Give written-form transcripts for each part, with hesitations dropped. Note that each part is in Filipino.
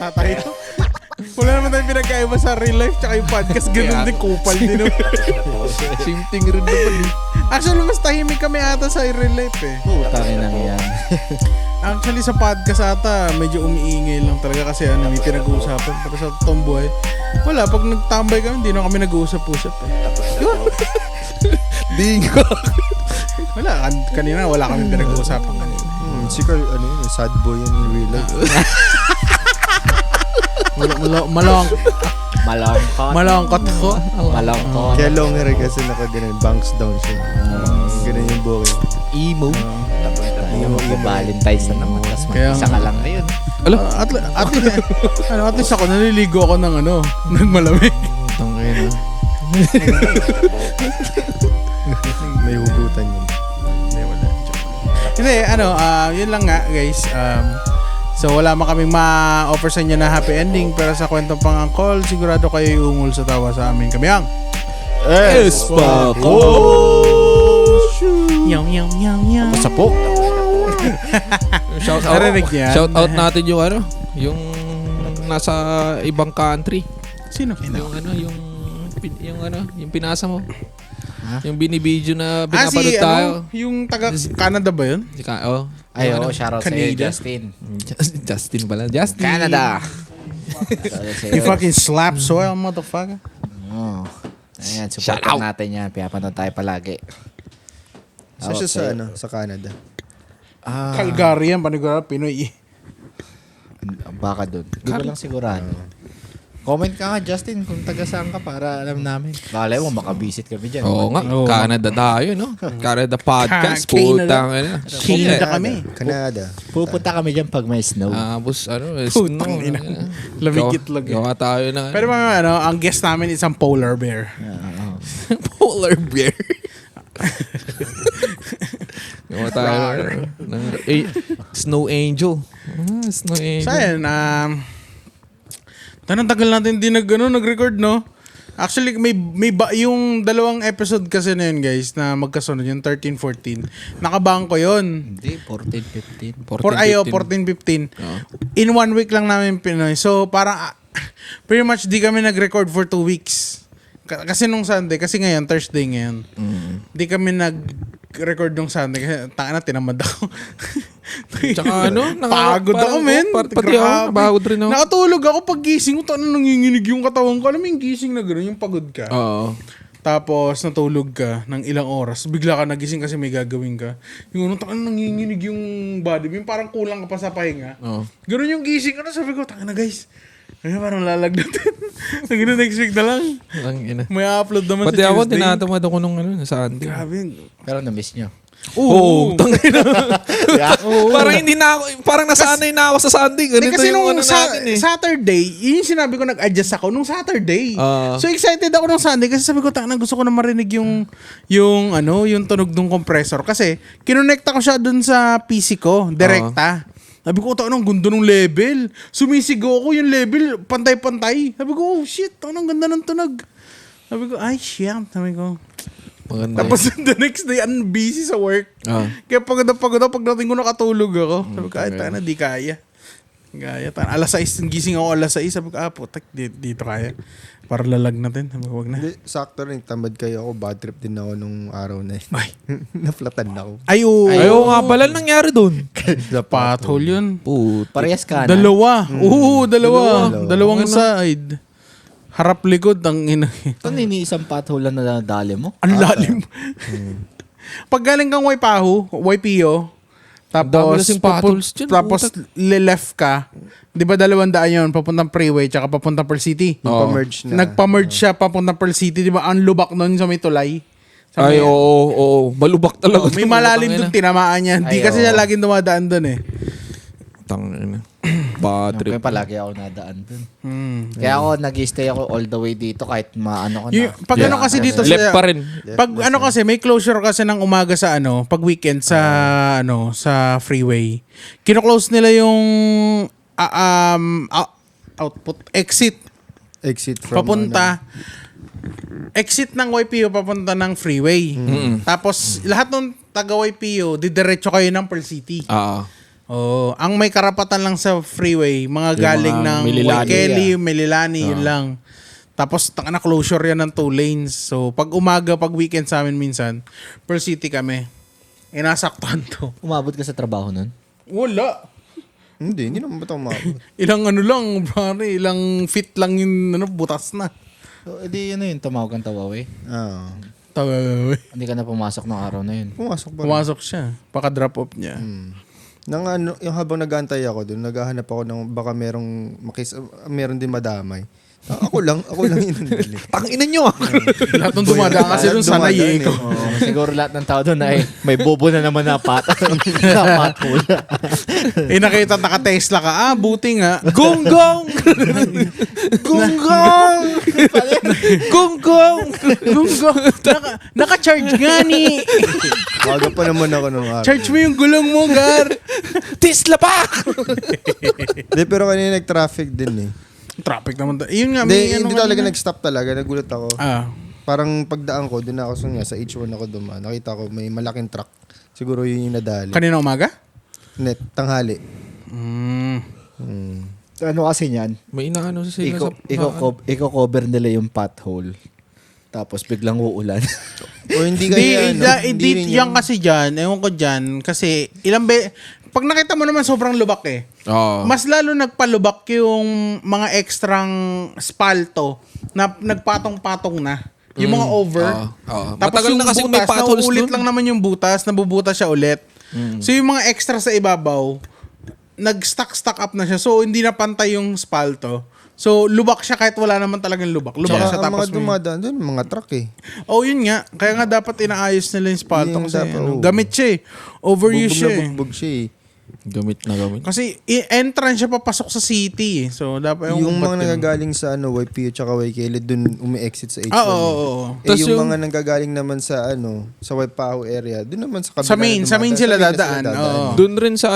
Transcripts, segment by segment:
bata tayo. Wala naman tayong pinagkaiba sa real life tsaka yung podcast. Ganun din, kupal din. Same thing rin naman eh. Actually, mas tahimik kami ata sa real life eh. Putangin lang yan. Actually, sa podcast ata, medyo umiingay lang talaga kasi may pinag-uusapan. Pero sa tomboy, wala. Pag nagtambay kami, hindi na kami nag-uusap-usap eh. Bingo. Wala. Kanina, wala kami pinag-uusapan kanina. Si Carl, sad boy yan in real life. Malangkot ko. Malangkot. Kaya longer kasi nakaganan, banks down siya. Ganun yung booking. Emo. Valentine's na naman. Tapos mag-isa ka lang ngayon. At least ako, naliligo ako ng malamig. Tangina. May hugutan yun. Hindi, yun lang nga, guys. So, wala man kaming ma-offer sa inyo na happy ending. Pero sa kwentong pangangkol, sigurado kayo iungol sa tawa sa amin. Kami ang Espako! Yang. Basta po. Shout out. Narinig niya? Shout out natin yung yung nasa ibang country. Sino? Yung pinasa mo. Yung binibidyo na pinapanood tayo. Yung taga Canada ba yun? Ay, shoutout sa iyo, Canada? Justin. Justin pala. Justin. Canada. You fucking slap soil, motherfucker. Oh. Ayan, Shout supportan out. natin yan. Pinapanood tayo palagi. Saan siya sa Canada? Calgary yan, panigurado, Pinoy. Baka dun. Di ko lang sigurado. Comment ka nga, Justin, kung taga saan ka para alam namin. Balay mo, makabisit kami dyan. Oo nga. Canada tayo, no? Canada podcast. Canada. Putang ina. Canada kami. Canada. Pupunta kami dyan pag may snow. Tapos Putang ina. Lamig itlog. Gawa tayo na. Pero ang guest namin isang polar bear. Polar bear. Gawa tayo ng Snow Angel. Snow Angel. So ayun, tanong tagal natin hindi nag-record, no? Actually, may yung dalawang episode kasi na yun, guys, na magkasunod, yung 13, 14. Nakabang ko yun. Hindi, 14, 15. 14, 15. In 1 week lang namin Pinoy. So, parang, pretty much di kami nag-record for 2 weeks. Kasi nung Sunday, kasi ngayon, Thursday ngayon. Di kami nag-record nung Sunday. Kasi, tinamad ako. Tsaka pagod ako, men. Pati ako, napagod rin ako. Nakatulog ako pag gising ko, nanginginig yung katawan ko. Alam mo yung gising na gano'n, yung pagod ka. Oo. Tapos natulog ka ng ilang oras. Bigla ka nagising kasi may gagawin ka. Yung nanginginig yung body mo. Yung parang kulang ka pa sa pahinga. Oo. Gano'n yung gising ko. Sabi ko, tanga na guys. Ay, parang lalagnatin. Nagino next week na lang. May upload naman Pati sa ako, Tuesday. tinatamad ako nung sa Sunday. Grabe. Pero na-miss nyo. Oo. Parang hindi na ako, parang nasanay na ako sa Sunday. Ganito Kasi yung nung natin eh. Saturday, yun yung sinabi ko, nag-adjust ako nung Saturday. Ah. So excited ako nung Sunday kasi sabi ko, gusto ko na marinig yung tunog ng compressor. Kasi kinonekta ko siya dun sa PC ko, direkta. Sabi ko, ang gundo ng level. Sumisigaw ako yung level, pantay-pantay. Sabi ko, oh shit, ang ganda ng tunog. Sabi ko, ay shit. Sabi ko, Maganda tapos the next day, busy sa work. Kaya pagod ako, pagdating ko nakatulog ako. Sabi ko, ay, tana, di kaya. Alas 6, gising ako alas 6. Sabi ko, putak, dito kaya. Para lalag natin. Sabi ko, wag na. Hindi, sakto rin. Tamad kayo ako. Bad trip din ako nung araw na yun. Ay. Naflatan ako. Ayaw nga pala nangyari doon. Pothole yun. Parehas ka na. Dalawa. Oo, dalawang side. Harap likod ang ina. Ito isang pothole lang na nadali mo. Ang lalim. Pag galing kang YPO, tapos left ka, di ba 200 yun, papuntang freeway, tsaka papuntang Pearl City. Nagpa-merge siya papuntang Pearl City, di ba? Ang lubak nun sa may tulay. Ay, oo. Malubak talaga. May malalim doon, tinamaan niya. Hindi kasi siya laging dumadaan doon eh. Tangina. Bad trip. Kaya palagi ako nadaan dun. Kaya ako nag-stay ako all the way dito kahit maano ko na. Pag kasi dito left pa rin. Pag kasi may closure kasi ng umaga sa pag weekend sa freeway. Kino-close nila yung exit from papunta. Exit ng YPO papunta ng freeway. Tapos lahat ng taga YPO didiretso kayo ng Pearl City. Oh, ang may karapatan lang sa freeway, mga Yung galing mga ng Mililani. Kelly, Mililani, yun lang. Tapos na closure yan ng 2 lanes. So pag umaga, pag weekend sa amin minsan, per city kami. Nasaktan to. Umabot ka sa trabaho nun? Wala. Hindi naman ba ito umabot? Ilang ano lang, pare, ilang feet lang yung butas na. So, edi yun tumawag kang Tawawi. Tawa. Hindi ka na pumasok ng araw na yun. Pumasok ba? Pumasok siya. Paka-drop off niya. Nang ano, yung habang nag-aantay ako doon, naghahanap ako ng baka meron din madamay. Ako lang yun nandali. Tangina nyo ah. Lahat ng dumadaan kasi doon sanay eh. Ikaw. Siguro lahat ng tao doon ay may bobo na naman na pothole. Nakita naka-Tesla ka. Buti nga. Gonggong! Gonggong! Gonggong! Gonggong! Naka-charge nga ni. Waga pa naman ako nung araw. Charge mo yung gulong mo, Gar. Tesla pa! Hindi, pero kanina nag-traffic din eh. Traffic naman. Yun nga. may Hindi ano talaga kanina. nag-stop talaga. Nagulat ako. Parang pagdaan ko, doon ako sa H1 ako dumaan. Nakita ko may malaking truck. Siguro yun yung nadali. Kanina umaga? Tanghali. Ano kasi niyan? May inaano sila Iko-cover nila yung pothole. Tapos biglang uulan. O hindi kaya Hindi yan kasi dyan. Ewan ko dyan. Kasi pag nakita mo naman sobrang lubak eh. Oo. Mas lalo nagpalubak yung mga ekstrang spalto na nagpatong-patong na. Yung mga over. Oo. Tapos Matagal yung na kasing may butas, potholes nauulit dun. lang naman yung butas, nabubutas siya ulit. So yung mga extra sa ibabaw, nag-stack up na siya. So hindi na pantay yung spalto. So lubak siya kahit wala naman talagang lubak. Lubak siya ang tapos mga dumadaan doon, mga truck eh. Oh, yun nga. Kaya nga dapat inaayos nila yung spalto Yung kasi dapat, gamit siya eh. Overuse siya eh. Bugbog siya eh. Gamit na gamit. Kasi entrance siya papasok sa city eh. So dapat Yung ba't mga yun? nagagaling sa YPO tsaka YKL doon umi-exit sa H1. Oo. Eh, Tas yung yung- mga nanggagaling naman sa sa Waipahu area, doon naman sa kabila. Sa main dumadaan. sila Sa main na dadaan. Oo. Doon rin sa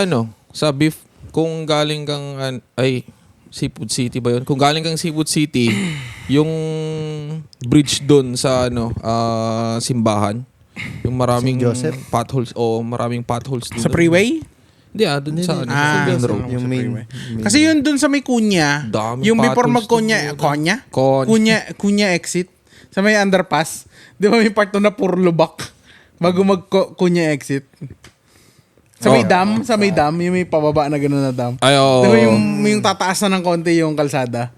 sa beef, kung galing kang, Seafood City ba yun? Kung galing kang Seafood City, yung bridge doon sa simbahan, yung maraming St. Joseph? potholes, maraming potholes doon. Sa freeway? Hindi doon sa main road. Yung main. Kasi yun dun sa may kunya, Daming yung before potholes mag-kunya, Konya. kunya exit, sa may underpass, di ba may part doon na puro lubak bago mag-kunya exit? Sa may dam, yung may pababa na gano'n na dam. Ay, oo. Di ba yung tataas na ng konti yung kalsada?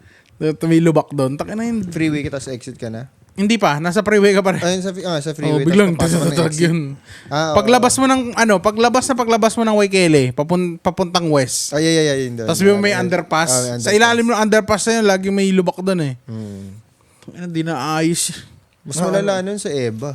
May lubak doon. Taka na yun. Freeway kita sa exit ka na? Hindi pa, nasa freeway ka pa rin. Ayun sa freeway. Biglang tapos papasok ka ng tatatag exit. yun. Oo. Paglabas mo ng Waikele, papuntang west. Ay, yun doon. Tapos may underpass. may Sa ilalim ng underpass na yun, lagi may lubak doon eh. Hindi na ayos. Mas malala nun sa EBA.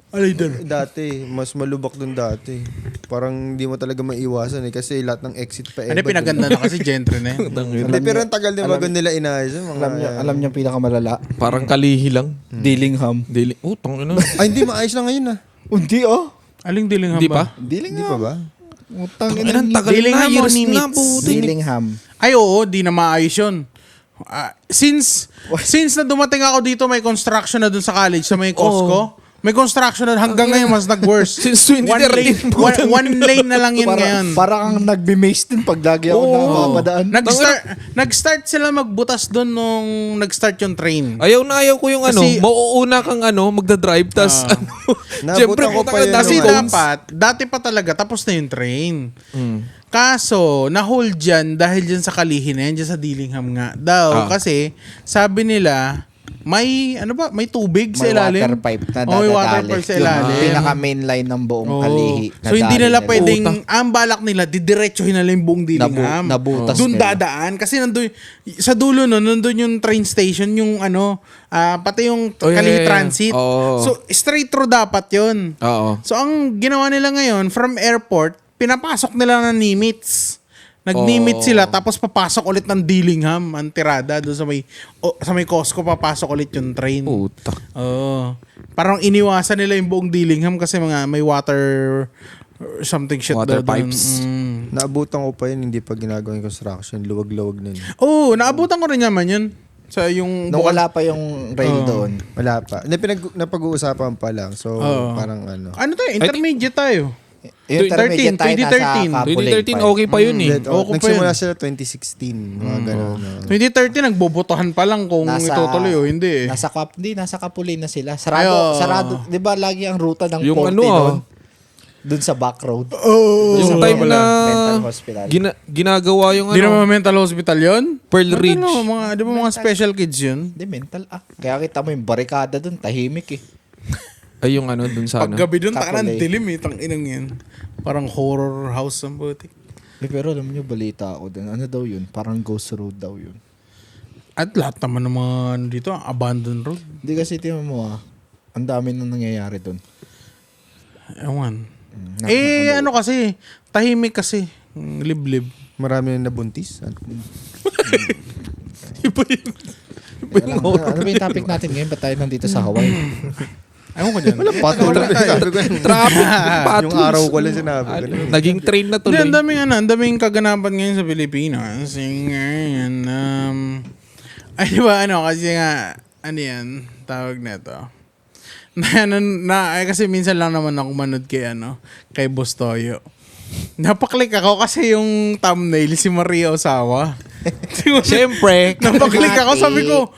Alay doon. Dati, mas malubak dun dati. Parang hindi mo talaga maiwasan eh. Kasi lahat ng exit pa EBA. Ano pinaganda na kasi gentry na yun. Hindi, pero ang tagal din bago nila inayos. Alam niyo pinakamalala? Parang kalihi lang. Dillingham. Tangina. Ay, hindi, maayos na ngayon ah. Hindi Aling Dillingham Hindi ba? pa? Hindi pa ba? Tangina, tagal na. Dillingham o Years na, Nimitz? puti. Dillingham. Ay oo, di na maayos yun. Since na dumating ako dito, may construction na dun sa college, sa may Costco. May construction na hanggang ngayon mas nag-worse. Since 2013. One lane na lang yun ngayon. Parang kang nagbe-maze din pag lagi ako nakapadaan. Nag-start sila magbutas doon nung nag-start yung train. Ayaw ko yung Kasi- mauuna kang magdadrive, tas Nabutan ko pa yun Kasi nung dati pa talaga, tapos na yung train. Kaso, na-hold dyan dahil dyan sa Kalihi na yan, dyan sa Dillingham nga. Kasi, sabi nila, may tubig sa May ilalim. water pipe na Oh, may water dadadali. pipe sa ilalim. Yung pinaka-main line ng buong Oo. Kalihi. So hindi nadali nila pwedeng, ang balak nila, didiretsuhin nila yung buong Dillingham. Nabutas Doon nila. dadaan. Kasi nandun, sa dulo nandun yung train station, yung pati yung Kalihi Transit. Oo. So straight through dapat yun. Oo. So ang ginawa nila ngayon, from airport, pinapasok nila ng Nimitz. Nag-Nimitz sila, tapos papasok ulit ng Dillingham, ang tirada, doon sa may Costco, papasok ulit yung train. Puta. Parang iniwasan nila yung buong Dillingham kasi may water something shit Water daw doon. pipes. Naabutan ko pa yun, hindi pa ginagawa yung construction. Luwag-luwag nun. Naabutan ko rin naman yun. Sa yung Nung wala pa yung rail doon. Wala pa. Hindi, napag-uusapan pa lang. So, parang ano. Ano tayo? Intermediate tayo. Yung intermediate tayo 2013. nasa Capulay 2013, pa. okay pa yun eh. Oo, Nagsimula pa yun. sila 2016. Mga ganun. 2013, nagbobotohan pa lang kung itutuloy o hindi. Nasa Capulay na sila. Sarado. Di ba lagi ang ruta ng Yung Porte ano, doon? Doon sa back road. Yung time na Mental hospital. ginagawa yung Di naman mental hospital yun? Pearl Ridge. Di ba mga special kids yun? Hindi, mental. Kaya kita mo yung barikada doon, tahimik eh. Ay, yung ano, dun sa ano. Paggabi dun, takan Kapulay. ng dilim eh. Tanginang yan. Parang horror house ang butik. Pero alam niyo, balita ako doon. Ano daw yun? Parang ghost road daw yun. At lahat naman ng mga dito, abandoned road. Hindi kasi tingnan mo ang dami na nangyayari doon. Ewan. Ano kasi, tahimik kasi. Liblib. Marami na nabuntis. Iba yun. Ano ba yung topic natin ngayon? Ba't tayo nandito sa Hawaii? Ewan ko dyan. Patuloy. Sabi ko yun. Traffic. Yung araw ko lang sinabi ko. Naging train na Hindi, tuloy. ang daming kaganapan ngayon sa Pilipinas. Yung ngayon, ay di ba kasi nga, ano yan, tawag na ito. Kasi minsan lang naman ako manood kay Boss Toyo. Napaklik ako kasi yung thumbnail si Maria Osawa. Siyempre. Napaklik ako, sabi ko,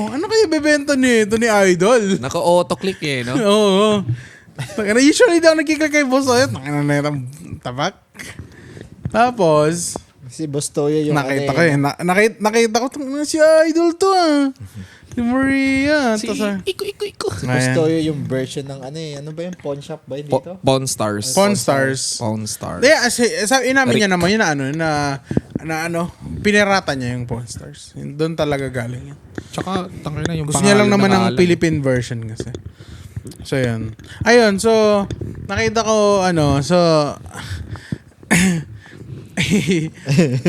ano kaya bebenta nito ni Idol? Naka-autoclick eh, no? Oo. Usually daw nagkiklik kay Boss Toyo. Tangina na itong tabak. Tapos, Si Boss Toyo yung nakita ko nakita ko si Idol to si Maria. Si Tapos, Iko. Si Boss Toyo yung version ng ano ba yung pawn shop ba yun dito? Pawn Stars. Pawn Stars. Pawn Stars. Sabi inamin niya naman yun na pinirata niya yung Pawn Stars. Doon talaga galing yun. Tsaka, tangina yung Gusto niya lang naman ng pangalan. Philippine version kasi. So, yun. Ayun, so, nakita ko,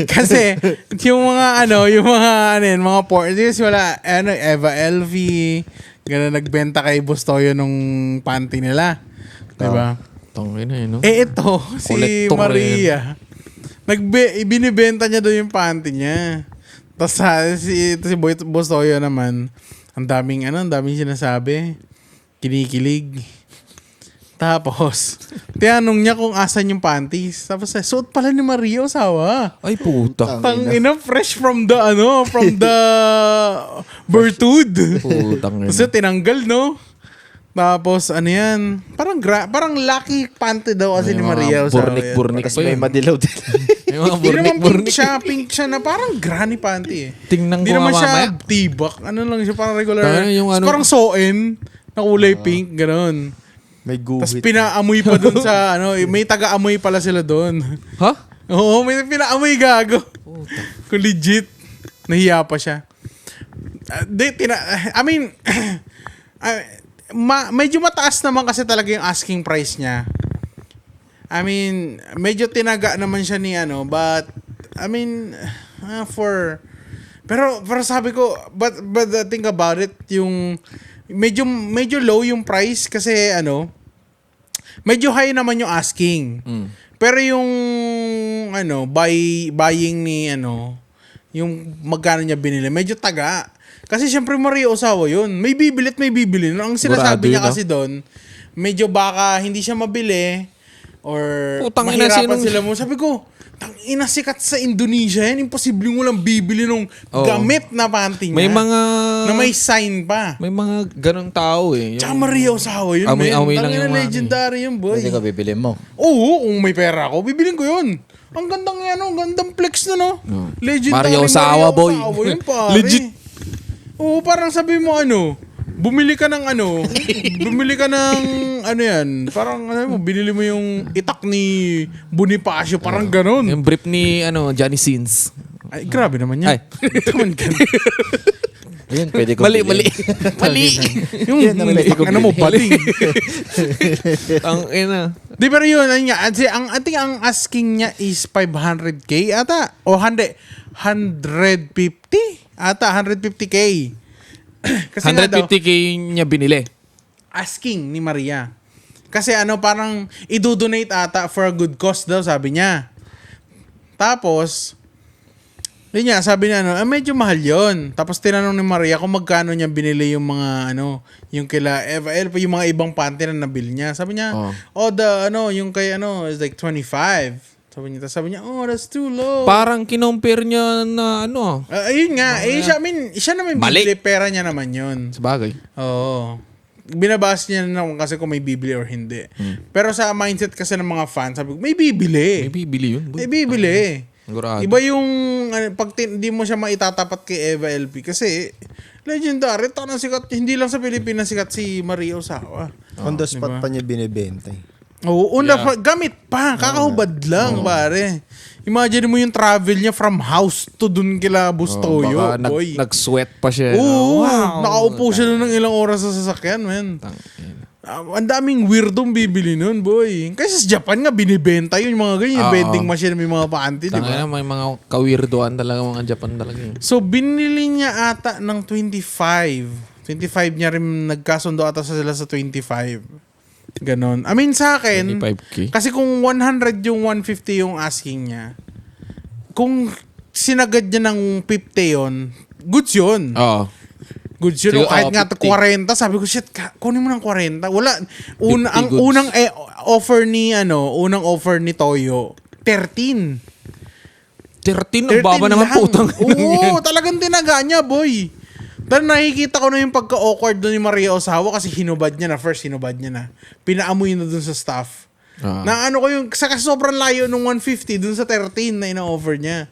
kasi, yung mga porn, kasi wala, Eva LV, gano'n, nagbenta kay Boss Toyo nung panty nila. Diba? Tangina yun, no? Ito, si Collector Maria, binibenta niya doon yung panty niya. Tapos si Boss Toyo naman, ang daming sinasabi. Kinikilig. Tapos, tinanong niya kung asan yung panties. Tapos, suot pala ni Maria Osawa. Ay, puta. Tangina, fresh from the birthhood. Putang Tapos tinanggal, no? Tapos, yan? Parang lucky panty daw kasi ni Maria Osawa. Burnik-burnik Tapos pa may yun. madilaw din. May mga Hindi naman burnik-burnik. pink siya na parang granny panty eh. Tingnan Hindi ko naman nga siya mamaya. tibak. Ano lang siya, parang regular. Tangina, yung ano- Parang soen na kulay pink, gano'n. May Tapos guhit. pinaamoy pa dun sa, may taga-amoy pala sila dun. Ha? Oo, may pinaamoy gago. Kung legit, nahiya pa siya. Medyo mataas naman kasi talaga yung asking price niya. Medyo tinaga naman siya ni but pero sabi ko, but the thing about it, yung medyo low yung price kasi medyo high naman yung asking. Pero yung buying ni yung magkano niya binili, medyo taga. Kasi syempre Maria Osawa yun. May bibili at may bibili. Ang Sigurado sinasabi niya yun, kasi doon, medyo baka hindi siya mabili or Putang ina, mahirapan sinong- sila mo. Sabi ko, tangina, sikat sa Indonesia yan. Imposibleng walang bibili nung gamit na panty niya. May mga... na may sign pa. May mga ganong tao eh. Tsaka Maria Osawa yun, Amoy-amoy lang Tangina, yung mga- legendary yun, boy. Hindi ka bibili mo. Oo, kung may pera ako, bibilin ko yun. Ang gandang ang gandang flex na, no? No. Legendary Maria Osawa, boy. Yun, pare. Legit. Oo, parang sabi mo bumili ka ng bumili ka ng yan, parang binili mo yung itak ni Bonifacio, parang ganon. Yung brief ni Johnny Sins. Ay, grabe naman yan. Ay. Naman ganun. Ayun, pwede ko Mali. Yung Yan ang pwede ko mo, bilhin. baling. Ang ina. Di pero yun, ayun nga, I think ang asking niya is 500k ata. O 150 ata, 150k. Kasi nga daw, 150k niya binili. asking ni Maria. Kasi parang idodonate ata for a good cause daw, sabi niya. Tapos, Yun nga, sabi niya, medyo mahal yon. Tapos tinanong ni Maria kung magkano niya binili yung mga, yung kila Eva El, yung mga ibang panty na nabili niya. Sabi niya, yung kay, is like 25. Sabi niya, that's too low. Parang kinompare niya na Ayun nga, siya naman Mali. bibili, pera niya naman yun. sabagay. Oo. Binabas niya naman kasi kung may bibili or hindi. Pero sa mindset kasi ng mga fans, sabi ko, may bibili. May bibili yun. May bibili. Sigurado. Iba yung pag hindi mo siya maitatapat kay Eva LP kasi legendary, na sikat, hindi lang sa Pilipinas sikat si Maria Ozawa. On the spot pa niya binibenta. Oo, gamit pa, kakahubad lang, pare. Imagine mo yung travel niya from house to dun kila Bustoyo, Baka boy. nag-sweat pa siya. Oo, nakaupo siya nun ng ilang oras sa sasakyan, man. Ang daming weirdong bibili nun, boy. Kasi sa Japan nga, binibenta yun, mga ganyan. Vending machine, may mga panty, di ba? May mga kawirdoan talaga mga Japan talaga. So, binili niya ata ng 25. 25 niya rin, nagkasundo ata sila sa 25. Ganon. I mean, sa akin, 25K. kasi kung 100 yung 150 yung asking niya, kung sinagad niya ng 50 yon, goods yun. Oo. Goods yun. Siguro, Kahit nga 50. 40, sabi ko, shit, kunin mo ng 40. Wala. 50 Ang goods. unang offer ni Toyo, 13. 13, ang baba naman lang. putang. Oo, talagang tinaga niya, boy. Dahil nakikita ko na yung pagka-awkward doon ni Maria Ozawa kasi hinubad niya na. Pinaamoy na doon sa staff. Na ko yung, sa sobrang layo nung 150 doon sa 13 na ina-offer niya.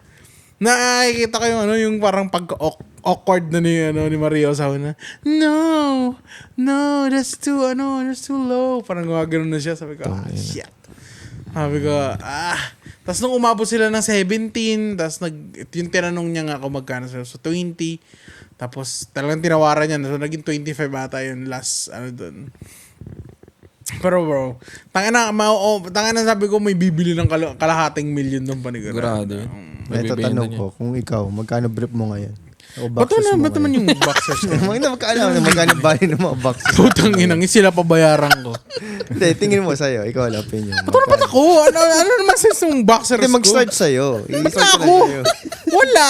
Nakikita ko yung parang pagka-awkward na ni Maria Ozawa na, no, that's too low. Parang gumagano na siya. Sabi ko, shit. Sabi ko, Tapos nung umabot sila ng 17, tapos yung tinanong niya nga kung magkano sila. So 20. Tapos talagang tinawaran niya. So naging 25 ata yung last, doon. Pero bro, tangina sabi ko may bibili ng kalahating million doon panigurado. Sigurado. Ito tanong ko, kung ikaw, magkano brief mo ngayon? O Ba't boxes mo naman yung boxers ko? magkano bali ng mga boxes? Putang inang, sila pabayaran ko. Hindi, tingin mo sa'yo. Ikaw lang, opinion. Ba't ako? Ano naman sense ng boxers Hindi, ko? mag-start sa'yo. Ba't I-start ko ako? lang sa'yo. Wala.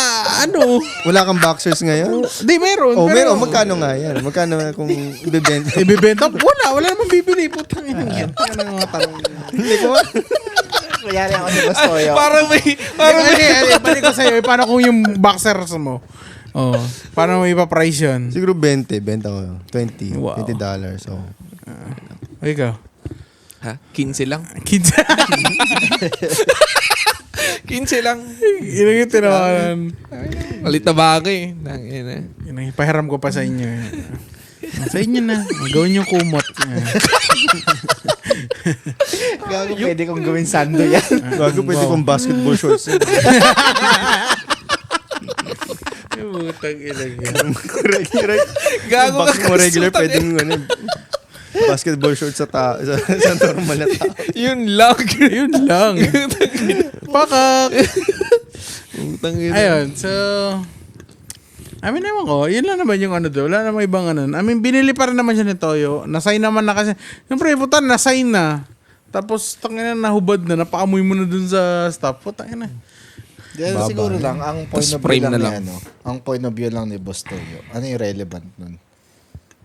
Wala kang boxers ngayon? Di, meron. Oh, pero, meron. Magkano nga yan? Magkano nga kung ibibenta? ibibenta? Wala namang bibili. Putang inang yan. Ano mga tanong? Hindi ko ba? Kuyari ako ni Bastoyo. Balik ko sa'yo. Paano kung yung boxers mo? Oh, paano mo ipa-price yun? Siguro 20. Benta ko. $20. Wow. $20. So, Ikaw. Ha? 15 lang? 15. 15 lang. Ilang yung tinawaran. Malit na bagay. Tangina. Ipahiram ko pa sa inyo. Sa inyo na. Gawin yung kumot. Gago, pwede kong gawin sando yan. bago pwede kong basketball shorts. Putang ilang yan. Correct. Gago Box ka mo regular, kasutan pwedeng basketball shorts sa normal na tao. Yun lang. Yun lang. Pakak. Ayun. Ayun, so... I mean, ewan ko, yun lang naman yung doon. Wala namang ibang I mean, binili pa rin naman siya ni Toyo. Nasign naman na kasi. Siyempre, putan, nasign na. Tapos, tangina, nahubad na. Napaamoy mo na dun sa staff. Putang na. Siguro lang, ang point Tas of frame view lang na ni ang point of view lang ni Boss Toyo. Ano yung relevant nun?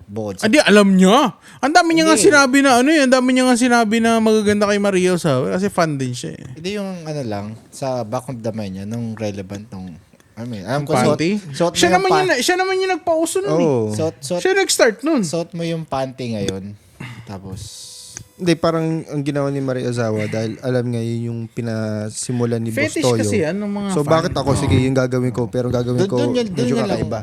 Bukod sa... Adi, alam niya. Ang dami niya nga Hindi. sinabi na ang dami niya nga sinabi na magaganda kay Maria Ozawa kasi fan din siya eh. Hindi yung lang, sa back of the mind niya, nung relevant nung... alam ko, Panty? suot mo Siya yung naman yung nagpauso nun eh. Oo. Siya nag-start nun. Suot mo yung panty ngayon, tapos... Hindi, parang ang ginawa ni Maria Ozawa dahil alam nga yun yung pinasimulan ni Boss Fetish Toyo. kasi yan ng mga So fan. bakit ako, sige, yung gagawin ko, pero gagawin ko Doon medyo yan lang. kakaiba.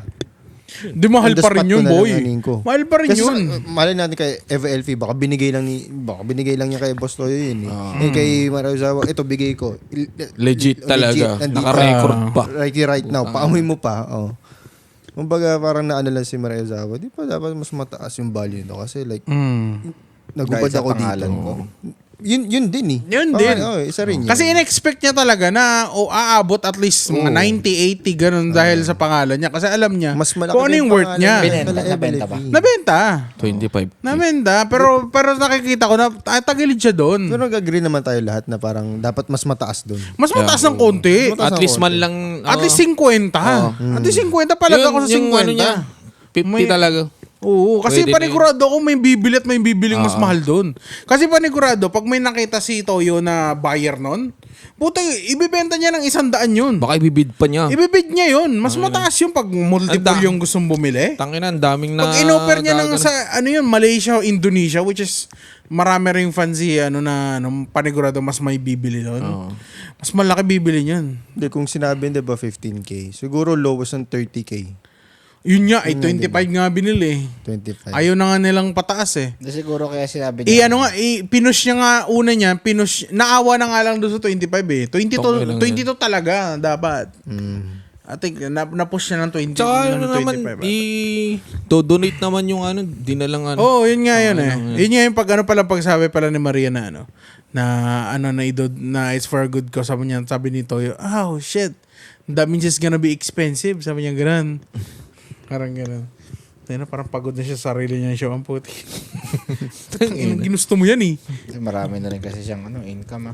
Di mahal On the pa rin spot yun, ko na boy. lang anin ko. Mahal pa rin Kasi yun. malay natin kay Eva Elfie, baka binigay lang niya kay Boss Toyo yun eh. Eh kay Maria Ozawa, ito bigay ko. Legit talaga. Nandito. Naka-record pa. Right now, paamoy mo pa. Oh. Kumbaga parang naano lang si Maria Ozawa, di pa dapat mas mataas yung value no kasi like nagubad Dahil sa ako dito. pangalan ko. Yun din eh. Yun din. Isa rin yun. Kasi in-expect niya talaga na aabot at least mga 90, 80 ganun dahil sa pangalan niya. Kasi alam niya mas malaki kung ano yung worth niya. Nabenta ba? Nabenta. 25. Nabenta. Pero nakikita ko na tagilid siya doon. Pero nag-agree naman tayo lahat na parang dapat mas mataas doon. Mas mataas ng konti. At least man lang At least 50. At least 50 palaga ako sa 50. Yung ano niya, 50 talaga. Oo, kasi Pwede na panigurado ako may bibili at may bibiling mas mahal doon. Kasi panigurado, pag may nakita si Toyo na buyer nun, puta, ibibenta niya ng 100 yun. Baka ibibid pa niya. Ibibid niya yun. Mas mataas yung pag multiple yung gustong bumili. Tangina, ang daming na... Pag in-offer niya ng sa, Malaysia o Indonesia, which is marami ring fancy, panigurado mas may bibili doon. Mas malaki bibili niyan. Hindi, kung sinabi, di ba, 15K, siguro lowest ng 30K. Yun nga, 25 nga binili. 25. Ayaw na nga nilang pataas eh. Hindi siguro kaya sinabi niya. Pinush niya nga una niya, naawa na nga lang doon sa 25 eh. 22 talaga dapat. I think, na-push niya ng 20. Tsaka ng 25. donate naman yung di na lang Yun nga yun eh. Yun nga yung pagsabi pala ni Maria na na it's for a good cause. Sabi ni Toyo, oh shit, that means it's gonna be expensive. Sabi niya ganun. Parang ganun. Parang pagod na siya sa sarili niya show ang puti. Ginusto mo yan eh. Kasi marami na rin kasi siyang income.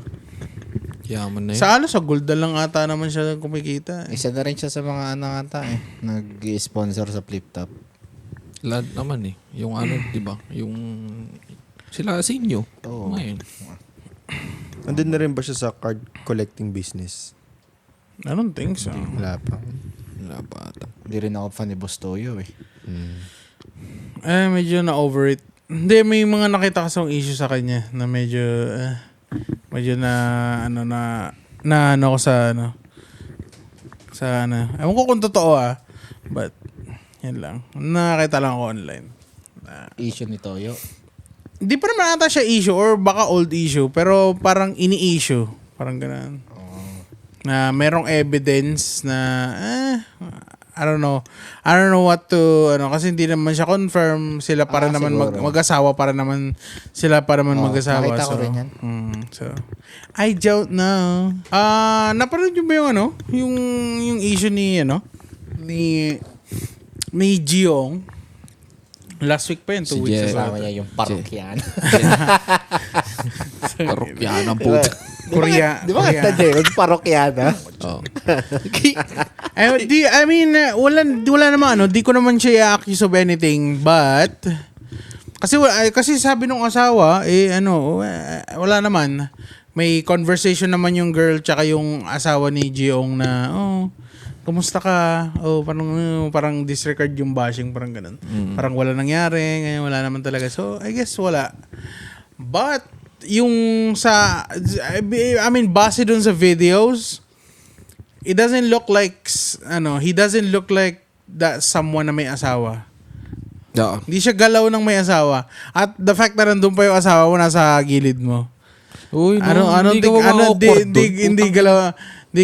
Yaman na yun. Sa Golda lang ata naman siya kumikita. Isa na rin siya sa mga ata nag-sponsor sa Flip Top. Lahat naman eh. Yung di ba? Yung sila sa inyo. Oo. Ngayon. Andun na rin ba siya sa card collecting business? I don't think so. Wala pa. Wala pa ata. Hindi rin ako fan ni Boss Toyo eh. Medyo na-over it. Hindi, may mga nakita kasong issue sa kanya na medyo na ako sa ewan ko kung totoo but yan lang. Nakita lang ako online. Issue ni Toyo. Hindi pa naman ata siya issue or baka old issue pero parang ini-issue. Parang ganun. Na merong evidence na I don't know what to kasi hindi naman siya confirm sila para naman mag-asawa para naman sila para naman mag-asawa. Nakita ko rin yan. So I don't know. Napanood niyo ba yung yung issue ni ni Jiong last week pa yun, 2 weeks ago. Kasama niya yung parokyan. Parokyan ang puta. Korea. Di ba kanta niya yung parokyan Oh. Wala naman di ko naman siya i-accuse of anything but kasi sabi nung asawa wala naman, may conversation naman yung girl tsaka yung asawa ni Jiong na kumusta ka? Parang disregard yung bashing, parang ganun. Parang wala nangyari, ngayon wala naman talaga. So I guess wala. But yung base dun sa videos, it doesn't look like he doesn't look like that someone na may asawa. Yeah. Hindi siya galaw ng may asawa. At the fact na nandun pa yung asawa mo nasa gilid mo. Uy, Hindi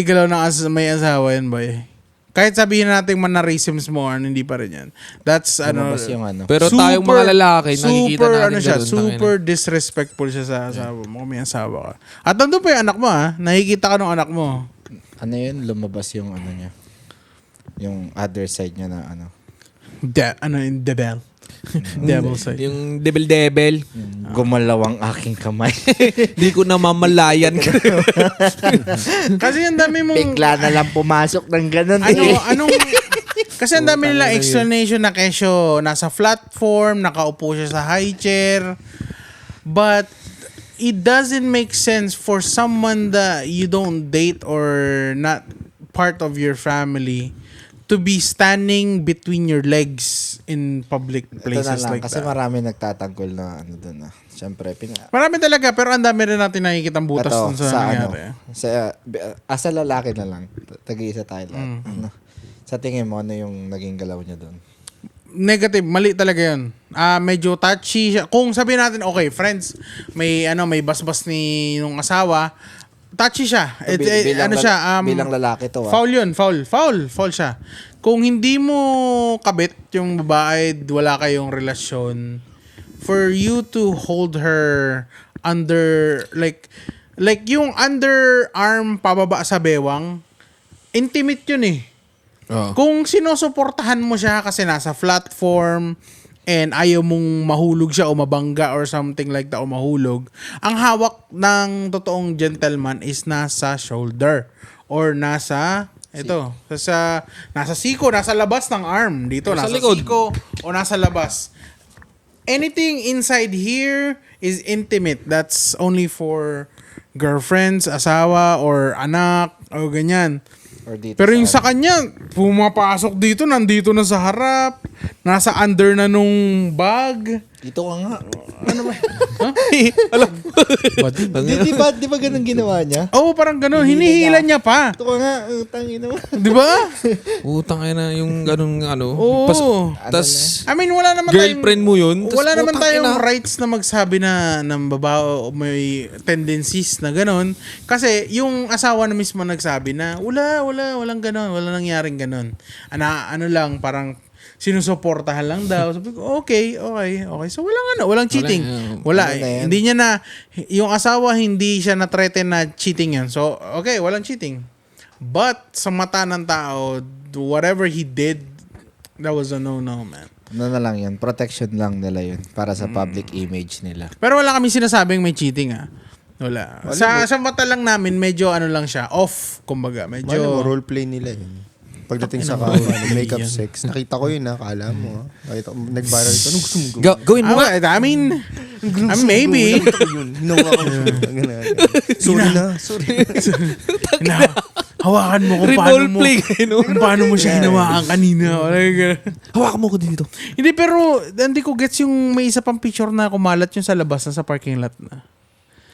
galaw ng may asawa yan, boy. Kahit sabihin natin mannerisms mo, hindi pa rin yan. That's yung Pero tayong mga lalaki, nakikita natin siya, ganun, super disrespectful siya sa asawa mo kung may asawa ka. At nandun pa yung anak mo, nakikita ka ng anak mo. Lumabas yung niya. Yung other side niya na Devil. Devil side. Yung devil. Gumalaw ang aking kamay. Di ko na mamalayan. Kasi ang dami mong... Bigla na lang pumasok ng ganun. Kasi ang dami nilang explanation na kesyo nasa platform, nakaupo siya sa high chair. But it doesn't make sense for someone that you don't date or not part of your family to be standing between your legs in public places like kasi that. marami nagtatanggol na doon Siyempre, marami talaga, pero ang dami rin natin nakikita ang butas dun sa nangyari. Sa lalaki na lang, tag-iisa tayo lahat. Sa tingin mo, ano yung naging galaw niya doon? Negative, mali talaga yun. Medyo touchy siya. Kung sabihin natin, okay, friends, may basbas ni nung asawa, touchy siya. Bilang lalaki to. Foul yun, foul siya. Kung hindi mo kabit yung babae, wala kayong relasyon, for you to hold her under, like yung underarm pababa sa bewang, intimate yun eh. Kung sinusuportahan mo siya kasi nasa platform and ayaw mong mahulog siya o mabangga or something like that o mahulog, ang hawak ng totoong gentleman is nasa shoulder or nasa Ito. Nasa siko, nasa labas ng arm. Dito, Sa nasa likod. siko o nasa labas. Anything inside here is intimate. That's only for girlfriends, asawa, or anak, o ganyan. Or dito Pero yung sa kanya, pumapasok dito, nandito na sa harap, nasa under na nung bag. Dito ka nga. Di ba ganun ginawa niya? Oo, parang gano'n. Hinihilan niya pa. Dito ka nga, tangin mo. Di ba? Utang na yung ganun Oo. Tas, I mean, wala naman girlfriend mo yun. Tas, Wala naman putang tayong ina. rights na magsabi na ng babae may tendencies na gano'n. Kasi yung asawa na mismo nagsabi na walang gano'n, wala nangyaring gano'n. Ano lang, parang sinusuportahan lang daw. Sabi ko, okay. So walang cheating. Wala. Hindi niya na, yung asawa hindi siya na-threaten na cheating yun. So, okay, walang cheating. But, sa mata ng tao, whatever he did, that was a no-no, man. Ano na lang yun, protection lang nila yun para sa public image nila. Pero wala kami sinasabing may cheating, ah. Wala. Sa mata lang namin, medyo ano lang siya, off, kumbaga. Ano mo, Medyo, roleplay nila yun. Pagdating sa makeup sex, nakita ko yun, akala mo. Nakita ko, nag-viral ito. Anong gusto mo gawin? Gawin mo nga. I mean, maybe. Nakita ko yun. Hinawa ko yun. Sorry na. Hawakan mo kung Roleplay kayo, kung paano mo siya hinawakan kanina. Hawakan mo ko dito. Hindi, pero hindi ko gets yung may isa pang picture na kumalat yung sa labas na sa parking lot na.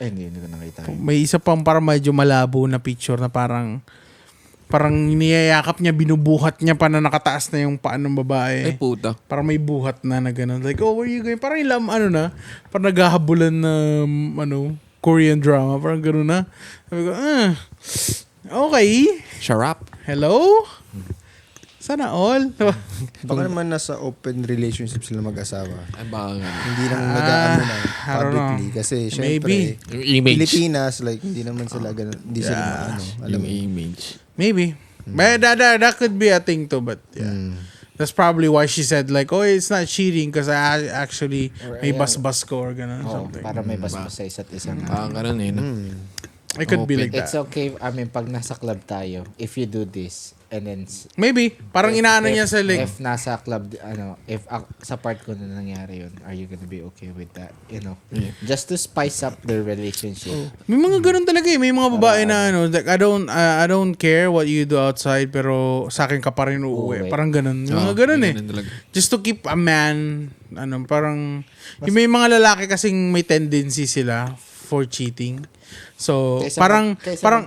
Hindi ko nakita yun. May isa pang parang medyo malabo na picture na parang niyayakap niya, binubuhat niya pa na nakataas na yung paa ng babae. Ay puta. Parang may buhat na gano'n. Like, oh, where you going? Parang ilam, parang naghahabulan na, Korean drama. Parang gano'n na. Sabi ko, okay. Sharap. Hello? Sana all. Baka naman nasa open relationship sila mag-asawa. Ay baka nga. Hindi lang nag-aano na I don't publicly. know. Kasi Maybe. syempre, Yung image. Pilipinas, like, hindi naman sila ganun. Hindi sila ano. Alam Yung mo. image. Maybe. But that could be a thing too, but yeah. That's probably why she said like, oh, it's not cheating because I actually may bas-bas ko or gano'n. Something. Para may basbas sa isa't isa. Parang ganun eh. No? It could be like It's that. okay, pag nasa club tayo, if you do this, and then Maybe. Parang inaano niya sa like, if nasa club, if sa part ko na nangyari yun, are you gonna be okay with that? You know? Yeah. Just to spice up the relationship. may mga ganun talaga eh. May mga babae na like, I don't care what you do outside pero sa akin ka pa rin uuwi. Uuwi. Parang ganun. May mga ganun eh. Ganun talaga. Just to keep a man, parang, yung may mga lalaki kasing may tendency sila for cheating. So, parang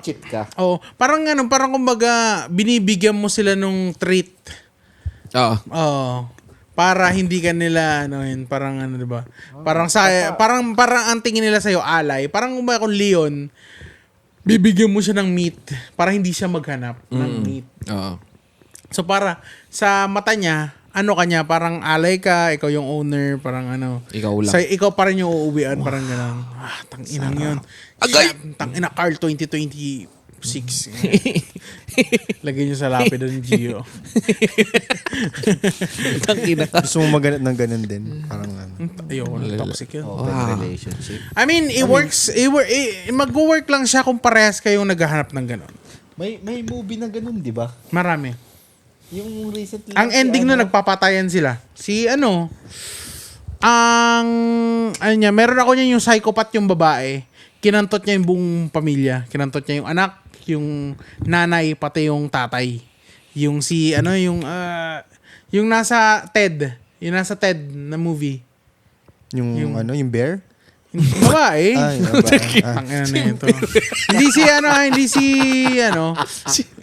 cheat ka. oh, parang kumbaga binibigyan mo sila nung treat. Oo. Oh, para hindi ka nila parang 'di ba? Parang parang ang tingin nila sa alay. Parang kung Leon, bibigyan mo siya ng meat para hindi siya maghanap ng meat. Oo. So para sa mata niya, kanya, parang alay ka, ikaw yung owner, parang Ikaw lang. ikaw pa rin yung uuwian, parang gano'n. Tang-inang yun. Agay! Tang-ina, Carl 2026. Lagay niyo sa lapid ng Gio. Tangina ka. Gusto mo maganap ng ganun din. Parang ano. Ayoko na, toxic yun. Open relationship. I mean, mag-work lang siya kung parehas kayong naghahanap ng gano'n. May movie na ganun, di ba? Marami. Yung recently. Ang ending na nagpapatayan sila. Meron ako niya yung psychopath yung babae. Kinantot niya yung buong pamilya. Kinantot niya yung anak, yung nanay, pati yung tatay. Yung yung nasa TED. Yung nasa TED na movie. Yung bear? Babae. Ay, babae. Tangina na ito.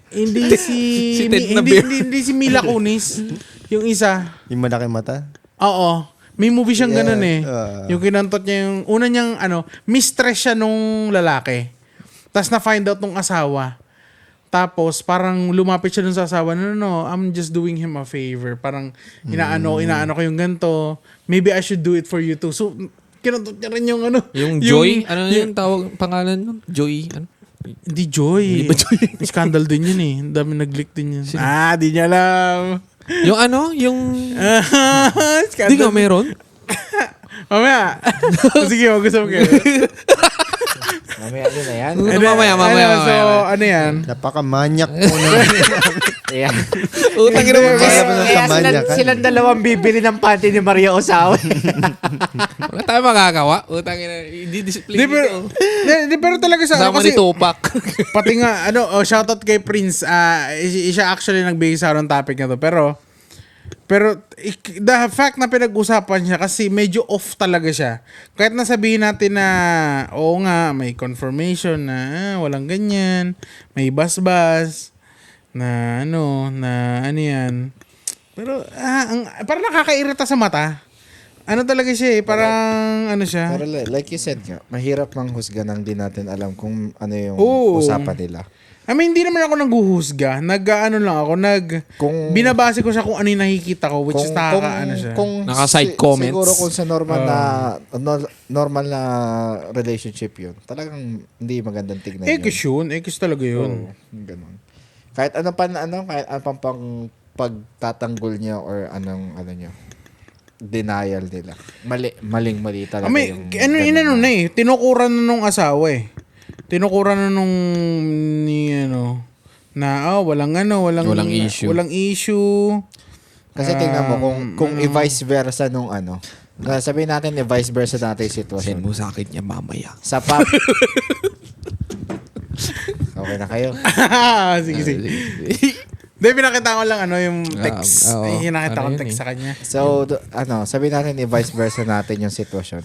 Hindi si Mila Kunis. Yung isa. Yung malaki mata? Oo. May movie siyang ganun eh. Yeah, Yung kinantot niya yung, una niyang, mistress siya nung lalaki. Tapos na-find out nung asawa. Tapos, parang lumapit siya dun sa asawa, no, I'm just doing him a favor. Parang, inaano ko yung ganito. Maybe I should do it for you too. So, kinantot niya rin yung Yung Joy? Ano yung tawag, pangalan nun? Joy? Ano? Hindi Joy. Hindi ba Joy? Scandal din yun eh. Ang dami nag-leak din yun. Di niya alam. Yung yung... Scandal. Di nga meron? Mamaya. Sige, gusto mo kayo. Mamaya din na yan. Mamaya. So, ano yan? Napaka-manyak mo na. Ayan. Utang ina mo. Kaya ba ng kamanya ka? Silang dalawang bibili ng panty ni Maria Osawa. Wala tayo magagawa. Utang ina. Hindi discipline Di, pero, dito. pero talaga sa Sama kasi ni Tupac. pati nga shoutout kay Prince. Siya actually nagbigay sa ng topic na to, pero the fact na pinag-usapan siya kasi medyo off talaga siya. Kahit nasabihin natin na oo nga, may confirmation na walang ganyan, may basbas na ano yan. Pero parang nakakairita sa mata. Ano talaga siya parang ano siya. Pero like you said nga, mahirap mang husga nang di natin alam kung ano yung Oo. usapan nila. I mean, hindi naman ako naghuhusga. Binabase ko siya kung ano yung nakikita ko, which is nakakaano siya. Naka-side comments. Siguro kung sa normal na relationship yun, talagang hindi magandang tignan yun. Ekis yun. Ekis talaga yun. Oo, ganun. Kahit ano pang pagtatanggol niya or anong nyo, denial nila. Maling-mali talaga yung... Tinukuran na nung asawa eh. Tinukuran na nung walang issue. Walang issue. Kasi tingnan mo, kung i-vice versa nung sabihin natin i-vice versa natin yung sitwasyon. Send mo sa akin niya mamaya. Sa pub... Okay na kayo. Sige. Hindi, pinakita ko lang yung text. oo. Hinakita ko Ano yun text eh. sa kanya. So, sabihin natin i-vice versa natin yung sitwasyon.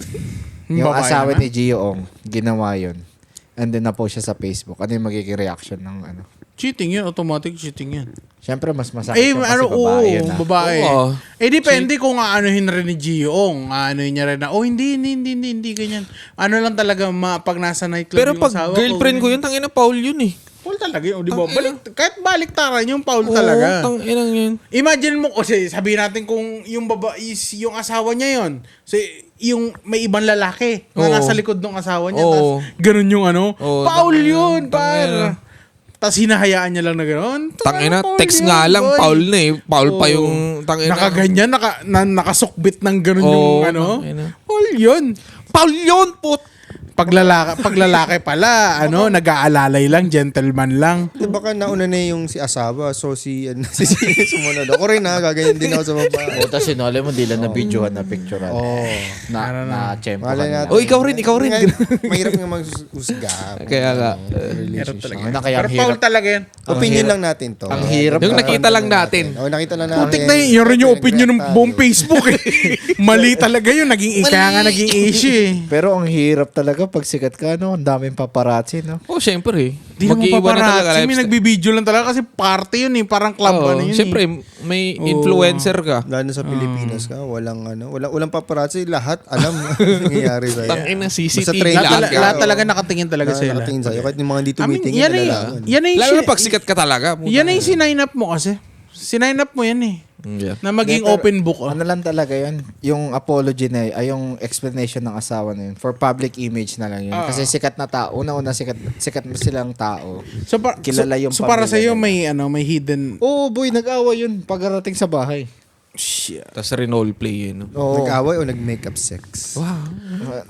Yung Babae asawa naman? ni Gio Ong, ginawa yun. And then na-post siya sa Facebook. Ano yung magiging reaction ng Cheating yun. Automatic cheating yan. Siyempre, mas masakit yung kasi babae yun. Babae. Oo. Depende kung aanuhin rin ni Gio. Aanuhin niya rin na, hindi, ganyan. Ano lang talaga, pag nasa nightclub Pero yung pag asawa girlfriend ko yun, tangina Paul yun eh. Paul talaga yun, di ba? Kahit baliktaran yung Paul Oo, talaga. tanginang yun. Imagine mo, kasi sabihin natin kung yung yung asawa niya yun. So, yung may ibang lalaki na Oo. nasa likod ng asawa niya. Oo. Tapos, ganun yung Oo, Paul yun, tangina. par. Tapos hinahayaan niya lang na gano'n. Tangina, Paul text yun, nga lang, boy. Paul na eh. Paul pa Oo. yung tangina. Nakaganyan, nakasukbit ng gano'n Oo, yung tangina. Paul yun. Paul yun, put! Pag lalaki pala, nag-aalalay lang, gentleman lang. Di baka nauna na yung si asawa. So si sumunod. Ako rin gaganyan din ako sa babae. O, tapos sinole mo, di lang na-videohan na picturean. Oo. Na-chempo Malay natin. Oh, ikaw rin. Mahirap nga mag-usga. Kaya nga. Hirap talaga. Kaya Pero Paul talaga yan. Opinion lang natin to. Ang hirap. Yung nakita lang natin. Oo, nakita lang natin. Putik na yun rin yung opinion ng buong Facebook eh. Mali talaga yun. Kaya nga naging issue eh. Pero ang hirap talaga pag sikat ka, ang daming paparazzi, no? Oh, syempre eh. Di naman Mag-iiwan na talaga paparazzi. May lifestyle. nagbibideo lang talaga kasi party yun eh. Parang club Oo, yun syempre, eh. may influencer ka. Lalo na sa Pilipinas ka, walang paparazzi, lahat alam ang nangyayari sa'yo. Tangina, Basta CCTV trending lahat. ka. Lahat talaga nakatingin talaga sila. Nakatingin sa'yo. Kahit yung mga hindi I mean, tumitingin, yan nalalaman. yung Lalo na pag sikat ka talaga. yan yung sinign up mo kasi. Sinign up mo yan eh. Yeah. Na maging Hindi, pero open book. Ano lang talaga yun? Yung apology na yung explanation ng asawa na yun. For public image na lang yun. Kasi sikat na tao. Una-una sikat silang tao. So, Kilala yung so para pamilya sa iyo nila. may hidden. Oo, boy, nag-away yun pagkarating sa bahay. Shit. Tapos roleplay yun. No? Oo. Nag-away o nag-makeup sex. Wow.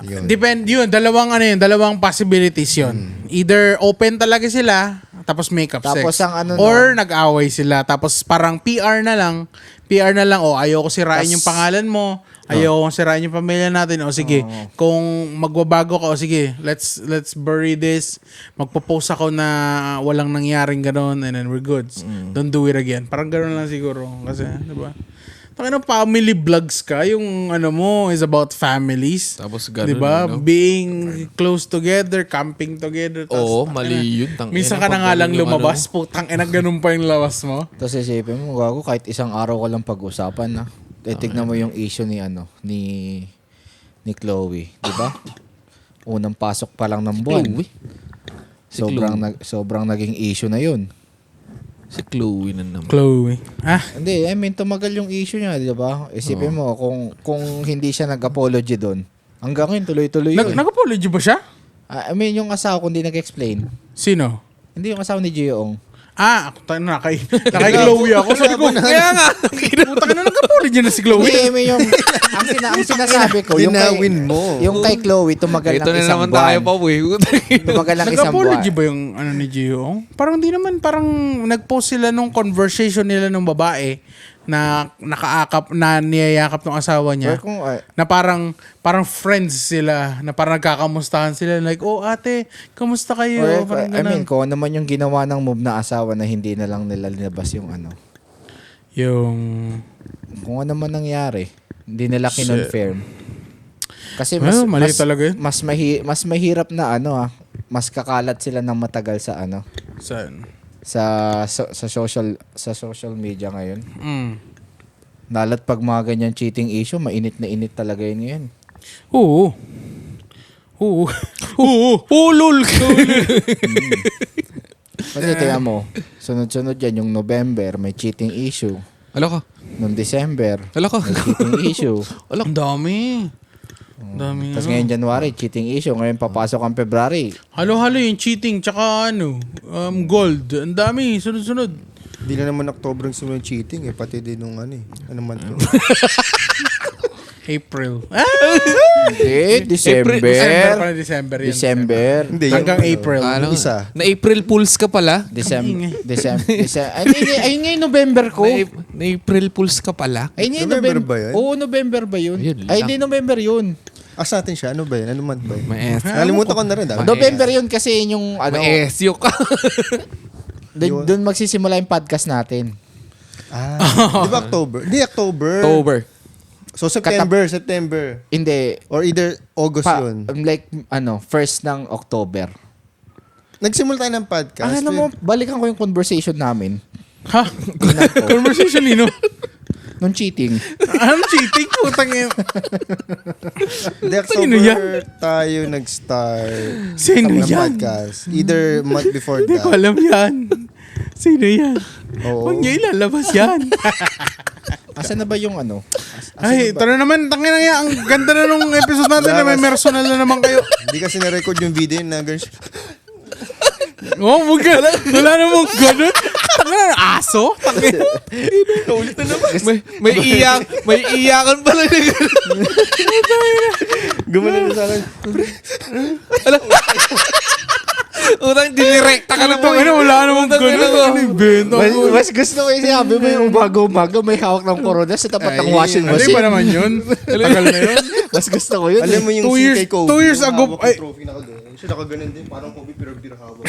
Yun. Depende yun. Dalawang possibilities yun. Either open talaga sila, tapos makeup Tapos sex. ang ano Or nun- nag-away sila, tapos parang PR na lang, ayoko sirain yung pangalan mo, ayoko sirain yung pamilya natin, sige, kung magbabago ka, sige, let's bury this, magpo-post ako na walang nangyaring gano'n, and then we're good. Don't do it again. Parang gano'n lang siguro. Kasi, diba? Family vlogs ka, yung mo is about families. Tapos ganun, diba? no? Being close together, camping together. Oo, tas, mali yun. Minsan ka na nga lang lumabas, putang ina, ganun pa yung lawas mo. Tapos isipin mo, gago, kahit isang araw ko lang pag-usapan na. Tignan mo yung issue ni Chloe, di ba? Unang pasok pa lang ng buwan. Chloe? Si Sobrang naging issue na yun. Si Chloe na naman. Chloe. Hindi, tumagal yung issue niya, di ba? Isipin mo, kung hindi siya nag-apology doon, hanggang ngayon, tuloy-tuloy yun. Nag-apology ba siya? Yung asawa ko hindi nag-explain. Sino? Hindi yung asawa ni Gio Ong. Ako tayo nakay-Chloe ako. Sabi ko, Kaya nga. putang ina, nagka-poly dyan na si Chloe. Hindi, yung, ang sinasabi ko, yung kay, Dinawin mo. yung kay Chloe, tumagal Ito ng na isang naman tayo buwan. pa, eh. Tumagal ng isang Nag-apology buwan. ba yung ano ni Gio? Parang di naman, parang nag-post sila nung conversation nila nung babae na nakaakap, na niyayakap ng asawa niya. Or kung, Na parang friends sila, na parang nagkakamustahan sila. Like, oh ate, kamusta kayo? Parang I mean, ganun. kung ano naman yung ginawa ng move na asawa na hindi na lang nila linabas yung ano. Yung... Kung ano man nangyari, hindi nila kinonfirm. Kasi Well, mali talaga yun. mas mahirap na mas kakalat sila ng matagal sa Saan? sa social media ngayon. Nalat pag mga ganyan cheating issue, mainit na init talaga yun ngayon. Oo. Lol. Kasi tingnan mo, sunod-sunod yan yung November, may cheating issue. Ala ka. Noong December, Ala ka. may cheating issue. Ang dami. Dami Tapos ngayon January, cheating issue. Ngayon papasok ang February. Halo-halo yung cheating, tsaka gold. Ang dami, sunod-sunod. Hindi na naman October ang sumunod cheating eh. Pati din nung ano month to. April. Hindi, December. December yan. December. Hindi, Hanggang yung- April. Ano? Isa. Na April Fools ka pala? December. Ayun nga yung November ko. Na April Fools ka pala? Ayun nga yung November November. ba yun? Oo, November ba yun? Yun Ay, lang. hindi November yun. Sa atin siya. Ano ba yun? Ano month ba yun? Maes. Nalimutan ko na rin. November yun kasi yung Maesyo ka. doon magsisimula yung podcast natin. Di ba October? Hindi, October. October. So September. Hindi. Or either August yun. Like, first ng October. Nagsimula tayo ng podcast. Alam mo, balikan ko yung conversation namin. Ha? Tingnan ko. Conversation nino? Nung cheating. Anong cheating? Putang ina. Hindi, Sino yan? October tayo nag-start Sino ng yan? podcast. Either month before Hindi ko that. alam yan. Sino yan? Oo. Huwag niya ilalabas yan. Asan na ba yung Ay, ito na naman. Tangin na yan. Ang ganda na nung episode natin na may personal na naman kayo. Hindi kasi na-record yung video na ganun. Oh, wala namang ganun. Tangin na, aso? Tangin. Ulit na naman. May iyakan pala na gano'n. Gumana na sa akin. Utang, dinirekta ka na po. Tangin na, wala namang ganun. Ano yung benta mo? mas gusto ko yung sinabi mo yung umaga-umaga may hawak ng corona sa tapat ng washing Hindi machine. ba naman yun? Tagal na yun. Mas gusto ko yun. Alam mo yung 2 si years- kay Kobe. 2 years yung ago, hawak ay- yung trophy nakaganon. Siya nakaganon din. Parang Kobe pero hawak.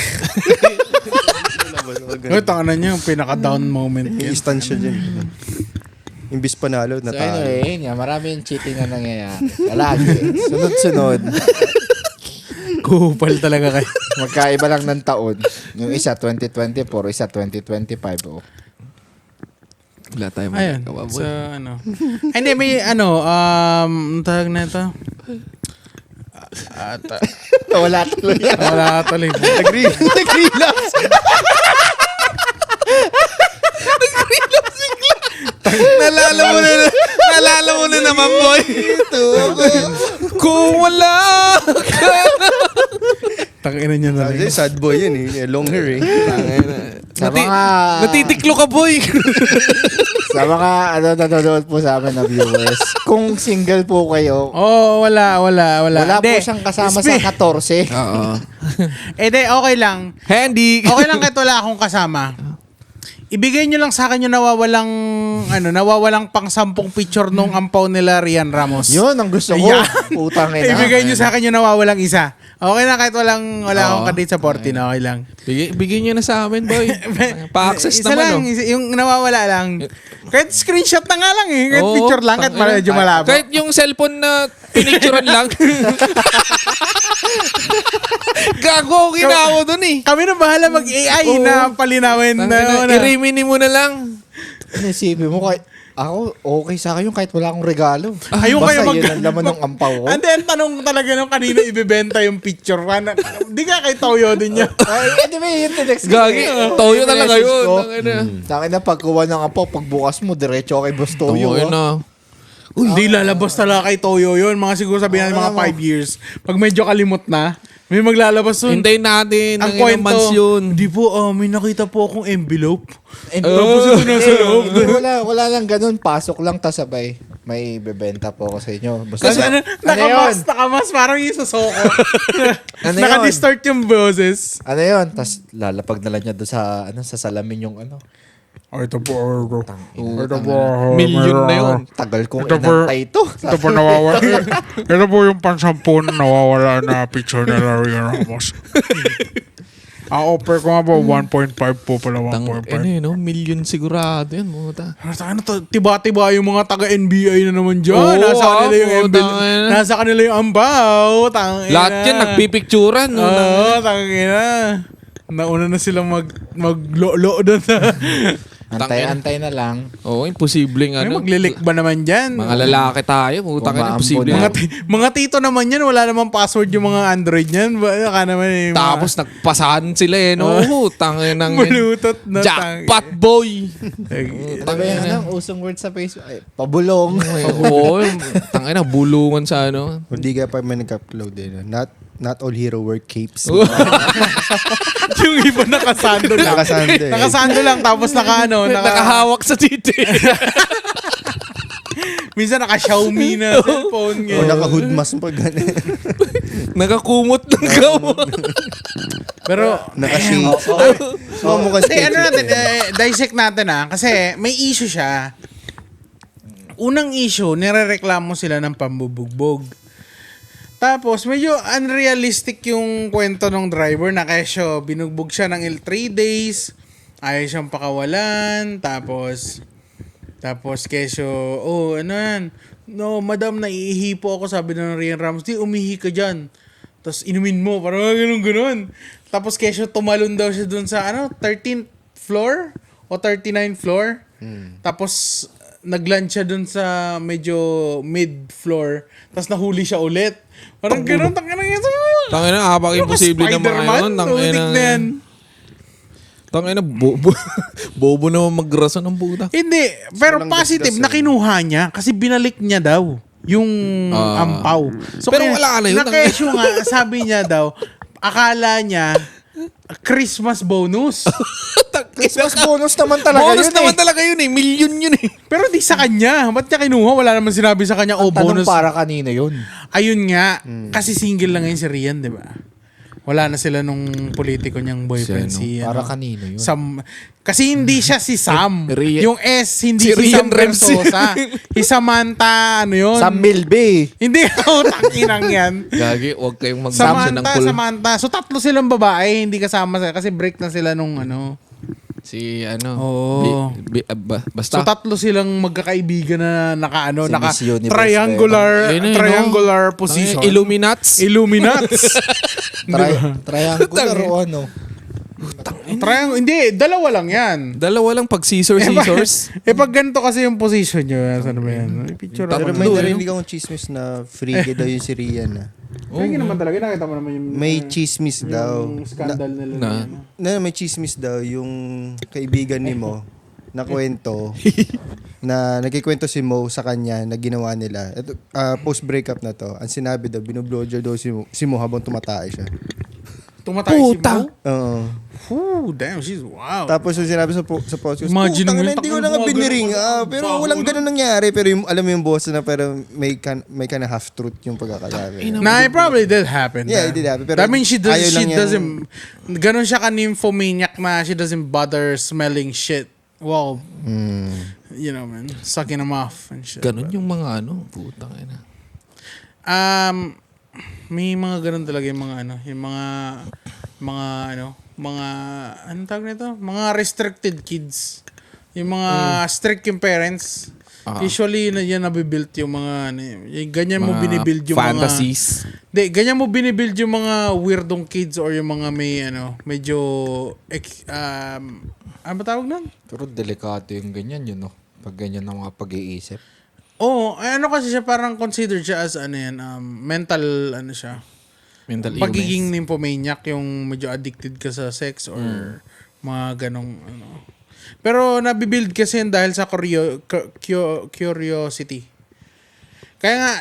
Ay, tanga na niya. Yung pinaka-down moment Yung yun. stand siya dyan. Imbis panalo, So natalo. anyway, marami yung cheating na nangyayari. Lagi. Sunod-sunod. Kupal talaga kayo. Magkaiba lang ng taon. Yung isa 2024, isa 2025. Oh. Wala tayo Ayun. magagawa. So, Hindi, may ang tawag na ito. Wala tuloy. Wala tuloy. Nag-relapse. Nalala mo na naman, boy. Kung wala ka. Tangina niya na rin. Sad boy yun eh. Long hair eh. Sa mga Natitiklo ka, boy. sa mga nanonood po sa amin na viewers, kung single po kayo, Wala wala po Hindi. siyang kasama sa 14. Oo. Di, okay lang. Handy. Okay lang kahit wala akong kasama. Ibigay nyo lang sa akin yung nawawalang pang 10 picture nung ampaw nila Rian Ramos. Yun ang gusto ko. Yan. Putang ina. Ibigay nyo sa akin yung nawawalang isa. Okay na kahit wala akong kadate sa 14, okay lang. Bigyan nyo na sa amin, boy. Pa-access Isa lang, naman, yung nawawala lang. Kahit screenshot na nga lang eh. Kahit Oo, picture lang, kahit tangina. medyo malabo. Kahit yung cellphone na pinicturean lang. Gago ako ginawa dun eh. Kami na bahala mag-AI na palinawin na. I-remini mo na lang. Inisipin mo kahit ako, okay sa akin yung kahit wala akong regalo. Ayun Basta kayo yun ang laman ng ampaw ko. And then, tanong talaga nung kanino ibibenta yung picture. Di ka kay Toyo din niya. Ay, di ba yun text Gagi. Toyo talaga yun. Tangin na pagkuha ng ampaw, pagbukas mo, diretso kay Boss Toyo. Toyo na. Hindi lalabas talaga kay Toyo yun. Mga siguro sabihin natin mga 5 years. Pag medyo kalimot na, May maglalabas nun. Hintayin natin. Ang Ang ilang kwento, months yun. hindi po, may nakita po akong envelope. Tapos ito nasa loob. wala lang ganun. Pasok lang ta sabay. May bebenta po ako sa inyo. Basta Kasi nakamas, parang yung sa soko. Ano yun? Naka-distort yung boses. Ano yun? Tapos lalapag na lang niya doon sa, sa salamin yung ano. Ito po, ito po. Million na yun. Tagal kong Ito po- inantay ito. Ito po nawawala. Ito po yung pansampun nawawala na picture na Larry Ramos. Offer ko nga po, 1.5 po pala, 1.5. Million sigurado yan, muta. Ano to, tiba-tiba yung mga taga-NBA na naman dyan. Oo, nasa kanila yung tangina. nasa kanila yung ambaw. Tangina. Lahat yan, nagpipicturan. Oo, tangina. Nauna na silang mag-lo doon sa... Antay-antay na lang. Oo, imposibleng Ano? ano. Maglilik ba naman dyan? Mga lalaki tayo, putang ina, Umaambon imposible. na. Mga tito naman yan, wala namang password yung mga Android yan. Baka naman eh. Tapos nagpasahan sila eh, no? Tangin ng Malutot na jackpot boy. Ano ba yung usong word sa Facebook? Ay, pabulong. Oo, tangin na, bulungan sa ano. Hindi ka pa may nag-upload eh. Not all hero wear capes. Yung iba nakasando lang. Nakasando eh. Nakasando lang tapos Nakahawak sa titi. minsan naka-Xiaomi na cellphone. O naka-hood mask pa gano'n. Nakakumot ng gawa. Pero Naka-shades. So, mukha Hindi, ano natin, dissect natin kasi may issue siya. Unang issue, nirereklamo sila ng pambubugbog. Tapos, medyo unrealistic yung kwento ng driver na kesyo, binugbog siya ng 3 days, ayaw siyang pakawalan, tapos kesyo, ano yan, no, madam, naiihi po ako, sabi ng Rian Ramos, di, umihi ka dyan. Tapos, inumin mo, parang ganun. Tapos, kesyo, tumalon daw siya dun sa, 13th floor o 39th floor. Tapos, nag-land siya dun sa medyo mid-floor. Tapos, nahuli siya ulit. Parang ganun, tangina nga. Tangin na, imposible na mga yun. Tangin na, bobo naman magrason ng puta. Hindi, pero Walang positive gasgas na kinuha niya kasi binalik niya daw yung ampaw. So, Pero wala na yun. Nakesyo nga, sabi niya daw, akala niya, Christmas bonus. Christmas bonus naman talaga Bonus yun naman talaga yun eh. Million yun eh. Pero di sa kanya. Ba't niya kinuha? Wala naman sinabi sa kanya, Tanong bonus. para kanina yun. Ayun nga, kasi single lang ngayon si Rian, di ba? Wala na sila nung politiko niyang boyfriend si Para kanino yun. Sam. Kasi hindi siya si Sam. Rian- Yung S, hindi Si si Rian Sam Ramsey. Versosa. Si Samantha, ano yun? Sa Milby. Hindi, takinang yan. Gagi, huwag kayong mag-samsa ng cool. Samantha. So, tatlo silang babae, hindi kasama sa, kasi break na sila nung Si ano. Oo. Basta. So, tatlo silang magkakaibigan na Si Miss Universe triangular position. Illuminats. Illuminats. Triangular o ano. Hindi, dalawa lang yan. Dalawa lang pag scissors. Pag ganito kasi yung position nyo, saan ba yan? Picture Pero ako. may narinig akong chismis na free daw yung si Rian na. Hindi naman talaga, nakita mo naman yung May chismis daw. yung scandal nila. Na- May chismis daw yung kaibigan ni Mo na kwento na nagkikwento si Mo sa kanya na ginawa nila. Ito, post-breakup na to. Ang sinabi daw, binoblower daw si Mo habang tumatae siya. Tumatay si Mo? Oo. Damn, she's wow. Tapos yung sinabi sa post ko, Imagine mo "Putang ina, yun, hindi ko tangin na nga mo, biniring. ganun, Pero bago walang na. ganun nangyari. Pero yung, alam mo yung boss na pero may kind of half-truth yung pagkakasabi. Nah, it probably did happen. Yeah, it did happen. Pero That means she ayaw lang niyang- doesn't, ganun siya ka-nymphomaniac na she doesn't bother smelling shit. Wow. You know, man. Sucking them off and shit. Ganun yung mga ano. Putang ina. May mga ganun talaga yung mga anong tawag nito? Mga restricted kids. Yung mga strict yung parents. Usually, yan nabibuild yung mga, ganyan mo binibuild yung fantasies. ganyan mo binibuild yung mga weirdong kids or yung mga may, medyo, ano ba tawag nun? Pero delikado yung ganyan yun, no? Pag ganyan ang mga pag-iisip. Oo, kasi siya parang considered siya as, mental, siya. Mental Pagiging nymphomaniac, yung medyo addicted ka sa sex or mga ganong Pero nabibuild kasi yun dahil sa curiosity. Kaya nga,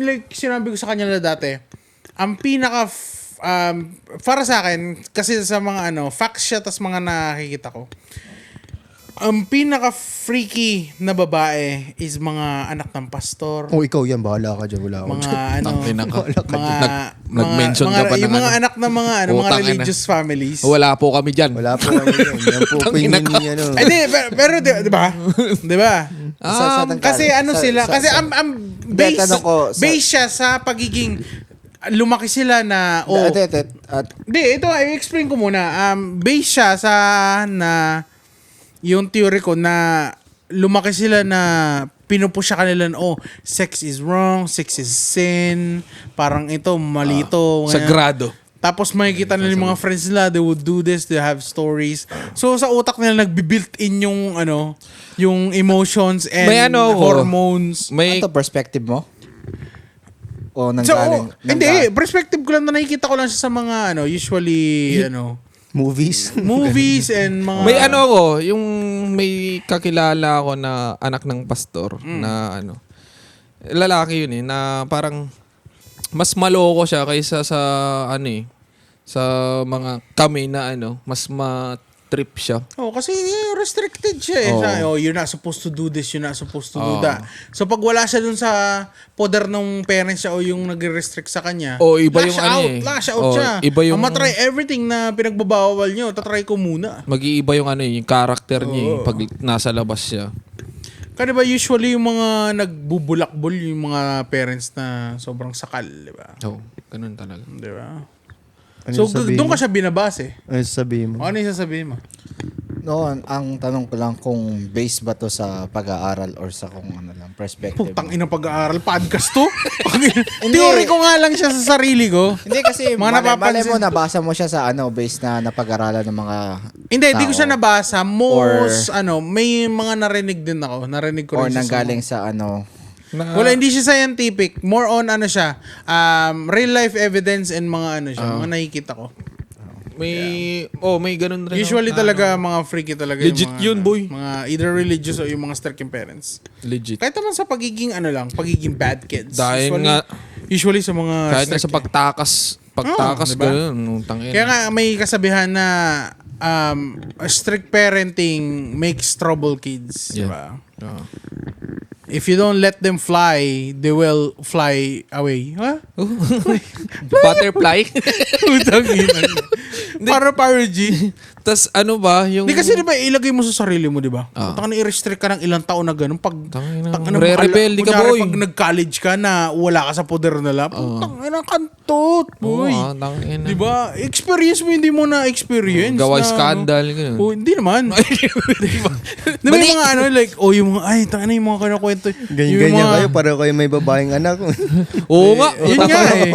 like sinabi ko sa kanya na dati, ang pinaka para sa akin, kasi sa mga facts siya, tas mga nakikita ko, ang pinaka-freaky na babae is mga anak ng pastor. Kung ikaw yan, bahala ka dyan. Wala ako Mga dyan. Tangina ka. mga, Nag-mention ka pa ng yung mga anak ng mga mga Utang ina. religious families. Wala po kami dyan. Wala po kami yan. Yan po opinion ni ano. Ay, di, pero di ba? Di ba? Kasi sila, kasi ang base, tanong ko, base siya sa pagiging lumaki sila na Hindi, ito i-explain ko muna. Base siya sa na yung theory ko na lumaki sila na pinupusya kanila na sex is wrong, sex is sin, parang ito mali ito. Sagrado. Tapos makikita nila yung mga friends nila, they would do this, they have stories. So sa utak nila nagbi-built in yung yung emotions and May hormones. May Ano perspective mo? O So, hindi, perspective ko lang na nakikita ko lang siya sa mga usually Movies. movies and mga may yung may kakilala ako na anak ng pastor na lalaki yun na parang mas maloko siya kaysa sa sa mga kami na mas ma-trip siya. kasi restricted siya eh. You're not supposed to do this, you're not supposed to do that. So pag wala siya dun sa poder ng parents siya o yung nagre-restrict sa kanya, Iba yung lash out siya. Iba yung matry everything na pinagbabawal nyo, tatry ko muna. mag-iiba yung yung character niya pag nasa labas siya. Kasi ba usually yung mga nagbubulakbol yung mga parents na sobrang sakal, di ba? Ganun talaga. Di ba? Ano So sasabihin doon mo? ka siya binabase. Ano sasabihin mo? Ano yung sasabihin mo? Noon, ang tanong ko lang kung base ba to sa pag-aaral or sa kung perspective. Putang ina pag-aaral podcast to. Theory ko nga lang siya sa sarili ko. Hindi kasi Mga malay napapansin- mo nabasa mo siya sa base na napag-aralan ng mga Hindi ko tao. siya nabasa. Most, may mga narinig din ako. Narinig ko or rin siya nanggaling sa Wala, hindi siya scientific. More on siya. Real life evidence and mga siya. Mga nakikita ko. May ganun rin. Usually talaga mga freaky talaga. Legit yung mga, yun, boy. Mga either religious o yung mga strict yung parents. Legit. Kahit naman sa pagiging pagiging bad kids. Dahil Usually sa mga kahit na sa strict- pagtakas diba? ganun. Tangina. Kaya nga may kasabihan na strict parenting makes trouble kids. Diba? If you don't let them fly, they will fly away. Ha? Butterfly. Utang ina. Para G. Tas yung... Hindi kasi diba ilagay mo sa sarili mo, diba? Taka na i-restrict ka ng ilang taon na ganun. Pag Re-rebel di ka, kunyari, boy. pag nag-college ka na wala ka sa poder nila, putang ina kantot, boy. tangina. Diba? Experience mo, hindi mo na experience. Gaway na, scandal, ganun. Hindi naman. Di ba yung mga yung mga, tanga na yung mga kinakwento. Ganyan kayo, para kayo may babaeng anak. Oo nga. Yun nga eh.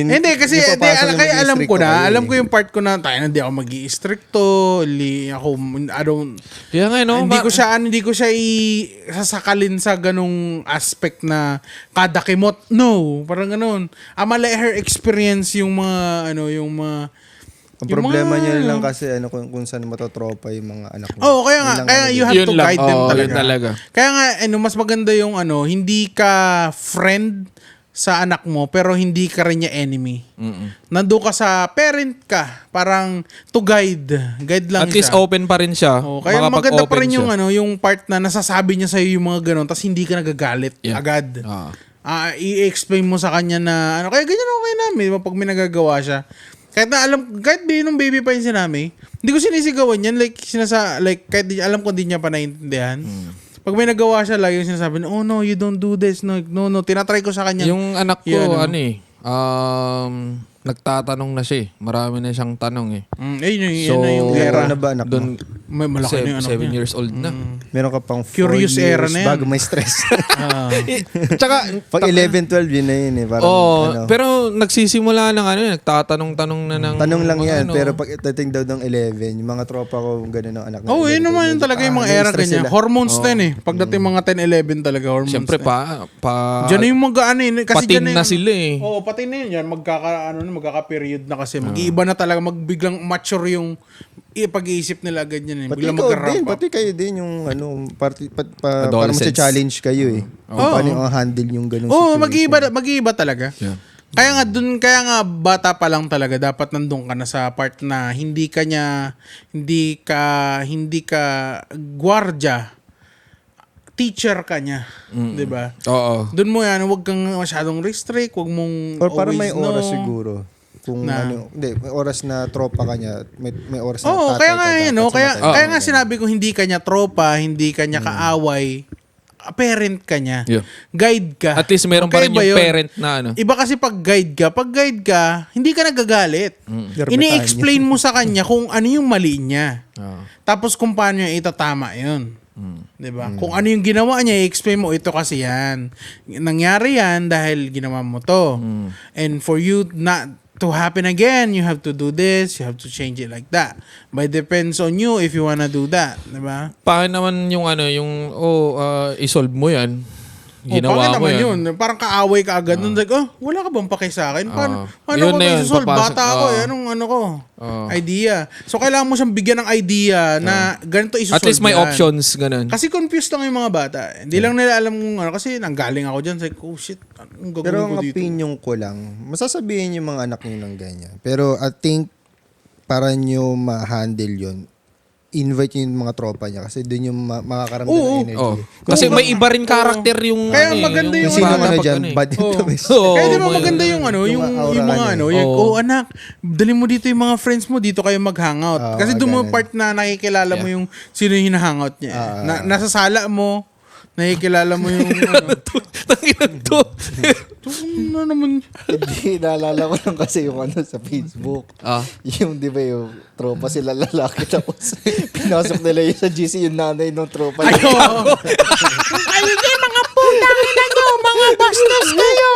Hindi, kasi kaya alam ko na. Alam ko yung part ko na, tayo na hindi ako mag-i-stricto. Kaya nga, no? Hindi ko siya sasakalin sa ganung aspect na kada kimot. No, parang ganun. I'ma let her experience yung mga, yung mga... Ang problema niya lang kasi kung saan matotropa yung mga anak mo. Kaya you have to guide them talaga. Yun talaga. Kaya nga, mas maganda yung hindi ka friend sa anak mo, pero hindi ka rin niya enemy. Nandun ka sa parent ka, parang to guide. Guide lang At least siya. open pa rin siya. Kaya maganda pa rin yung, siya. yung part na nasasabi niya sa'yo yung mga ganun, tapos hindi ka nagagalit agad. I-explain mo sa kanya na, kaya ganyan okay namin, pag may nagagawa siya. Kahit nung baby pa yung sinami, hindi ko sinisigawan yan. Kahit alam ko hindi niya pa naiintindihan. Pag may nagawa siya, lagi yung sinasabi na, oh no, you don't do this. No, tinatry ko sa kanya. Yung anak ko, nagtatanong na siya eh. Marami na siyang tanong eh. Yun na yung era. Ano ba anak mo? May malaki na yung anak 7 niya. years old na. Meron ka pang 4 Curious years era na yan. bago may stress. Tsaka, Pag 11, 12, yun na yun eh. Parang, pero nagsisimula ng nagtatanong-tanong na ng... tanong lang yan, pero pag itating daw ng 11, yung mga tropa ko, gano'n ang anak na. Yun naman yun talaga yung mga era ganyan. Hormones na yun eh. Pagdating mga 10, 11 talaga, hormones Siyempre na. Diyan Diyan yung kasi patin dyan na sila eh. patin na yun. Yan, magkaka-period na kasi. Mag-iiba na talaga, magbiglang mature yung pag-iisip nila ganyan eh. Pati Biglang ikaw mag-ramp din, up. pati kayo din yung para Adolescents. challenge kayo eh. Paano yung handle yung ganung Oo, situation. mag-iiba talaga. Yeah. kaya nga bata pa lang talaga dapat nandun ka na sa part na hindi ka gwardiya, teacher ka niya, 'di ba? Oo. Doon mo yan, huwag kang masyadong restrict, huwag mong Or para may always oras no. siguro. Kung Na- hindi, may oras na tropa ka niya, may oras na Oo, tatay kaya ka nga dapat yun, no? sa Kaya, matanda. kaya nga sinabi ko hindi ka niya tropa, hindi ka niya kaaway, parent ka niya. Yeah. Guide ka. At least meron pa Okay rin ba yung yun? parent na ano. Iba kasi pag guide ka, hindi ka nagagalit. Ini-explain mo sa kanya kung ano yung mali niya. Tapos kung paano niya itatama yun. 'Di ba? Kung ano yung ginawa niya, i-explain mo ito kasi yan. Nangyari yan dahil ginawa mo to. And for you not to happen again, you have to do this, you have to change it like that. But it depends on you if you wanna do that, 'di ba? Paano naman yung ano, yung isolve mo yan. Ginawa bakit mo naman yan. yun? Parang kaaway ka agad. Nun, like, wala ka bang pake sa akin? Paano Yun ko na yun, isusolve? papasok. Bata ako eh. Anong ano ko? Idea. So, kailangan mo siyang bigyan ng idea na ganito isusolve At least may yan. options, ganun. Kasi confused lang yung mga bata. Hindi lang nila alam kung ano. Kasi nanggaling ako dyan. Like, oh shit, anong Pero gagawin ang ko dito? opinion ko lang, masasabihin yung mga anak niyo ng ganyan. Pero I think, para nyo ma-handle yun, invite yung mga tropa niya kasi doon yung makakaramdam Oo. ng energy. Oh. Kasi may iba rin karakter yung Kaya ano, maganda Yung yung sino bata ano pag dyan, ano eh. bad influence. Oo, Kaya di ba mga- maganda yung ano, yung aura mga ka ano, niya. yung, Oo. anak, dali mo dito yung mga friends mo, dito kayo mag-hangout. Kasi doon mo ganun. part na nakikilala mo yung sino yung hinahangout niya. Nasa sala mo, nakikilala mo yung ano. Tanginan to. Ano naman? Hindi, naalala ko lang kasi yung ano sa Facebook. Yung, di ba, yung tropa sila lalaki tapos pinasok nila yung sa GC yung nanay ng tropa. Ay, oo. Ay, hindi, mga putang ina nyo, mga bastos kayo.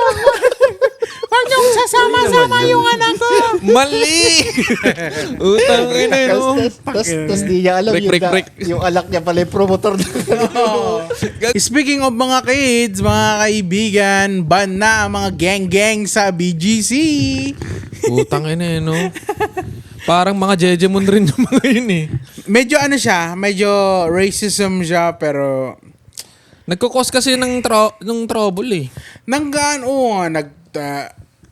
Huwag niyong sasama-sama yung anak ko. Mali! Utang ina no. Tapos di niya alam Break. yung alak niya pala yung promotor na Speaking of mga kids, mga kaibigan, ban na ang mga gang-gang sa BGC. Utang ina no. Parang mga Jejemon rin yung mga yun eh. Medyo ano siya, medyo racism siya, pero Nagkukos kasi ng trouble eh.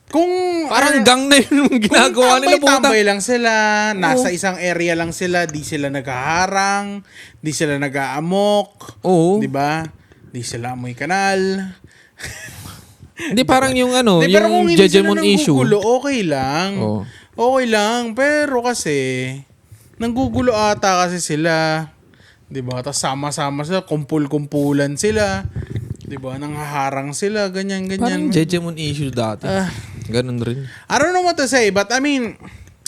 kung Parang gang na yun yung ginagawa nila puta. tambay lang sila, nasa isang area lang sila, di sila naghaharang, di sila nag-aamok, Oo. di ba? Di sila amoy kanal. Hindi parang yung ano, Di, pero kung yung hindi sila Jejemon issue. nanggugulo, okay lang. Oo. Okay lang, pero kasi nanggugulo ata kasi sila. 'Di ba? Tapos sama-sama sila, kumpul-kumpulan sila. 'Di ba? Nanghaharang sila, ganyan. Parang Jejemon issue dati. Ganun rin. I don't know what to say, but I mean,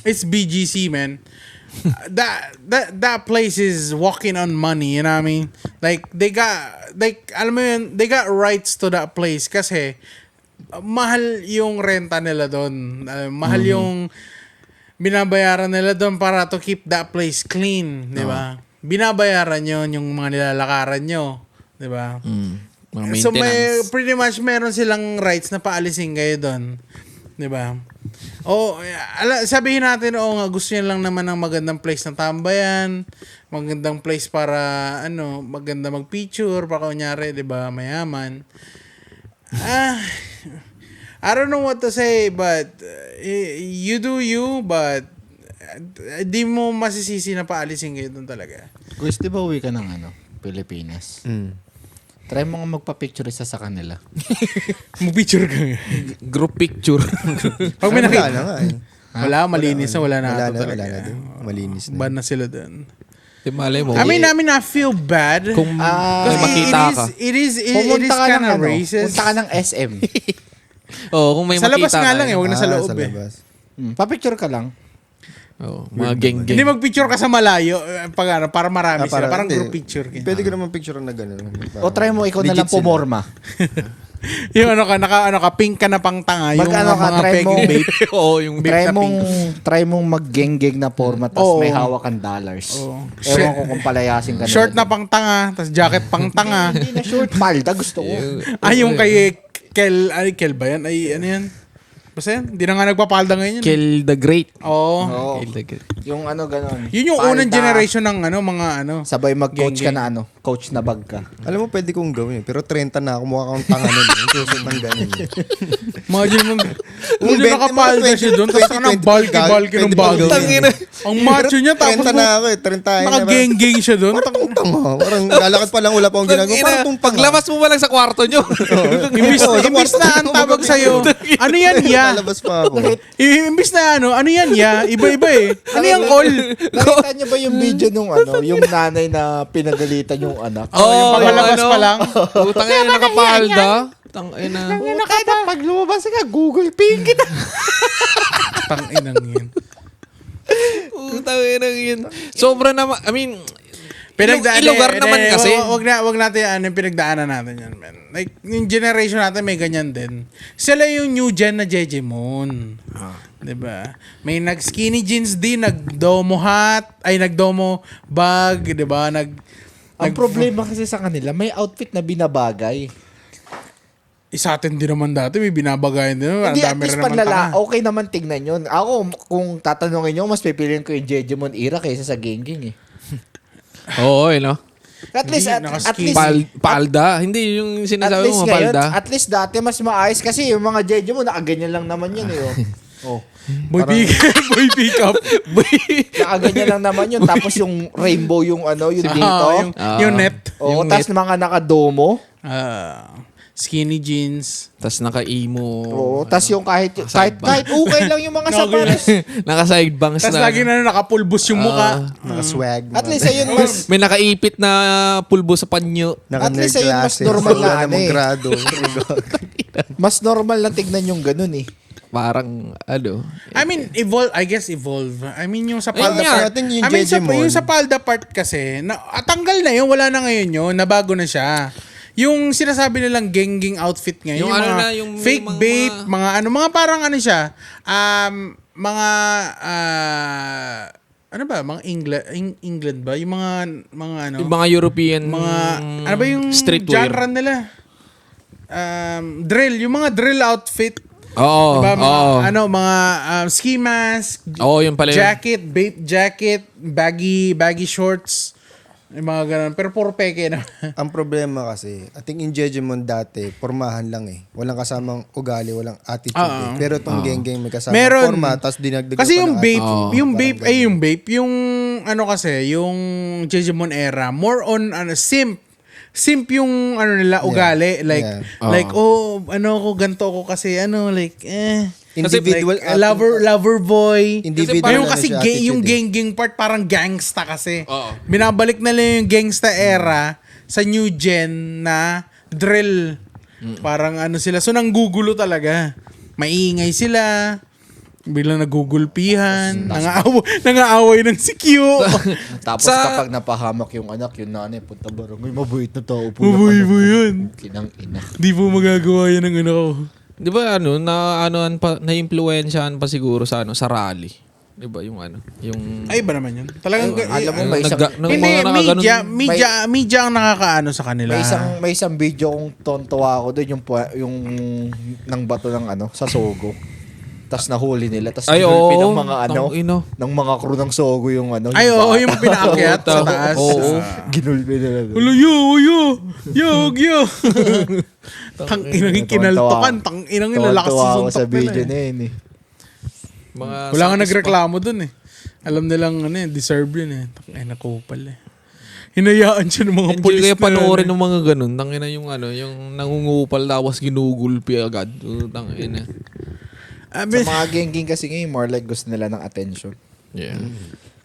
it's BGC, man. That place is walking on money, you know what I mean? Like alam mo yun, they got rights to that place kasi mahal yung renta nila doon. Mahal yung binabayaran nila doon para to keep that place clean, di ba? Binabayaran yon yung mga nilalakaran nyo, di ba? Mga So maintenance. pretty much meron silang rights na paalisin kayo doon. 'Di ba? Sabihin natin nga gusto niya lang naman ng magandang place na tambayan, magandang place para maganda mag-picture, para kunyari, 'di ba, mayaman. I don't know what to say, but you do you, but di mo masisisi na paalisin kayo doon talaga. Gusto ba uwi ka ng Pilipinas? Try mo nga magpa-picture isa sa kanila. Mag-picture ka nga. Group picture. Pag may Wala nakita. na nga eh. Wala, malinis na, wala na ata talaga. Wala na din. Malinis na. Ban na sila doon. Di malay mo. I mean, I feel bad. Kung Kasi makita ka. It is Pumunta ka kind ng of racist. punta ka ng SM. Oo, kung may Sa makita labas nga ka lang eh, huwag na sa loob sa eh. labas. Pa-picture ka lang. Oo, mga gang-gang. Hindi magpicture ka sa malayo para marami sila. Parang hindi. group picture. Pwede ko naman picture na gano'n. O try mo ikaw na lang Legit sila. pumorma. Yung naka pink ka na pang tanga. Yung Mag-ano ka, mga try mo. pegging bait. Oo, yung Try mong mag-geng-geng na forma tapos Oo. may hawak kang dollars. Oo. Ewan ko kung palayasin ka Short na nila. pang tanga, tapos jacket pang tanga. Hindi na short. Palda gusto ko. Yung kay Kel ba yan? Ay, ano yan? Basta yan? Hindi na nga nagpapalda ngayon. Kill the Great. Oo. Oo. Kill the Great. Yung ganon. Yun yung Palda, unang generation ng mga Sabay mag-coach ka Geng-geng. na coach na bag ka. Alam mo, pwede kong gawin. Pero 30 na ako. Mukha akong tanga nun. Yung susunod ng ganun. Imagine mo, Kung hindi nakapalda siya doon, tapos ka ng bulky ng bago. Tangina. Ang macho niya, tapos 30 na ako eh. 30 na. naka-geng-geng siya doon. Parang tanga. Parang lalakad pa lang, wala pa akong ginagawa. Parang tong tanga. Paglabas mo ba lang sa kwarto nyo? Imbis na ang tawag sa'yo, ano yan ya? Lalabas pa ako. Imbis na ano yan ya? Iba-iba eh. Ano yung all? Nakita niyo ba yung video nung yung nanay na pinagalitan yung anak? yung pagalabas pa lang. Putang ina, nakapalda. Tangina. Kahit pag lumabas ka, Google Pay kita. Tanginang yun. Putang ina yun. Sobra naman, I mean, Pinagdaan ilugar naman kasi. Wag natin yung pinagdaanan natin yan, man. Like, yung generation natin may ganyan din. Sila yung new gen na Jejemon. Diba? May nag-skinny jeans din, nag-domo hat, ay nag-domo bag, diba? Ang problema kasi sa kanila, may outfit na binabagay. Isa atin din naman dati, may binabagayan din. Ang Hindi, at dami least rin naman panlala, tanga. okay naman tignan yun. Ako, kung tatanungin nyo, mas pipiliin ko yung Jejemon era kaysa sa Gengging eh. Oo, no? At least, Hindi, at least, Palda. Hindi yung at sinasabi least mo, ngayon, palda. at least dati mas maayos kasi yung mga Jejemon, nakaganyan lang naman yun eh. Oh. Boy pick up. Nakaganyan lang naman yun. Tapos yung rainbow, yung dito. Yung net. Oo, tapos mga nakadomo. Skinny jeans. Tapos naka-emo. Oo, tapos yung kahit okay lang yung mga sapatos. Naka-side bangs Tapos na. lagi na nakapulbos yung muka. Naka-swag. At least ayun mas May nakaipit na pulbo sa panyo. At least ayun, mas Naka-nerd normal na Wala ano namang eh. grado. mas normal lang tignan yung ganun eh. Parang, I mean, I guess evolve. I mean, yung sa Ayun palda nga, part. natin yung I mean, Jejemon. yung sa palda part kasi, tanggal na yun, wala na ngayon yun, nabago na siya. Yung sinasabi nilang gengging outfit ngayon, Yung yung, ano mga na, yung fake mga- babe, mga parang ano siya, ano ba, mga England ba? Yung mga ano, yung mga European, ano ba yung streetwear. genre nila? Drill, yung mga drill outfit. Oo, Diba, mga, oo. mga ski mask, Oo, yung pala yun. jacket, babe jacket, baggy shorts, yung mga ganun. Pero puro peke na. Ang problema kasi, ating in Jejemon dati, pormahan lang eh. Walang kasamang ugali, walang attitude eh. Pero itong geng-geng may kasamang Meron. forma, tapos dinagdagan Kasi pa yung ng vape, attitude. yung vape, yung ano kasi, yung Jejemon era, more on simp yung ano nila ugali, like ganto ko kasi Individual like, lover boy. Individual Yung ano kasi siya, attitude yung eh. gang part parang gangsta kasi. Oo. Binabalik na lang yung gangsta era sa new gen na drill. Parang sila. So nanggugulo talaga. Maingay sila. Biglang nagugulpihan. Nangaaway ng si Q. Tapos kapag napahamak yung anak, yung nanay, punta barangay, mabait na tao po. Mabuhay mo yun. Kinang ina. Di po magagawa yan ng anak ko. Di ba na-impluwensyahan pa siguro sa sa rally. Di ba yung yung Ay, ba naman yun? Talagang, Alam mo, may isang, hindi, media ang nakakaano sa kanila. may isang video kong tontuwa ako doon, yung ng bato ng sa Sogo. Tapos nahuli nila. Tapos Ay, ginulpi oo. ng mga ng mga crew ng Sogo yung Ay, oo, yung pinaakyat sa taas. Oo. Ginulpi nila. Ulo, yo. Tang-inang kinaltokan. Tang-inang lalakas Tontuwa sa ako sa suntok video nila. na yun eh. mga Wala nga nagreklamo dun eh. Alam nilang deserve yun eh. Tang-ina kupal eh. Hinayaan siya ng mga Hindi polis kaya na panoorin ng mga ganun. Tangina yung yung nangungupal tapos ginugulpi agad. Tangina. Sa mga geng-geng kasi ngayon, more like gusto nila ng attention. Yeah.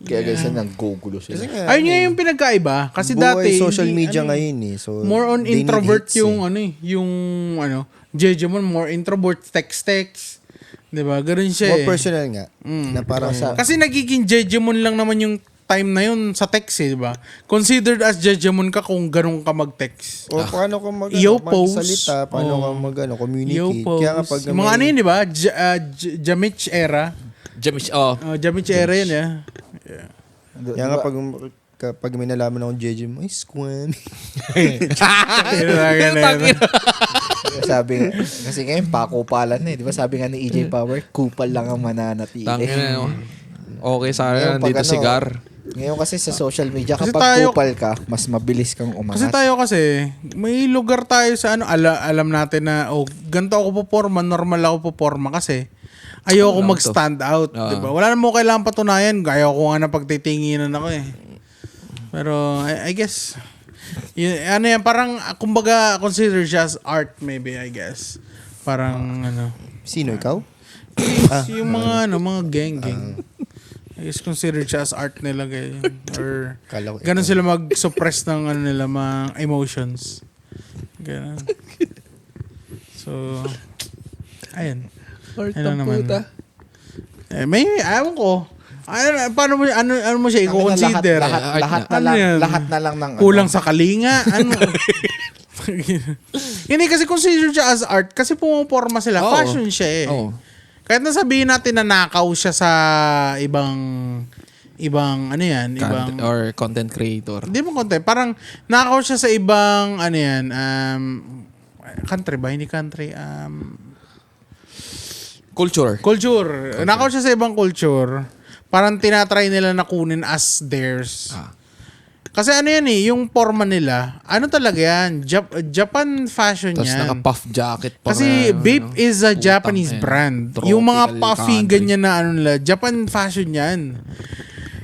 Kaya guys, nanggugulo sila. Kasi nga, Ayun nga yung pinagkaiba. Kasi dati, social hindi, media ngayon eh. So, more on they need introvert hits, yung Jejemon, more introvert, text. Diba? Ganun siya More eh. personal nga. Na parang, Kasi nagiging Jejemon lang naman yung time na yun sa text eh, diba? Considered as Jejemon ka kung ganun ka mag-text. o paano ka Iyo post. magsalita, paano ka Iyo communicate. post. Kaya nga pag Mga ano yun, diba? Jamich era. Jamish, Jamich era yun eh. Kaya nga pag may nalaman akong JJ mo, ay squam. Sabi, kasi ngayon, pakupalan na eh. Di ba sabi nga ni EJ Power, kupal lang ang mananatili. Tangina. Okay sana Ngayon, pag dito sigar. Ngayon kasi sa social media, Kasi kapag tayo- kupal ka, mas mabilis kang umangat. Kasi tayo may lugar tayo sa alam natin na ganito ako poporma, normal ako poporma kasi ayoko mag-stand out, 'di ba? Wala namang kailangan patunayan, ayaw ko nga na pagtitinginan ako eh. Pero I guess ano yan, parang kumbaga consider siya as art maybe, I guess. Parang Sino, ikaw? yung mga gang. I guess considered siya as art nila ganyan. Or Kala ko ganun sila mag-suppress ng nila, mga emotions. Ganun. So, ayun. Art Ano ng naman? puta. May, ewan ko. Paano mo, ano mo siya i-consider? Lahat na Ano lang, yan? lahat na lang ng Kulang sa kalinga? Ano? Hindi kasi considered siya as art kasi pumaporma sila. Oo. Fashion siya eh. Oo. Kahit nasabihin natin na nakaw siya sa ibang ano yan, ibang Or content creator. hindi mo content, parang nakaw siya sa ibang ano yan, country ba? Hindi country, Culture. Nakaw siya sa ibang culture. Parang tinatry nila na kunin as theirs. Kasi ano yan yung forma nila, ano talaga yan, Japan fashion Tapos yan. naka-puff jacket pa. Kasi nga, Bape is a Putang Japanese ina. brand. Tropical Yung mga puffy country. ganyan na ano nila, Japan fashion yan.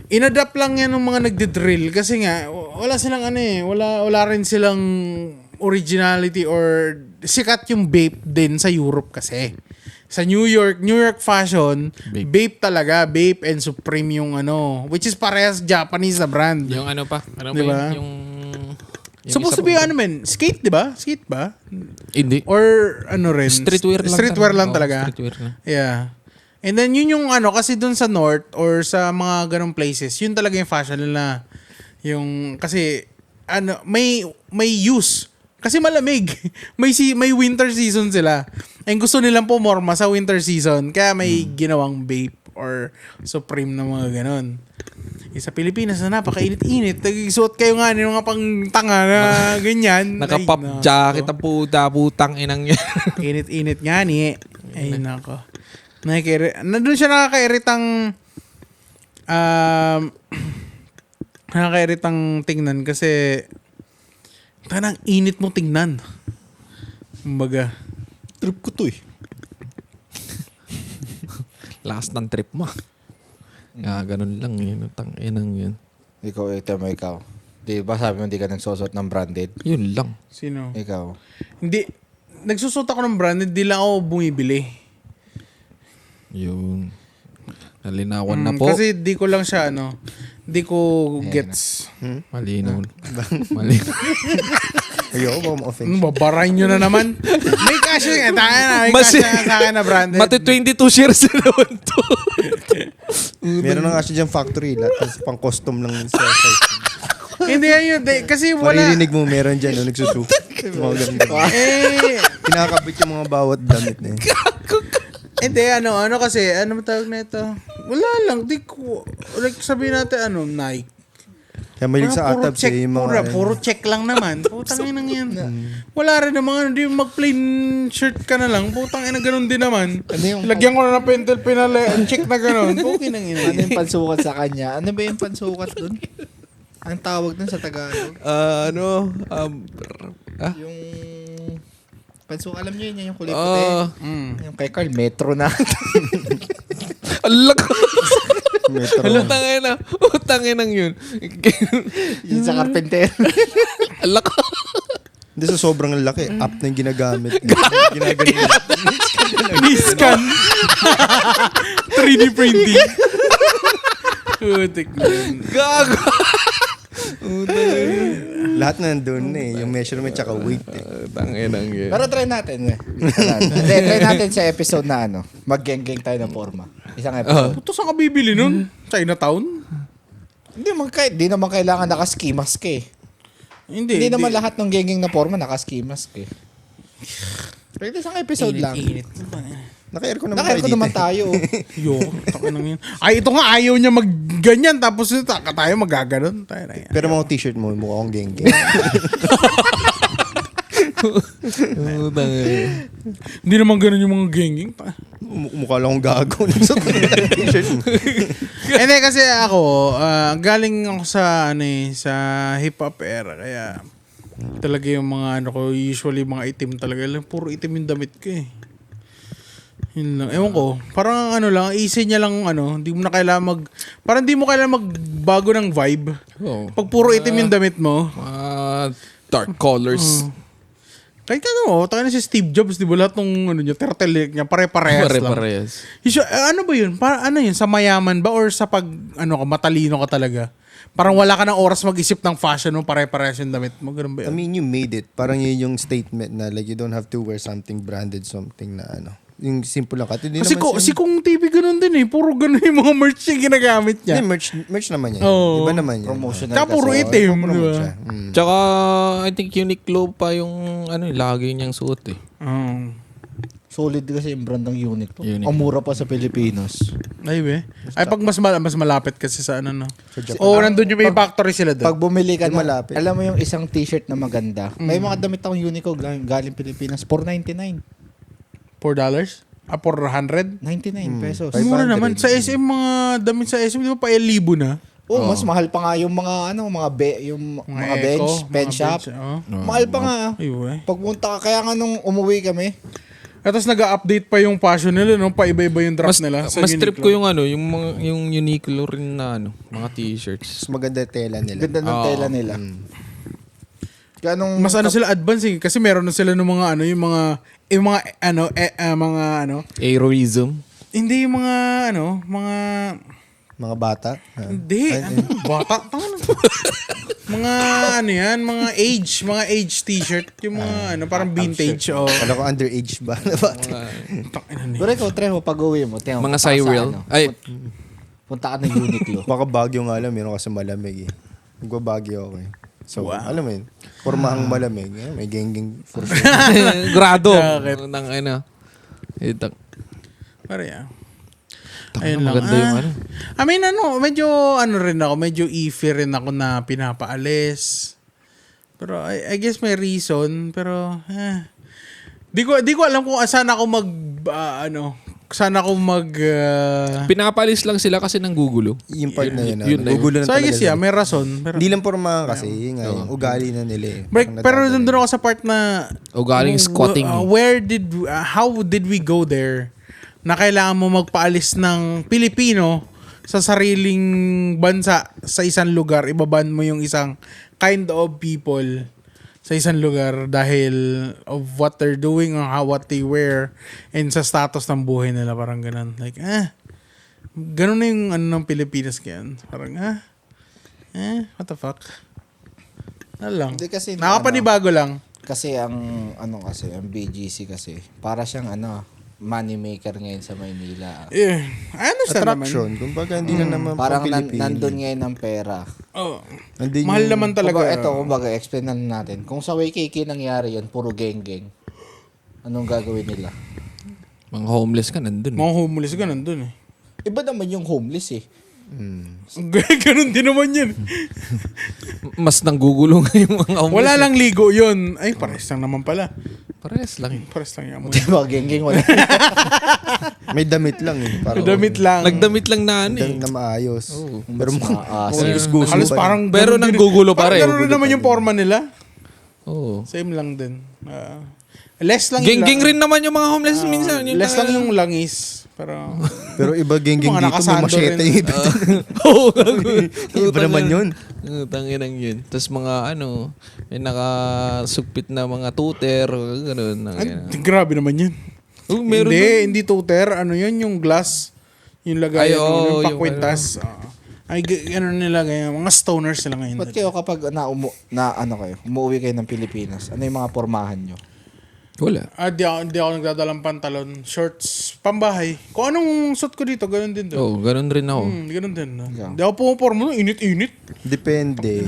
Inadapt lang yan ng mga nagde-drill kasi nga wala silang wala rin silang originality or sikat yung Bape din sa Europe kasi. Sa New York fashion, Bape talaga, Bape and Supreme yung which is parehas Japanese na brand. Yung ano pa? Ano Diba? ba yung Supposed to be skate, 'di ba? Skate ba? Hindi. Or ano rin? Streetwear lang. Streetwear lang Oo, talaga. Streetwear lang. Yeah. And then yun yung kasi dun sa north or sa mga ganong places, yun talaga yung fashion nila. Yung kasi may use. Kasi malamig. May winter season sila. And gusto nilang pumorma sa winter season. Kaya may ginawang Bape or Supreme na mga ganon. Sa Pilipinas na napakainit-init. Nagsuot kayo nga ng mga pang-tanga na ganyan. Naka-pop Ay, jacket nako. ang puta, putang inang yan. Init-init nga ni. Ay, nako. Nandun siya nakakairitang nakakairitang tingnan kasi tanang init mo tingnan. Kumbaga. Trip ko to eh. Last ng trip mo. Ganun lang yun. Tang inang yun. Ikaw. Di ba sabi mo hindi ka nagsusot ng branded? Yun lang. Sino? Ikaw. Hindi. Nagsusot ako ng branded, di lang ako bumibili. Yun. Nalinawan na po. Kasi di ko lang siya, di ko gets. Malinaw. Malinaw. Ayoko ba ma-offend? Babarain nyo na naman. May cash yun. May Mas- cash na sa akin na branded. Mati 22 shares na naman to. Meron na nga siya dyan factory. Tapos pang custom lang sa site. Hindi yun. Kasi wala. Maririnig mo meron dyan. Nagsusu. Mga ganun. Kinakabit yung mga bawat damit na yun. Hindi, kasi, mo tawag na ito? Wala lang, di ko, like sabihin natin, Nike. Kaya malig sa Puro atabs check, eh. Yung mga, puro check lang naman. Putang ina yan. Wala rin naman, di mag-plain shirt ka na lang. Putang ina, ganun din naman. Lagyan ko na ng pentel pinala, check na ganun. Pukin ang ina. Ano yung pansukat sa kanya? Ano ba yung pansukat dun? Ang tawag dun sa Tagalog? Yung pansukat, alam nyo yun, yung kulay puti. Yung kay Carl, metro na. Alak. metro. Tangin na. Tangin nang yun. Yung sa carpenter. Alak. Hindi sa sobrang laki. App na yung ginagamit. Ginaganyan. Niscan. 3D printing. Putik na yun. Gago. Lahat na nandun eh. Yung measurement tsaka weight eh. Tangin nang yun. Pero try natin. Hindi, try natin sa episode na mag-geng-geng tayo ng forma. Isang episode. Puto saan ka bibili nun? Chinatown? Hindi naman kailangan naka-ski mask eh. Hindi naman lahat ng geng-geng na forma naka-ski mask eh. Pero isang episode lang. Init. Naka-aircon naman Naka-aircon tayo naman dito. tayo. Yo, takin ng yun. Ay, ito nga, ayaw niya mag-ganyan. Tapos tayo magaganon. Tayo na yan. Pero mga t-shirt mo, mukha akong geng-geng. Hindi naman ganun yung mga genging. Mukha lang akong gago. Nagsuot ko na t-shirt mo. Hindi kasi ako, galing ako sa sa hip-hop era, kaya talaga yung mga ko, usually mga itim talaga. Puro itim yung damit ko eh. Yun lang. Ewan ko, parang lang, easy niya lang hindi mo na kailangan parang di mo kailangan magbago ng vibe. Oh. Pag puro itim yung damit mo. Dark colors. Kahit tayo na si Steve Jobs, di ba lahat ng niya, turtleneck niya, pare-parehas lang. Pare-parehas. Ano ba yun? Yun? Sa mayaman ba? Or sa pag, matalino ka talaga? Parang wala ka ng oras mag-isip ng fashion mo, pare-parehas yung damit mo. Ganun ba I yun? mean, you made it. Parang yun yung statement na like you don't have to wear something branded, something na Yung simple lang. Kasi Si Kung TV ganun din eh. Puro ganun yung mga merch yung ginagamit niya. merch naman yan. Oo. Iba naman yan. Promotional Tsaka puro kasi. itim, di Promote ba? siya. Tsaka, I think Uniqlo pa yung lagi niyang suot eh. Solid kasi yung brand ng Uniqlo. Uniqlo. Ang mura pa sa Pilipinas. Ay, be. Ay, pag mas malapit kasi sa no? Sa Japan. Oo, nandun yung may factory sila doon. Pag bumili ka Yung na, malapit. alam mo yung isang t-shirt na maganda. May mga damit akong Uniqlo galing Pilipinas. $4.99. $4? 400? 99 pesos. Mura 500. naman. Sa SM, mga damit sa SM, di ba pa 1,000 na? Oh, mas mahal pa nga yung mga mga bench, Eco, pen mga shop. bench, oo. Mahal pa nga. Ay, we. Pagpunta ka, kaya nga nung umuwi kami, At tapos nag-update pa yung fashion nila, no? Pa-iba-iba yung drop nila. Sa Mas trip Uniqlo. ko yung Uniqlo rin na mga t-shirts. Mas maganda tela nila. ganda ng tela nila. Kaya nung Mas sila advance eh. Kasi meron na sila ng mga Aeroism. hindi yung mga Mga bata. hindi, bata, mga mga age t-shirt, yung mga parang vintage, Kala ko underage ba na bata? Pero ikaw, Trejo, pag-uwi mo, tingnan mo, Mga punta ka sa Cyril. Ay, punta ka ng Uniqlo. Baka Baguio nga lang, meron kasi malamig eh. Magbabagyo ako eh. So, alam mo yun, formahang malamig. May geng-geng for sure. grado. Jacket. Ng Pero yeah. Ayun lang. Maganda yung I mean, medyo medyo iffy rin ako na pinapaalis. Pero I guess may reason, pero di ko alam kung saan ako Pinapalis lang sila kasi ng gugulo. Yung part na yun. Yun na yun. Gugulo na so I guess talaga. may rason. Pero, Hindi lang formahan kasi. Yun nga, yung ugali na nila eh. pero nandun ako sa part na O galing squatting. how did we go there na kailangan mo magpaalis ng Pilipino sa sariling bansa sa isang lugar, ibaban mo yung isang kind of people sa isang lugar dahil of what they're doing or what they wear and sa status ng buhay nila, parang ganun. Like, ganun na yung ng Pilipinas ngayon. Parang, what the fuck? Ano lang. Hindi kasi, Nakapanibago lang. Kasi ang BGC kasi, para siyang money maker ngayon sa Maynila. I understand Attraction. naman. Kumbaga, hindi na naman Parang pang-Pilipino. nandun ngayon ang pera. Oh. Nandun Mahal yung- naman talaga. Kumbaga, explain na natin. Kung sa Waikiki nangyari yun, puro geng-geng. Anong gagawin nila? Mga homeless ka nandun. Mga homeless ka nandun eh. Iba naman yung homeless eh. Ganun din naman yun. Mas nanggugulo nga yung mga homeless. Wala lang ligo yun. Ay, pares lang naman pala. Pares lang. Pares lang yan. Diba, geng-geng wala. May damit lang eh. Parang, Damit lang. Nagdamit lang na na maayos. Pero Mas maasim. mukhang usguso Halos pa. parang Pero ganun din- nanggugulo pa rin. Parang ganun rin naman yung forma nila. Oo. Same lang din. Less lang Geng-geng rin naman yung mga homeless minsan. Yung Less lang yung langis. Pero iba geng-geng Yung mga dito, may nakasando machete rin. yung iba. Oo. Iba naman yun. Tanginang yun. Tapos mga may nakasugpit na mga tuter. Ganun. Grabe naman yun. Oh, meron Hindi tuter. Ano yun? Yung glass. Yung lagay. Ay, oo, yung yung pakwintas. Ano nila ngayon? Mga stoners sila ngayon. Ba't kayo kapag umuwi kayo ng Pilipinas, ano yung mga pormahan nyo? Wala. Di ako nagdadalang pantalon. Shorts, pambahay. Kung anong suit ko dito, ganun din doon. Oo, ganun rin ako. Ganun din. No? Yeah. Di ako pumaporma. Init-init. Depende.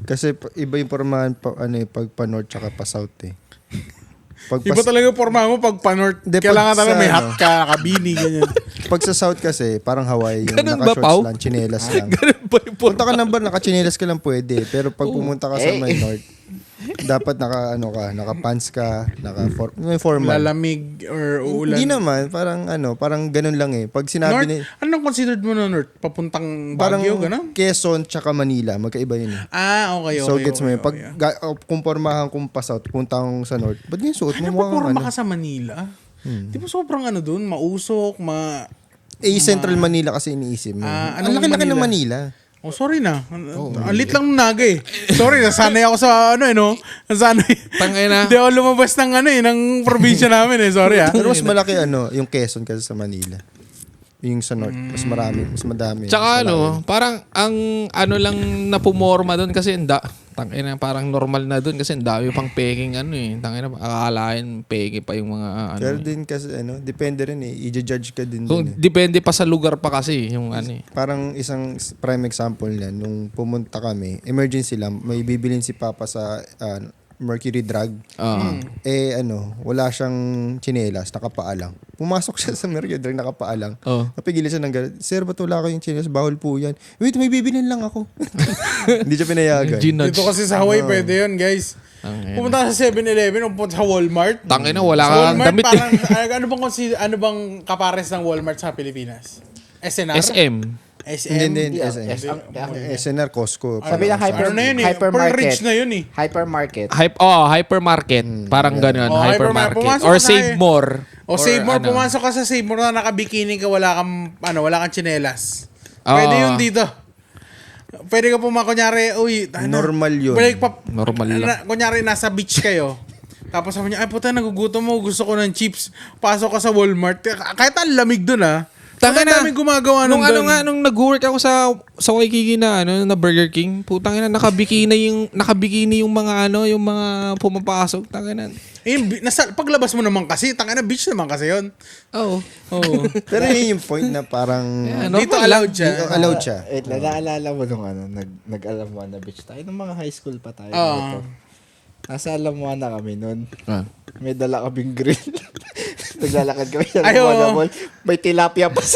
Kasi iba yung formahan pag pa-north tsaka pa-south eh. Pag Iba talaga yung forma mo pag pa-north. Hindi, Kailangan pag talaga sa may ano. hat ka, kabini, ganyan. Pag sa south kasi, parang Hawaii yung Ganun ba, Pao? naka-shorts lang, chinelas lang. Ganun ba yung Punta ka ng bar, naka-chinelas ka lang pwede. Pero pag pumunta ka sa may north, dapat naka-pants ka, may formal. Lalamig or uulan. Hindi naman, parang ganun lang eh. Pag sinabi North, anong considered mo na North? Papuntang parang Baguio, gano'n? Quezon tsaka Manila, magkaiba yun eh. Okay. So gets mo okay, yun. Pag kumpormahan kong pa south, punta akong sa north, ba't yung suot mo mukhang Paporma ka sa Manila? Di ba sobrang dun? Mausok, Central Manila kasi iniisip mo. Ang anong laki-laki ng Manila. Oh, sorry na. Ang lit lang ng naga eh. Sorry, nasanay ako sa Nasanay. Tangay na. Hindi ako lumabas ng ng probinsya namin eh. Sorry ah. Pero mas malaki yung Quezon kasi sa Manila. Yung sa north, mas madami. Tsaka parang ang lang napumorma doon kasi tangina parang normal na doon kasi ang dami pang peking tangina akalain peke pa yung mga Pero din kasi depende rin eh. I-judge ka din So, dun eh. depende pa sa lugar pa kasi yung Parang isang prime example na nung pumunta kami, emergency lang, may bibilin si Papa sa Mercury Drug. Wala siyang tsinelas, nakapaa lang. Pumasok siya sa Mercury Drug, nakapaa lang. Napigilan siya ng galit. Sir, ba't wala kayong tsinelas? Bawal po yan. Wait, may bibilin lang ako. Hindi siya pinayagan. Dito kasi sa Hawaii pwede yun guys. Pumunta ka sa 7-Eleven o pumunta sa Walmart. Tangina wala Sa kang Walmart damit ano bang kapares ng Walmart sa Pilipinas? SNR? SM. Hindi. SNR, Costco. Sabi na Ano na yun eh? Per rich na yun eh. hypermarket. Hypermarket. Parang ganun, hypermarket. pumasok Or ka sa Save More. O Save More, pumasok ka sa Save More na nakabikini ka, wala kang tsinelas. Pwede yun dito. Pwede ka kunyari, Normal yun. Normal lang. Kunyari, nasa beach kayo. Tapos sabi niya, ay puta, nagugutom mo, gusto ko ng chips. Pasok ka sa Walmart. Kahit ang lamig dun Tangina na. Dami gumagawa nung doon. nung nag-work ako sa Waikiki na Burger King, putang ina nakabikini yung mga yung mga pumapasok, tangina. Paglabas mo naman kasi, tangina beach naman kasi yun. Oo. Pero yun yung point na parang Dito allowed siya. allowed siya. Naalala mo nung nag-Alamoana Beach tayo. Nung mga high school pa tayo. Nasa Alamoana kami nun. May dala kaming grill. Naglalakad kami sa Alamoana Mall. May tilapia pa sa...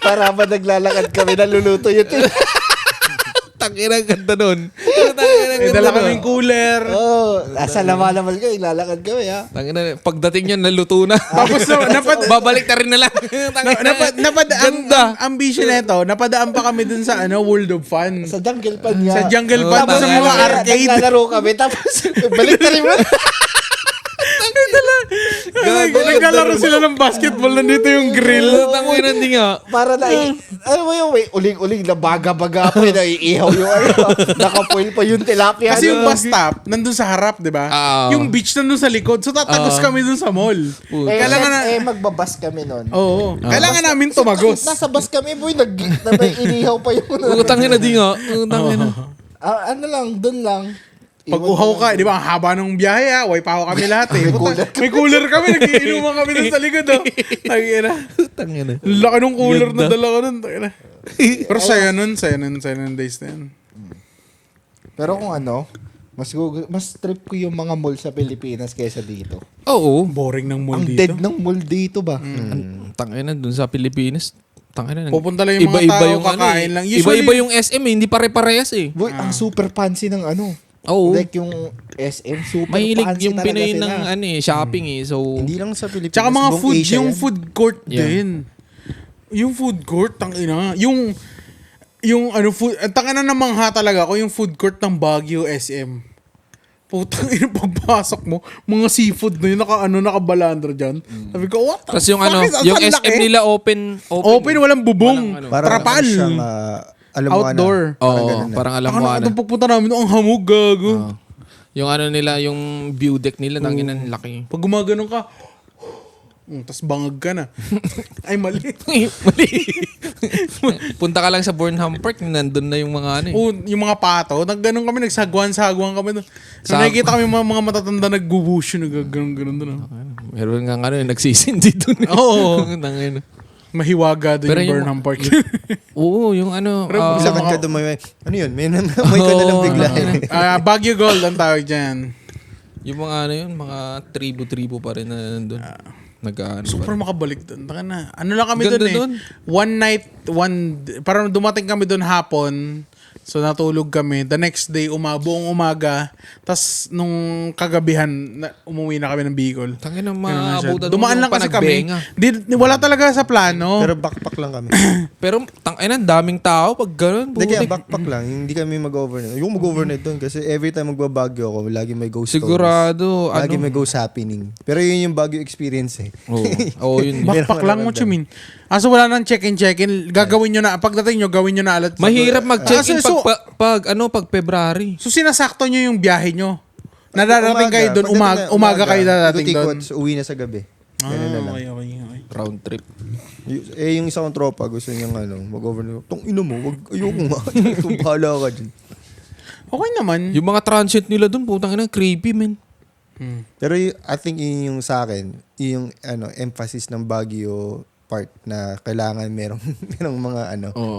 Para ba naglalakad kami, naluluto yun. Tangina ganda nun. May dala kaming cooler. Nasa Alamoana Mall kami, naglalakad kami ha. Tangina pagdating niyan naluto na. Tapos babalik na rin na lang. Ang ambition nito, napadaan pa kami dun sa World of Fun. Sa Jungle Fun nga. Sa Jungle Fun, Tapos sa mga arcade. naglalaro kami, tapos balik na rin mo. Naglalaro sila ng basketball, nandito yung grill. Tangina hindi nga. Para na, mo yung uling-uling na baga-baga pa, naiihaw yung nakapoil pa yung tilapia. Kasi yung bus stop, nandun sa harap, di ba? Yung beach nandun sa likod. So tatagos kami dun sa mall. Magbabas kami nun. Oo. Kailangan namin tumagos. Nasa bus kami, boy, inihaw pa yung... Tangina di nga. Tangina. Dun lang. Pag uhaw ka, di ba, ang haba ng biyahe way pa kami lahat eh. May cooler kami, nagiinuman kami dun sa likod Tangina. Laki nung cooler na dala ko nun. Pero saya nun days na yun. Pero kung mas trip ko yung mga mall sa Pilipinas kaysa dito. Oo. Boring ng mall Ang dito. dead ng mall dito ba? Tangina dun sa Pilipinas. Tangina. Pupunta lang yung mga tao, kakain lang. Iba-iba yung SM hindi pare-parehas eh. Boy, ang super fancy ng Oo. Like yung SM, super Mahilig fancy yung talaga Pinoy sila. ng shopping eh. So Hindi lang sa Pilipinas. Tsaka mga buong food, Asia yung yan. food court din. Yung food court, tangina. Yung food, tangina na mangha talaga ako yung food court ng Baguio SM. Putang ina, pagpasok mo, mga seafood na yun, nakabalandra dyan. Sabi ko, what the Tapos yung fuck? yung SM nila open. Open, walang bubong. Parang Trapal. siyang, Outdoor. Oo, parang alam mo Itong pagpunta namin, ang hamog, gago. Yung nila, yung view deck nila, nanginan laki. Pag gumaganon ka, tas bangag ka na. Ay, mali. Mali. Punta ka lang sa Burnham Park, nandun na yung mga Yung mga pato, nagganon kami, nagsagwan-sagwan kami. Nakikita kami mga matatanda nagbubusyo, nagganon doon. Meron nga nagsisindi doon. Oo. Tangina. Mahiwaga doon Pero yung yung- Burnham Park. Oo, yung Maglakad ka dumayo. Ano yun? May ka na lang bigla. Baguio Gold ang tawag dyan. yung mga mga tribo-tribo pa rin na nandun. Nag-ano pa Super rin. makabalik doon. Taka na. Ano lang kami Ganda doon eh. dun. One night, parang dumating kami doon hapon. So natulog kami. The next day, buong umaga. Tas nung kagabihan, umuwi na kami ng Bicol. Tangina Ganun na siya. maabutan Dumaan lang kasi kami. Wala talaga sa plano. Pero backpack lang kami. Pero tangina daming tao pag gano'n. Hindi kaya putik. backpack lang, hindi kami mag-overnight. Yung mag-overnight doon kasi every time magbabagyo ako, lagi may ghost stories. Sigurado. Lagi Ano? may ghost happening. Pero yun yung Baguio experience eh. Oo, yun. Backpack lang, what you mean? So wala nang check-in. Gagawin nyo na, pagdating nyo, gawin nyo na alat. Mahirap mag-check-in So, pag February. so sinasakto nyo yung biyahe nyo. Nadarating kayo doon, umaga kayo dadating doon. Uwi na sa gabi. Ganun na lang. Okay. Round trip. Yung isa kong tropa, gusto niyang mag-overnight. Tong ino mo, ayoko nga. Bahala ka dyan. Okay naman. Yung mga transient nila doon, putang ina, creepy, man. Pero I think yun yung sa akin, yung emphasis ng Baguio part na kailangan merong mga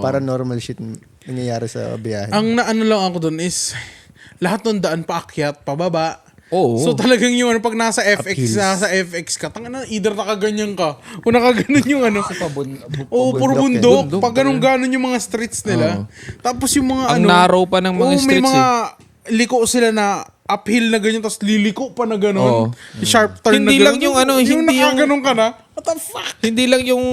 paranormal shit nangyayari sa biyahe. Ang naano lang ako doon is, lahat ng daan paakyat, pababa. Oo. So talagang yung pag nasa FX ka, tangina, either nakaganyan ka, o nakaganon yung puro bundok. Bundok, Pag ganun yung mga streets nila. Tapos yung mga Ang narrow pa ng mga may streets, mga liko sila na uphill na ganyan, tapos liliko pa na gano'n. Sharp turn Hindi na lang gano'n. yung Yung hindi yung... nakaganon ka na, what the fuck? Hindi lang yung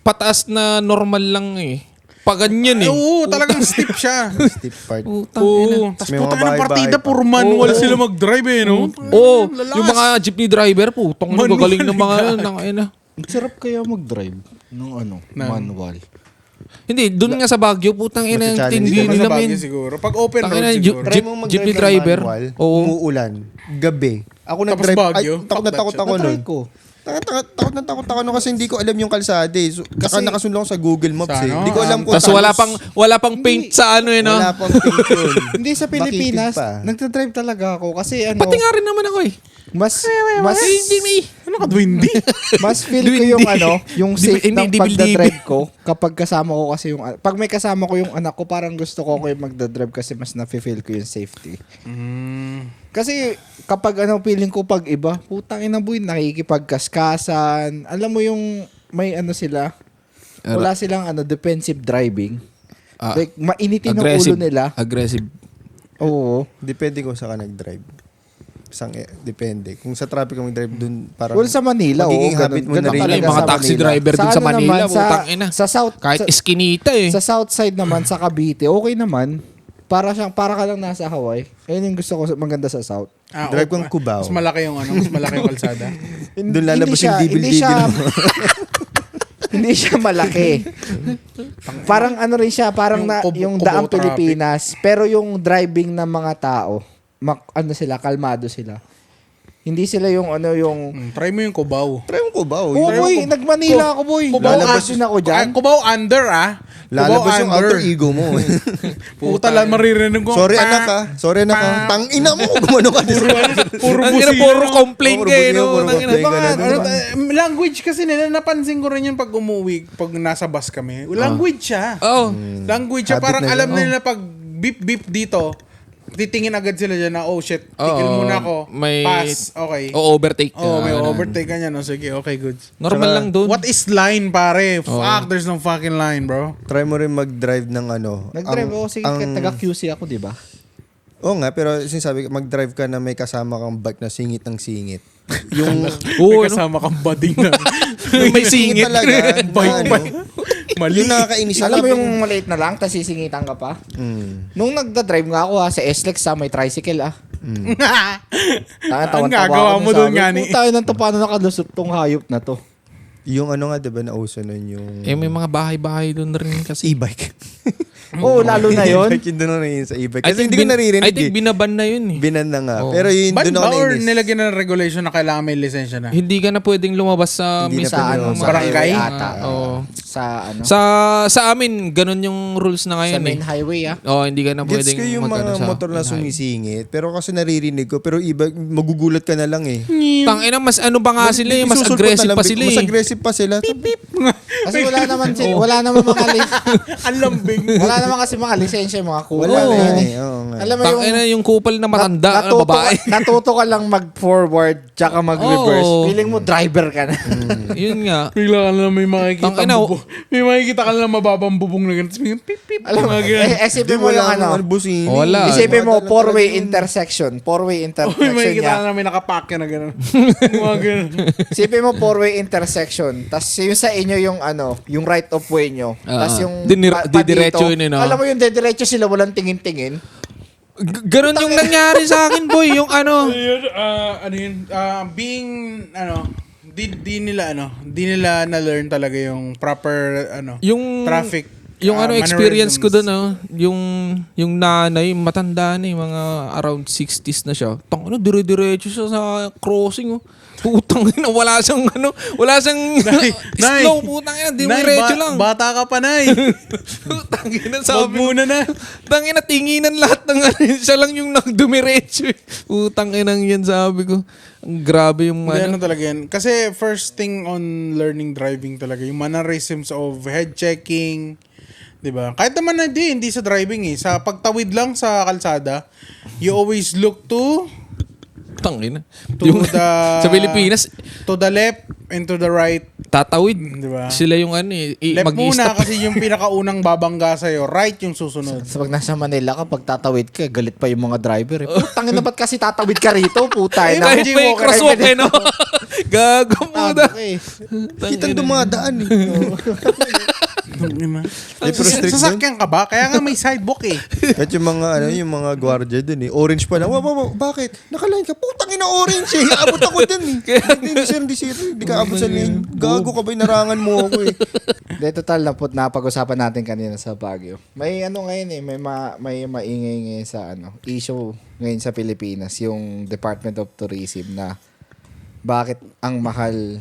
pataas na normal lang eh. Paganyan eh. Oo, talagang steep siya. Steep part. Putang ina. Oo. Tapos May puta mga ng bahay-bahay partida, pa. puro manual sila mag-drive eh, no? Oo, Lalas. yung mga jeepney driver, putang ina, Manual gagaling ng mga ka. ina. Ang sarap kaya mag-drive ng manual. Hindi, doon nga sa Baguio, putang ina, ang Mati-challenge tindi Hindi naman nila, sa Baguio men. siguro. Pag open Tangina, road siguro. Try mo mag-drive jeepney ng driver. manual, Oo. umuulan, gabi. Ako Tapos nag-drive, Baguio, takot na fuck takot that ako Na-try nun. ko. Takot ako kasi hindi ko alam yung kalsada eh. So, kasi nakasunod ako sa Google Maps Sa eh. ano? Hindi ko alam kung Tapos wala pang paint sa ano eh, no? Wala pang pink yun. Hindi sa Pilipinas, Makitid pa. nagta-drive talaga ako kasi Pati nga rin naman ako eh. mas Ano ka, Dwindy? mas feel ko yung yung safe Hindi, ng hindi, pagdadrive ko kapag kasama ko kasi pag may kasama ko yung anak ko, parang gusto ko yung magdadrive kasi mas nafe-feel ko yung safety. Kasi kapag feeling ko pag iba, putang ina boy, nakikipagkaskasan. Alam mo yung may sila, wala silang defensive driving. Like mainitin ang ulo nila. Aggressive. Oo. Depende kung saan ka nag-drive. Depende. Kung sa traffic ka mag-drive dun, parang... Well, sa Manila, magiging oo, habit mo ganun na rin. talaga Yung mga sa taxi Manila. driver dun sa Manila, naman, putang ina. Sa South, Kahit sa, iskinita eh. sa South side naman, sa Cavite, okay naman. Para ka lang nasa Hawaii. Ayun yung gusto ko maganda sa South. Drive kang Cubao. Mas malaki yung kalsada. Doon lalabas yung hindi dibil-dibil siya- mo. Hindi siya malaki. Parang rin siya, parang yung Cubao daang traffic. Pilipinas. Pero yung driving ng mga tao, sila, kalmado sila. Hindi sila yung Try mo yung Cubao. Try mo Cubao. Oh boy, nag-Manila ako boy. Lalabas Lalabas ako dyan. Cubao under Lalabas Cubao yung under. outer ego mo. Puta lang maririnig ko. Sorry anak ha. Sorry anak ha. Tang ina mo. Gumano ka din. Puro Ang ina, busina. puro complain Puro kayo, busina, no? puro Tangina. complain. Language kasi nila, napansin ko rin yun pag umuwi, pag nasa bus kami. Language siya. Oo. Language siya. Habit Parang na alam yun. nila pag beep dito, titingin agad sila dyan na, oh shit, tigil Oo, muna ako. may- Pass. Okay. O overtake ka. May Ano. overtake ka niya. No? Sige, okay, good. Normal lang doon. What is line, pare? Fuck, there's no fucking line, bro. Try mo rin mag-drive ng Nag-drive ako, sige, taga-QC ako, di ba? Oo nga, pero sinasabi, mag-drive ka na may kasama kang bike na singit ng singit. Yung May kasama kang bading na. May singit. talaga. Mali. Yung nakakainis. Alam mo yung maliit na lang, tapos sisingitan ka pa? Nung nagda-drive nga ako sa SLEX may tricycle Ang gagawa mo doon nga ni. Tayo nang paano nakalusot tong hayop na to. Yung nga, diba, nauso nun yung Eh, may mga bahay-bahay doon rin kasi. e-bike. Oo, lalo na yon. E-bike yun doon na yun sa e-bike. Kasi hindi ko naririnig I think binaban na yun eh. Binan na nga. Oo. Pero yun, Ban doon ba ako or nainis. nilagyan na ng regulation na kailangan may lisensya na? Hindi ka na pwedeng lumabas sa Hindi na mismo pwede mga- sa barangay? highway ata. Oo. Sa Sa amin, ganun yung rules na sa ngayon main eh. highway Oo, hindi ka na Gets pwedeng ko yung mga sa motor na highway. sumisingit. Pero kasi naririnig ko. Pero iba, magugulat ka na lang eh. Tangina, mas ano ba nga sila eh, mas Susulpot aggressive na lang, pa sila Mas eh. aggressive pa sila. Kasi wala naman mga Ang lambing. driving. Wala naman kasi mga lisensya, mga kupal. Wala na eh. yan eh. Oo nga. Alam mo Tangina yung kupal na matanda na babae. Natuto ka lang mag-forward tsaka mag-reverse. Oo. Feeling mo driver ka na. Yun nga. Bigla ka na lang may makikita Tangina, may makikita ka na lang mababang bubong na ganun. Tapos biglang pip pip. Alam mo, Mga ganun. isipin mo yung ano. Busini. Wala. Isipin mo, Madala four-way talaga yung- intersection. Four-way May intersection makikita niya. ka na may nakapake na gano'n. Mga ganun. Isipin mo, four-way intersection. Tapos yung sa inyo yung ano, yung right of way nyo. Tapos yung didiretso yun, no? Alam mo yung didiretso sila, walang tingin-tingin. Ganon yung nangyari sa akin, boy. Yung ano. Ano yun, being, di nila na-learn talaga yung proper, Yung traffic. Yung experience ko mannerisms. doon, yung nanay, matanda na mga around 60s na siya. Tangina, dire-diretso siya sa crossing, oh. Putang ina, wala siyang Nay, slow, putang ina, diretso lang. Bata ka pa, Nay. Putang ina, Wag sabi ko. muna na. Tangina, tinginan lahat ng siya lang yung nagdumiretso. Putang ina yan, sabi ko. Ang grabe yung Hindi, ano talaga yan. Kasi first thing on learning driving talaga, yung mannerisms of head checking, di ba? Kahit naman na hindi sa driving eh. Sa pagtawid lang sa kalsada, you always look to Tangina. To Yung, the- sa Pilipinas, to the left and to the right. tatawid. Di ba? Sila yung Left muna mag-i-stop. kasi yung pinakaunang babangga sa'yo. Right yung susunod. So pag nasa Manila ka, pag tatawid ka, galit pa yung mga driver. Eh. Putangin na ba't kasi tatawid ka rito? Putay na. Kahit may crosswalk eh, no? Gago mo na. Kitang dumadaan eh. Sasakyan ka ba? Kaya nga may sidewalk eh. At yung mga gwardiya dun eh. Orange pa na. Bakit? Nakaline ka. Putang ina orange eh. Abot ako dun eh. Hindi sir. Hindi ka abot sa lane. Gago ka ba? Narangan mo ako eh. De, total na napag-usapan natin kanina sa Baguio. May ano ngayon eh, may maingay ngayon sa issue ngayon sa Pilipinas, yung Department of Tourism na bakit ang mahal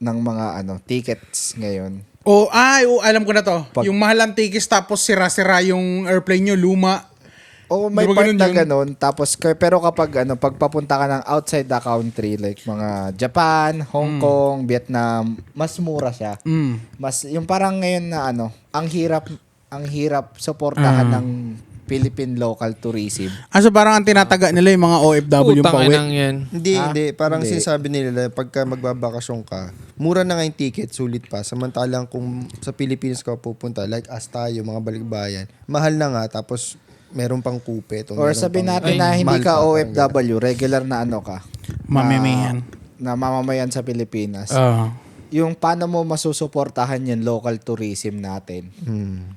ng mga tickets ngayon. Alam ko na to. Yung mahal ang tickets tapos sira-sira yung airplane nyo, luma. O may Di ba part ganun na yun? ganun. Tapos, pero kapag pagpapunta ka ng outside the country, like mga Japan, Hong Kong, Vietnam, mas mura siya. Mas, yung parang ngayon na ang hirap suportahan ng Philippine local tourism. So parang ang tinataga nila yung mga OFW yung Putang pauwi. inang yan. Hindi. Parang Hindi. sinasabi nila, pagka magbabakasyon ka, mura na nga yung ticket, sulit pa. Samantalang kung sa Pilipinas ka pupunta, like as tayo, mga balikbayan, mahal na nga, tapos meron pang kupet. Or sabihin natin na hindi mahal ka pa, OFW, regular na ka. Mamamayan. Na mamamayan sa Pilipinas. Yung paano mo masusuportahan yung local tourism natin.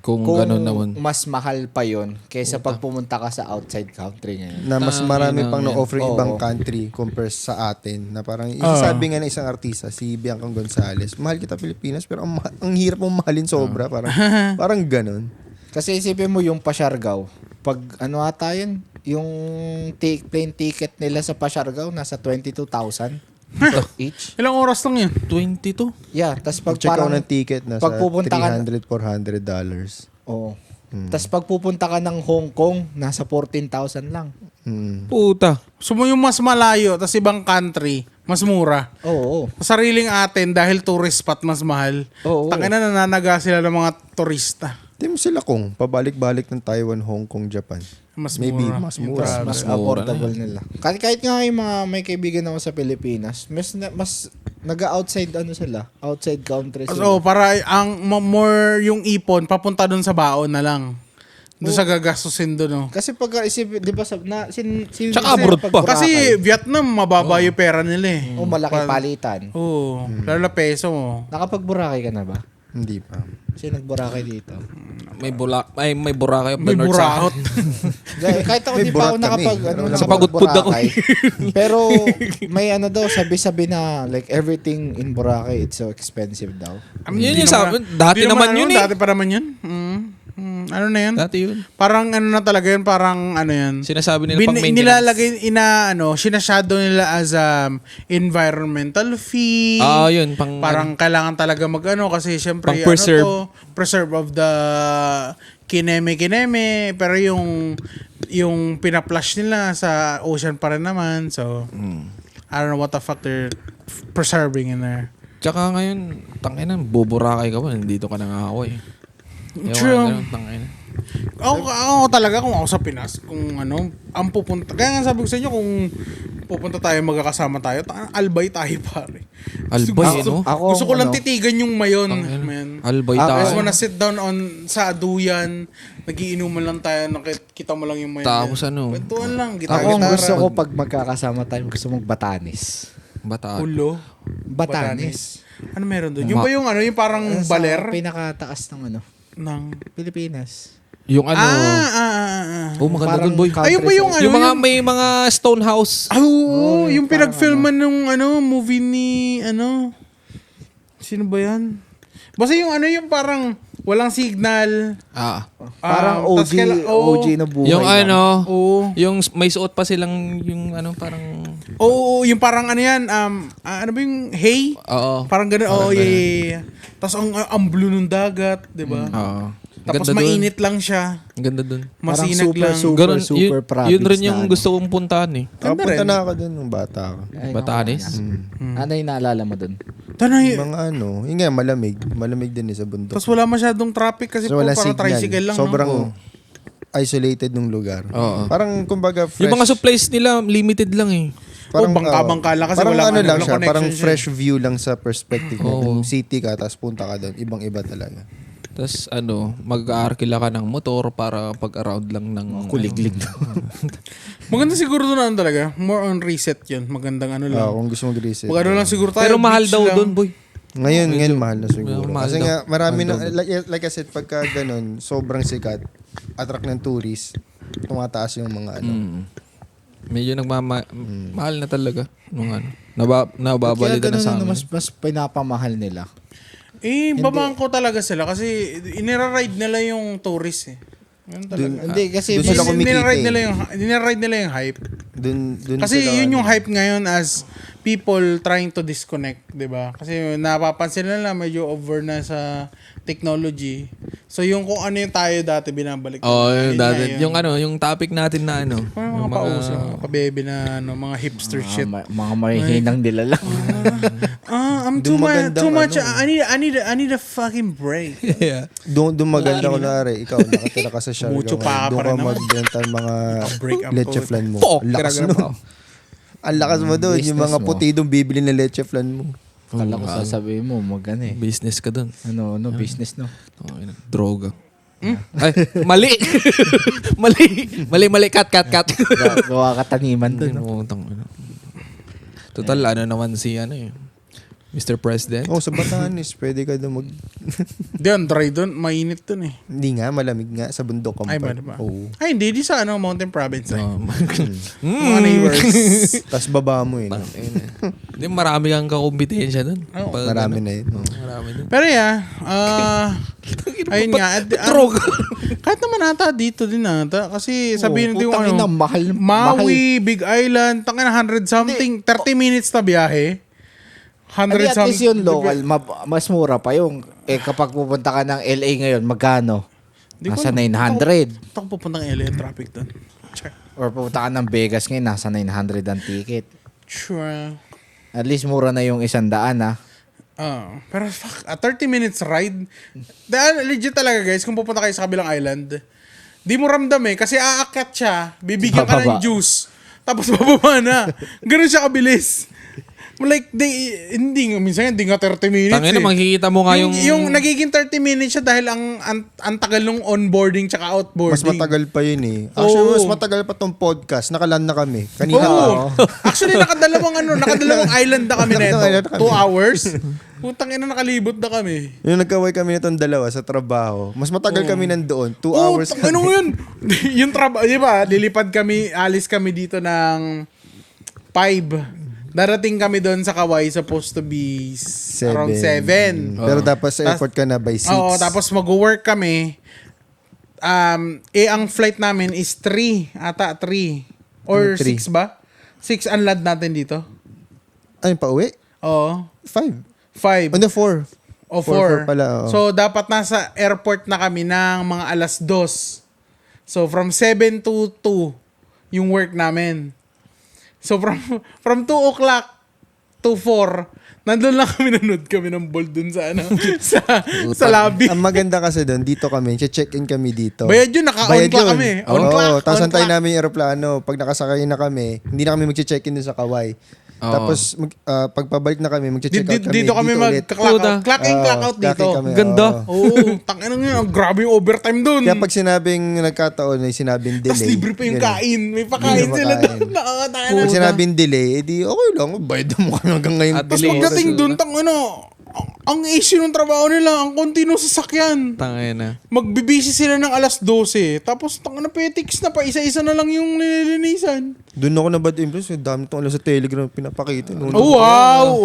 Kung ganun naman. Mas mahal pa yon kaysa pag pumunta ka sa outside country ngayon. Na mas marami pang na-offer Oo. ibang country compare sa atin. Na parang isasabi nga ng isang artista, si Bianca Gonzalez, mahal kita Pilipinas, pero ang hirap mong mahalin sobra. Parang ganun. Kasi isipin mo yung Pasiargao. Pag ata yun, yung plane ticket nila sa Pasiargao, nasa 22,000 each. Ilang oras lang yun? 22? Yeah, tas pag Check out parang, ng ticket na pag sa pupunta ka- $300-400. oo. Tas pag pupunta ka ng Hong Kong, nasa 14,000 lang. Puta. So yung mas malayo, tas ibang country, mas mura. Oo. Sa sariling atin, dahil tourist spot, mas mahal. Oo. Tangina, nananaga sila ng mga turista. Di mo sila kung pabalik-balik ng Taiwan, Hong Kong, Japan. Mas Maybe mura. mas Yung mura. travel. Mas Mura affordable nila. Kahit nga yung mga may kaibigan ako sa Pilipinas, mas nag-outside sila, outside country sila. So, para more yung ipon, papunta dun sa baon na lang. Doon sa gagastusin doon. Kasi pag isip, di ba, Tsaka abroad pa. Kasi Vietnam, mababa yung pera nila eh. malaki palitan. Oo. Lalo na peso mo. Nakapag-Boracay ka na ba? Hindi pa. Kasi nag-Boracay dito. May Boracay of the May North burahot. Kahit ako May di pa ako burak kami. Nakapagudpud ako. Boracay. Pero may daw, sabi-sabi na like everything in Boracay, it's so expensive daw. Yun yung sabi. Dati naman yun eh. Dati pa naman yun. Ano na yun? Dati yun. Parang ano na talaga yun, parang ano yan. Sinasabi nila pang maintenance. Nilalagay, sinashadow nila as environmental fee. Yun. Parang kailangan talaga kasi syempre, Pang-preserve. Preserve of the kineme. Pero yung pina-flush nila sa ocean pa rin naman. So, I don't know what the fuck they're preserving in there. Tsaka ngayon, tangina, buburakay ka pa. Nandito ka na nga ako eh. Yung True. mga ganun, tangina. Ako talaga, kung ako sa Pinas, kung ano, ang pupunta. Kaya nga sabi ko sa inyo, kung pupunta tayo, magkakasama tayo, albay tayo, pare. Albay, gusto, no? gusto ko lang titigan yung mayon, Tangina. man. Albay Ah, I just tayo. wanna sit down sa aduyan, nagiinuman lang tayo, nakita mo lang yung mayon. Tapos ano? Kwentuhan lang, Ako ang gitara. gusto ko pag magkakasama tayo, gusto mong Batanes. Bataan. Ulo. Batanes. Ano meron doon? Yung ba yung ano, yung parang baler? Sa pinakataas ng ano, Ng... Pilipinas. Yung ano. Oh, maganda Parang dun, boy. country Ayun ba yung side. ano? Yung mga may mga stone house. Ah, oo, yung parang pinag-filman nung ano, movie ni ano. Sino ba yan? Basta yung ano, yung parang walang signal. Ah. Parang tas OG na buhay. Yung lang. ano, Oo. yung may suot pa silang yung ano parang Oo, yung parang ano yan, ano ba yung hay? oo. Parang gano'n, oo, yeah. Tapos ang blue ng dagat, di ba? Oo. Tapos Ganda dun. mainit lang siya. Ang ganda dun. Parang Masinag lang. Ganun, super province yun rin yung na ano. gusto kong puntahan eh. Ganda Punta rin. na ako dun nung bata ako. Ay, Batanes. Ano yung naalala mo dun? Tanay. Mga ano, yun nga, malamig. Malamig din sa bundok. Tapos wala masyadong traffic kasi So, po walang parang signal. tricycle lang. Sobrang no? isolated nung lugar. Oo. Parang, kumbaga, fresh. Yung mga supplies nila limited lang eh. bangka-bangka lang kasi parang walang ano lang walang siya, connection parang siya. fresh view lang sa perspective mo. Oo. Kung city ka, tapos punta ka doon, ibang-iba talaga. Tapos ano, mag-aarkila ka ng motor para pag-around lang ng Kuliglig na. Maganda siguro doon ano talaga. More on reset yun. Magandang ano lang. Kung gusto mo reset. Mag ano lang siguro tayo. Pero mahal beach daw lang. doon, boy. Ngayon mahal na siguro. Mahal Kasi daw. nga, marami Mahal na, like I said, pagka ganun, sobrang sikat, attract ng tourist, tumataas yung mga ano. Medyo mahal na talaga nung ano. Kaya Nababalita na ganun sa na amin. mas pinapamahal nila. Babangko talaga sila kasi inira-ride nila yung tourist eh. Yun talaga. Hindi kasi Doon sila kumikita Inira-ride nila yung hype. Dun Kasi sila, yun yung ano, hype ngayon as people trying to disconnect, 'di ba? Kasi napapansin nila medyo over na sa technology. So yung kung ano yung tayo dati binabalik. Oh, nila. yung Yun dati, nga yun. yung ano, yung topic natin na ano. Mga pauso, mga kabebe na ano, mga hipster shit. Mga marihinang nila lang. I'm Doon magandang too much. ano. I need a fucking break. Yeah. Doon maganda ko ikaw nakatira ka sa Siargao. Mucho pa Doon pa rin ka naman. magbenta ng mga Break ang leche code. flan mo. Fuck, Ang lakas ginagawa nun. Ang lakas mo doon. Yung Business mga mo. puti doon bibili ng leche flan mo. Kala ko sasabihin mo, magano eh. Business ka dun. Ano, business no. Oh, yun, droga. Ay, mali. mali. Cut. Gawa ka taniman dun. No? Pinutang, ano. Total, ano naman si ano eh. Mr. President. Oh, sa Batanes, pwede ka doon Di, ang dry doon. Mainit doon eh. Hindi nga, malamig nga. Sa bundok ka Ay, ba, diba? Oo. Ay, hindi. Di sa ano, Mountain Province. Eh. Mm. Mga neighbors. Tapos baba mo eh. No? Hindi, marami kang kakompetensya dun. Oo. Pag, Marami ano, na yun. No? Marami dun. Pero yeah, ayun nga. Droga. Kahit naman ata dito din ata. Kasi sabihin natin yung Putang ina, ano, mahal. Maui, Big Island, tangin na 100 something, 30 minutes na biyahe. 100 Hindi, at least something. yung local, mas mura pa yung, kapag pupunta ka ng LA ngayon, magkano? Di ko Nasa alam. 900. Ito ko pupuntang LA yung traffic doon. Check. Or pupunta ka ng Vegas ngayon, nasa 900 ang ticket. Sure. At least mura na yung 100 ah. Pero fuck, a 30 minutes ride. Dahil legit talaga guys, kung pupunta kayo sa kabilang island, di mo ramdam eh. Kasi aakyat siya, bibigyan ka ng Bababa. juice, tapos bababa na. Ganun siya kabilis. Like, minsan hindi nga 30 minutes Tangina, makikita mo nga yung nagiging 30 minutes siya dahil ang tagal ng onboarding tsaka outboarding. Mas matagal pa yun eh. Actually, Oo. mas matagal pa tong podcast. Nakaland na kami. Kanina Oo. Actually, nakadalawang island na kami neto. Island na kami. 2 hours. Putang ina, nakalibot na kami. Yung nagkaway kami nitong dalawa sa trabaho, mas matagal kami nandoon. 2 hours Ano yun? Yung trabaho, di ba? Lilipad kami, alis kami dito ng 5. Darating kami doon sa Kawai, supposed to be around 7. Pero dapat sa airport ka na by 6. Oo, tapos mag-work kami. Ang flight namin is 3. Ata 3. Or Ano, 3? 6 ba? 6 ang land natin dito. Ay, pa uwi? Oo. 5. 5. Ano, 4? O 4. 4 pala, oo. So, dapat nasa airport na kami ng mga alas 2. So, from 7 to 2 yung work namin. So, from 2 o'clock to 4, nandun lang kami, nanood kami ng ball dun sa ano, sa lobby. Ang maganda kasi doon, dito kami, check-in kami dito. Bayad yun, naka-on Bayad clock yun. kami. On Oo, clock. tapos on antayin clock. namin yung aeroplano. Pag nakasakay na kami, hindi na kami mag-check-in dun sa Kawai. Oo. Tapos pagpabalik na kami, mag-check out kami. Dito kami ulit. mag-clock out. Clock in, Oo, clock out clock in dito. kami, Ganda. oo. Tangina nga, grabe yung overtime dun. Kaya pag sinabing nagkataon, may sinabing delay. Tapos libre pa yung ganun. kain. May pakain Libre sila pakain. doon. Nakakatawa. Pag sinabing delay, edi okay lang. Bayad mo kami hanggang ngayon. At Tapos delay. pagdating doon, ang issue ng trabaho nila, ang konti ng sasakyan. Tangin na. Magbibisi sila ng alas 12. Tapos tangina petiks na pa, isa-isa na lang yung nililinisan. Doon ako na bad influence. Dami itong alam sa Telegram pinapakita. Noon, Oh, wow!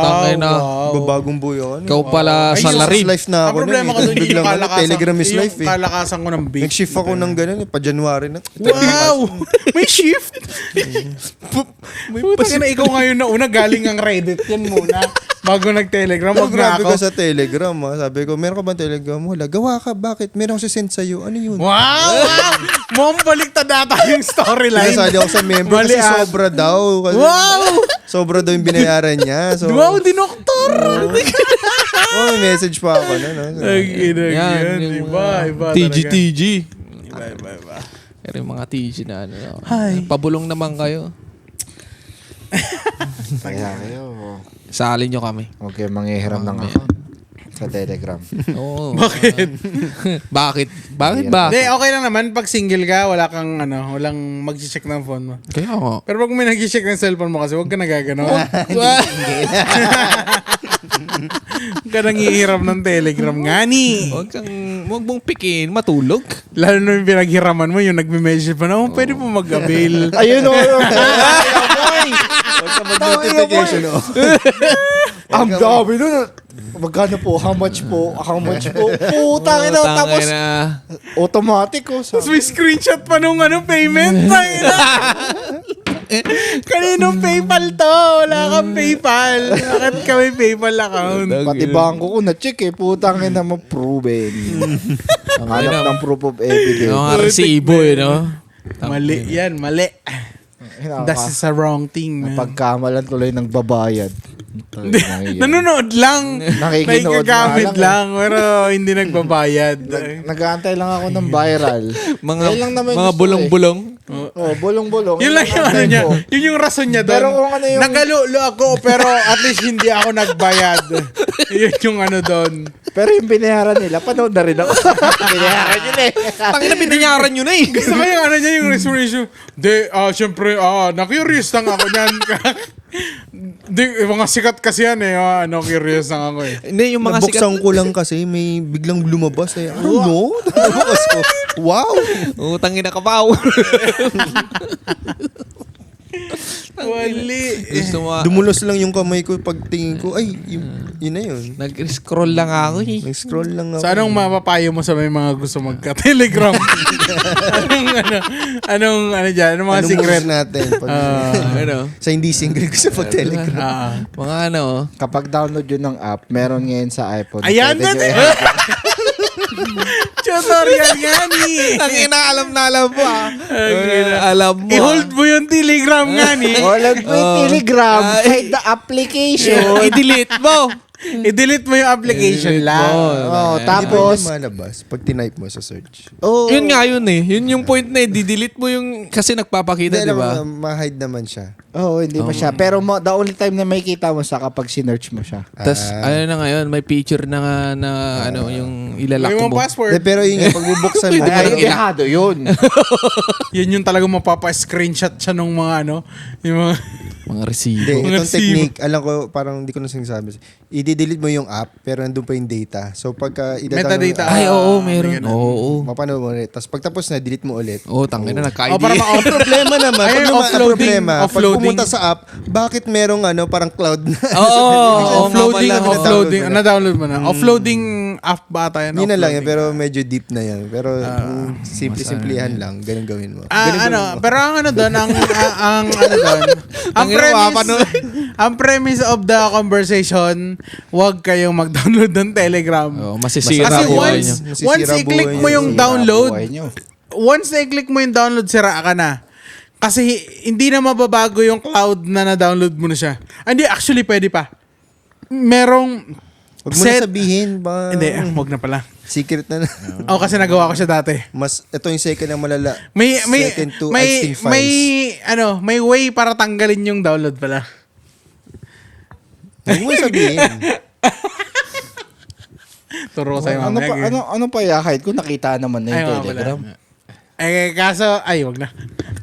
tangina. Wow! Babagong buyo. Ikaw pala Ay, sa yung larin. Life na Ang ako problema nun, ko doon, biglang yung kalakasan. Telegram is life Yung kalakasan ko ng bake. Nag-shift ako ng gano'n, pa-January na. Wow! May shift! Puta na, ikaw ngayon na una, galing ang Reddit yan muna. Bago nag-Telegram, wag na Grabe ako. ka sa Telegram, ha? Sabi ko, meron ka ba Telegram? Wala. Gawa ka, bakit? Meron ako send sa'yo. Ano yun? Wow! Mukhang baliktad data yung storyline. Pinasali ako sa member kasi Mali, ah. sobra daw. Kasi Wow! Sobra daw yung binayaran niya. So, Wow, dinoktor! oh, may message pa ako. No? Ang inag yan. yung Iba, mga iba talaga. TG. Iba. Pero yung mga TG na ano. Hi. Pabulong naman kayo. Kaya kayo, Salin nyo kami. huwag kayo manghihiram ng account sa Telegram. Oo. Bakit? Bakit? Bakit ba? Hindi, okay lang naman. Pag single ka, walang mag-check ng phone mo. Kaya nga. Pero pag may nag-check ng cellphone mo kasi, huwag ka nagagano. Huwag ka nangihiram ng Telegram nga ni. Huwag mong pikin, matulog. Lalo na yung pinaghiraman mo, yung nagme-message pa na, pwede po mag-avail. Ayun o! Huwag ka mag-notification, oh. Ang dami nun. Magkano po? How much po? How much po? Putang ina. Tapos, na. automatic oh. Tapos may screenshot pa nung payment. Tangina. Kaninong PayPal to? Wala kang PayPal. Bakit ka may PayPal account? Pati bangko ko na-check eh. Putang ina mo, proven. Ang hanap ng proof of evidence. Yung mga resibo no? Mali yan, mali. That's is a wrong thing, man. Pagkamalan tuloy ng babayad. Nanonood lang. Nakikinood Nagkagamit nga lang. lang. Pero hindi nagbabayad. Nag-aantay lang ako ng viral. Kaya lang naman Mga gusto bulong-bulong. Oh, bulong-bulong. Yun lang yung ano niya. Yun yung rason niya doon. Pero kung ano yung- Nagalulo ako pero at least hindi ako nagbayad. Yun yung ano doon. Pero yung binayaran nila, panood na rin ako. Binayaran yun eh. Tangina, binanyaran nyo na eh. Gusto ko yung ano niya, yung restoration. Siyempre, na-curious lang ako niyan. Mga sikat kasi yan eh. Curious lang ako eh. Hindi, yung mga sikat. Nabuksan ko lang kasi may biglang lumabas. Eh. Ano? Nabukas ko. Wow! Utangin na kapaw. Wali. Gusto mo. Dumulos lang yung kamay ko pagtingin ko. Ay, yun na yun. Nag-scroll lang ako eh. Nag-scroll lang ako. So anong mapapayo mo sa may mga gusto magka-telegram? anong dyan? Anong mga Anong secret? moves natin? Pag, Ano? sa hindi single ko sa pag-telegram. Mga ano. Kapag download yun ng app, meron ngayon sa iPhone. Ayan Pwede na! nyo Tutorial nga ni. Tangina, alam na alam mo ah. Alam mo. I-hold mo yung telegram nga ni. Wala mo yung Telegram. Hide the application. I-delete mo. I-delete mo yung application lang. Oh, Di ba tapos, yung malabas pag tinype mo sa search? oh, Yun nga yun eh. Yun yung point na eh. Di-delete mo yung kasi nagpapakita, Hindi, di ba? alam mo, ma-hide naman siya. oh, hindi pa siya. Pero the only time na makikita mo sa kapag sinearch mo siya. Tapos, ano na ngayon, may picture na nga na ano, yung ilalak May mo. mga password. Pero yun nga, pag bubuksan mo, Ay, dehado yun. Yun yung talagang mapapa-screenshot siya nung mga yung mga... Mga resibo. hindi, Mga itong resibo. technique, alam ko, parang hindi ko na sinasabi. I-delete mo yung app, pero nandun pa yung data. So, pagka Metadata. Ay, oo, meron. ganun. Oo. mapanood mo ulit. Tapos pagtapos na, delete mo ulit. Oo, tangin na, nagka-ID. Oh, para Ang problema naman, Ayun, pag ang offloading, problema, pag offloading. pumunta sa app, bakit merong parang cloud na? Oo, offloading, nga pala. offloading. Na-download mo na. Offloading app ba tayo? Yun na lang yun, pero medyo deep na yan. Pero simple-simplihan lang, ganun gawin mo. Pero ang ano doon, ang ano doon, ang premise of the conversation, wag kayong mag-download ng Telegram. Oo, masisira Kasi buhay nyo. once i-click mo yung Sira download, buhay nyo. once na i-click mo yung download, sira ka na. Kasi hindi na mababago yung cloud na na-download mo na siya. Hindi, actually pwede pa. Merong Huwag mo na sabihin ba? Hindi, wag na pala. Secret na. Kasi nagawa ko siya dati. Ito yung second na malala. May Second to Epstein files. may way para tanggalin yung download pala. Huwag mo sabihin. Turo ko sa'yo Ano pa, mamaya. ano pa yakait ko? Nakita naman na Ay, yung wala. Telegram. Kaso, wag na.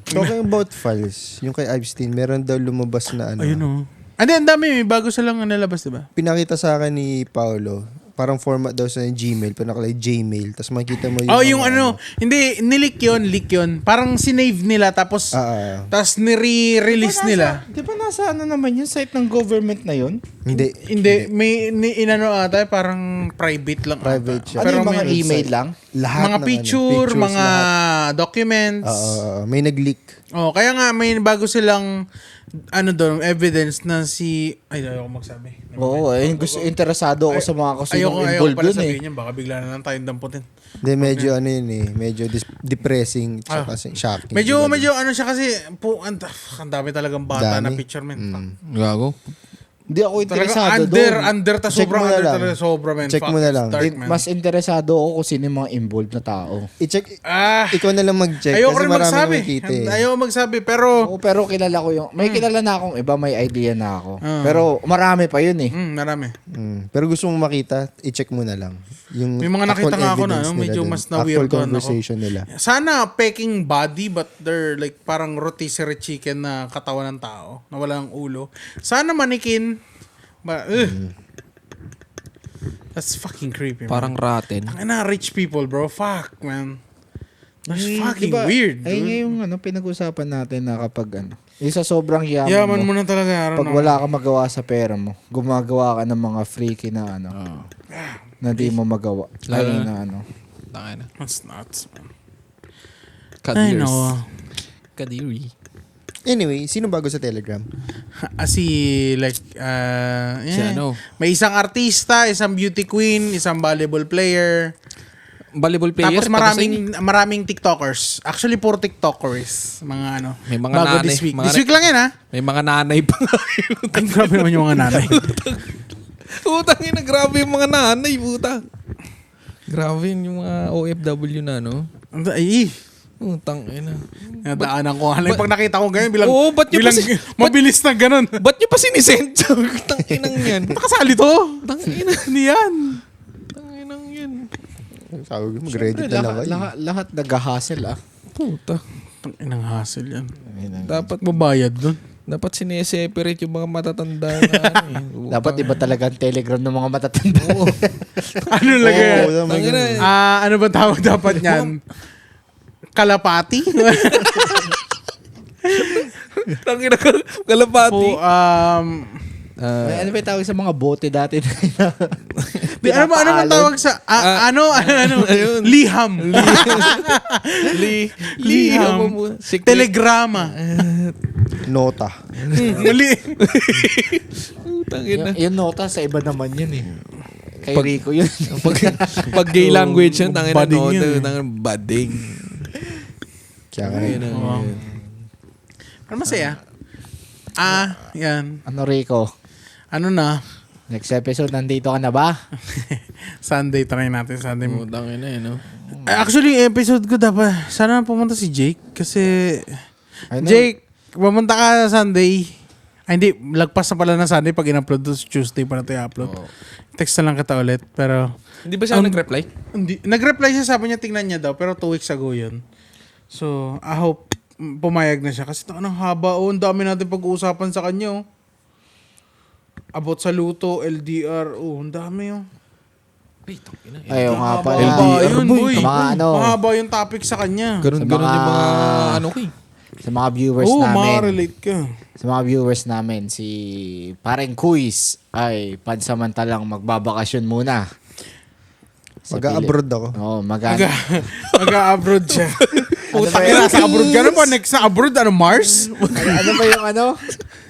Talking about files, yung kay Epstein, meron daw lumabas na ano. Ayun o. Ang dami. May bago silang nalabas, diba? Pinakita sa akin ni Paolo, parang format daw sa Gmail, pero nakalagay Gmail, tapos makikita mo yung... Yung hindi, leak yun. Parang sinave nila, tapos nire-release nila. Di ba nasa ano naman yung site ng government na yun? Hindi. Hindi, may inano ata, parang private lang. Private ata. siya. Ano Pero yung mga may email lang? Lahat mga ng pictures, mga lahat. documents. May nag-leak. Kaya nga may bago silang evidence na ayaw ko magsabi. Oo, interesado ako sa mga Ayoko kasinong involved pala dun eh. sabihin yan, baka bigla na lang tayong damputin. Hindi, medyo medyo depressing, tsaka shocking. Medyo siya kasi, ang dami talagang bata na Dami. picture, man. Gago. Hindi ako Talaga interesado doon. Check mo na lang. talaga, sobra, man. Check Fuck, mo na it's lang. dark, man. Mas interesado ako kung sino yung mga involved na tao. I-check, Ah, ikaw na lang mag-check ayoko kasi rin marami magsabi. nakikita eh. Ayoko magsabi, pero, Oo, pero kilala ko yung... May kilala na akong iba, may idea na ako. Pero marami pa yun eh. marami. Pero gusto mong makita, i-check mo na lang. Yung May mga nakita actual nga ako na, evidence nila medyo dun. mas na-weirdoan Actual ako. conversation nila. Sana peking body but they're like parang rotisserie chicken na katawan ng tao na walang ulo. Sana manikin. That's fucking creepy. Parang rotten. Ang rich people, bro. Fuck, man. That's Eh, fucking diba, weird, Ay, dude. yung pinag-usapan natin na kapag yung sa sobrang yaman, Yaman mo, mo na talaga. I don't pag know. wala ka magawa sa pera mo, gumagawa ka ng mga freaky na na di mo magawa. Lalo Ay, na- na Tangay na. That's nuts, man. I Kadirs. know. Kadiri. Anyway, sino bago sa Telegram? Si ano? May isang artista, isang beauty queen, isang volleyball player. Volleyball player. Tapos maraming TikTokers. Actually, puro TikTokers. Mga May mga bago nanay. this week. Mga This week lang yan, ha? May mga nanay pa nga. Ay, grabe naman yung mga nanay. Putang ina, grabe yung mga nanay, puta. Grabe yung mga OFW na, no? Ay, Putang ina. nadaanan ko. Pag nakita ko ganyan, bilang, Oo, ba't nyo bilang pa mabilis na ganun. Ba't nyo pa sinisend? Tang inang yan. Nakasali to. Tang ina. Hindi yan. Tang inang yan. Sabi ko, mag-reddit na lang kayo. lahat nag-hustle Puta. Ang inang hassle yan. Dapat Mabayad dun. dapat sineseparate yung mga matatanda na ano eh. Puta. Dapat iba talaga ang telegram ng mga matatanda. Ano lagay? Oo, Tang ina. Ano ba tawag dapat niyan? Kalapati? Tang ina ka. Kalapati. Ano ba yung tawag sa mga bote dati na Ano ba tawag sa ayun. liham. Liham. Telegrama. Nota. Mali. Tang ina. yung nota sa iba naman yun eh. Kay Rico yun. Pag gay language yun, tangina Bading no, yun eh. tangina bading. Kaya nga. Ayun ang- Wow. Pero masaya. Yan. Ano Rico? Ano na? Next episode, nandito ka na ba? Sunday, try natin Sunday. Putang ina eh, no? Actually, episode ko dapat, sana pumunta si Jake. Kasi, I know. Jake, pumunta ka Sunday. Ay, hindi. Lagpas na pala na Sunday pag in-upload to Tuesday pa na ito i-upload. Text na lang kita ulit. Pero, Hindi ba siya nag-reply? hindi. Nag-reply siya, sabi niya, tingnan niya daw. Pero 2 weeks ago yun. So, I hope pumayag na siya. Kasi anong haba. Ang dami natin pag-uusapan sa kanya. About sa luto, LDR. Ang dami. Ayaw nga pala. Mahaba yun, boy. Mga ano, Mahaba yung topic sa kanya. Ganun Sa yung mga- mga ano ko eh. sa mga viewers Oo, namin. makarelate ka. Sa mga viewers namin, si Pareng Kuis ay pansamantalang magbabakasyon muna. Sa Mag-abroad ako. Oo, Mag-abroad siya. Ano ba Putang ina, sa abroad ka na ba? Next na abroad, Mars? ano ba yung ano?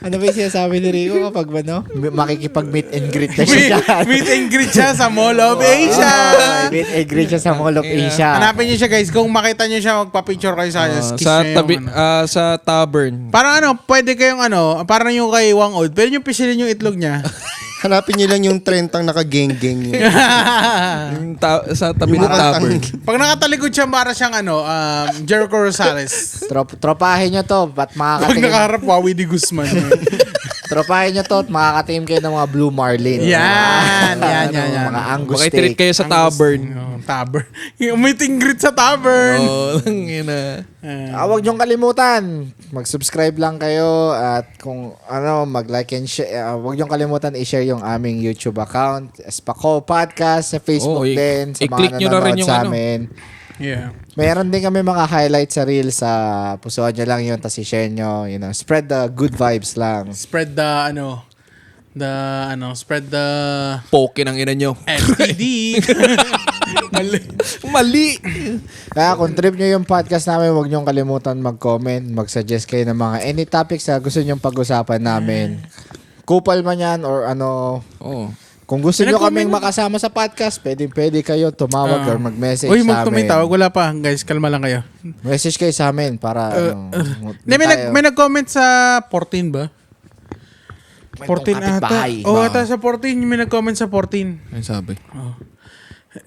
Ano ba yung sinasabi ni Rico kapag makikipag-meet and greet na siya dyan? Meet and greet siya sa Mall of Asia. Meet and greet siya sa Mall of Asia. Hanapin niyo siya guys. Kung makita niyo siya, magpa-picture kayo sa kanya. Kiss sa niyo tabi, yung ano. sa tavern. Parang pwede kayong parang yung kay Wang Od. Pwede nyo pisilin yung itlog niya. Hanapin niyo lang yung 30 naka-geng-geng yun. Sa tabi ng tavern. Pag nakatalikod siya, para siyang Jericho Rosales. Tropahin nyo to. Ba't Pag makakatingin? nakaharap, Wawi de Guzman. Tropahin nyo to at makakatingin kayo ng mga Blue Marlin. Yan. Mga Angus Makitreat steak. kayo sa tavern. Tavern. Yung meet and greet sa tavern. Ina. Huwag nyong kalimutan. Mag-subscribe lang kayo at kung mag-like and share. Huwag nyong kalimutan i-share yung aming YouTube account. Espako Podcast sa Facebook din. Sa i-click mga nyo na rin nanonood yung sa amin. Yeah. Meron din kami mga highlights sa Reels sa pusuan nyo lang yun. Tapos i-share nyo. Spread the good vibes lang. Spread the, spread the Poke ng ina nyo. FTD. Mali. Kaya kung trip nyo yung podcast namin, huwag nyong kalimutan mag-comment, mag-suggest kayo ng mga any topics na gusto nyong pag-usapan namin. Kupal man yan or Oh. Kung gusto nyo Nag-comment kaming makasama sa podcast, pwede kayo tumawag or mag-message Uy, sa may amin. tawag. Wala pa. Guys, kalma lang kayo. Message kayo sa amin para May nag-comment sa 14 ba? 14 ata. Ata sa 14. May nag-comment sa 14. Ano sabi?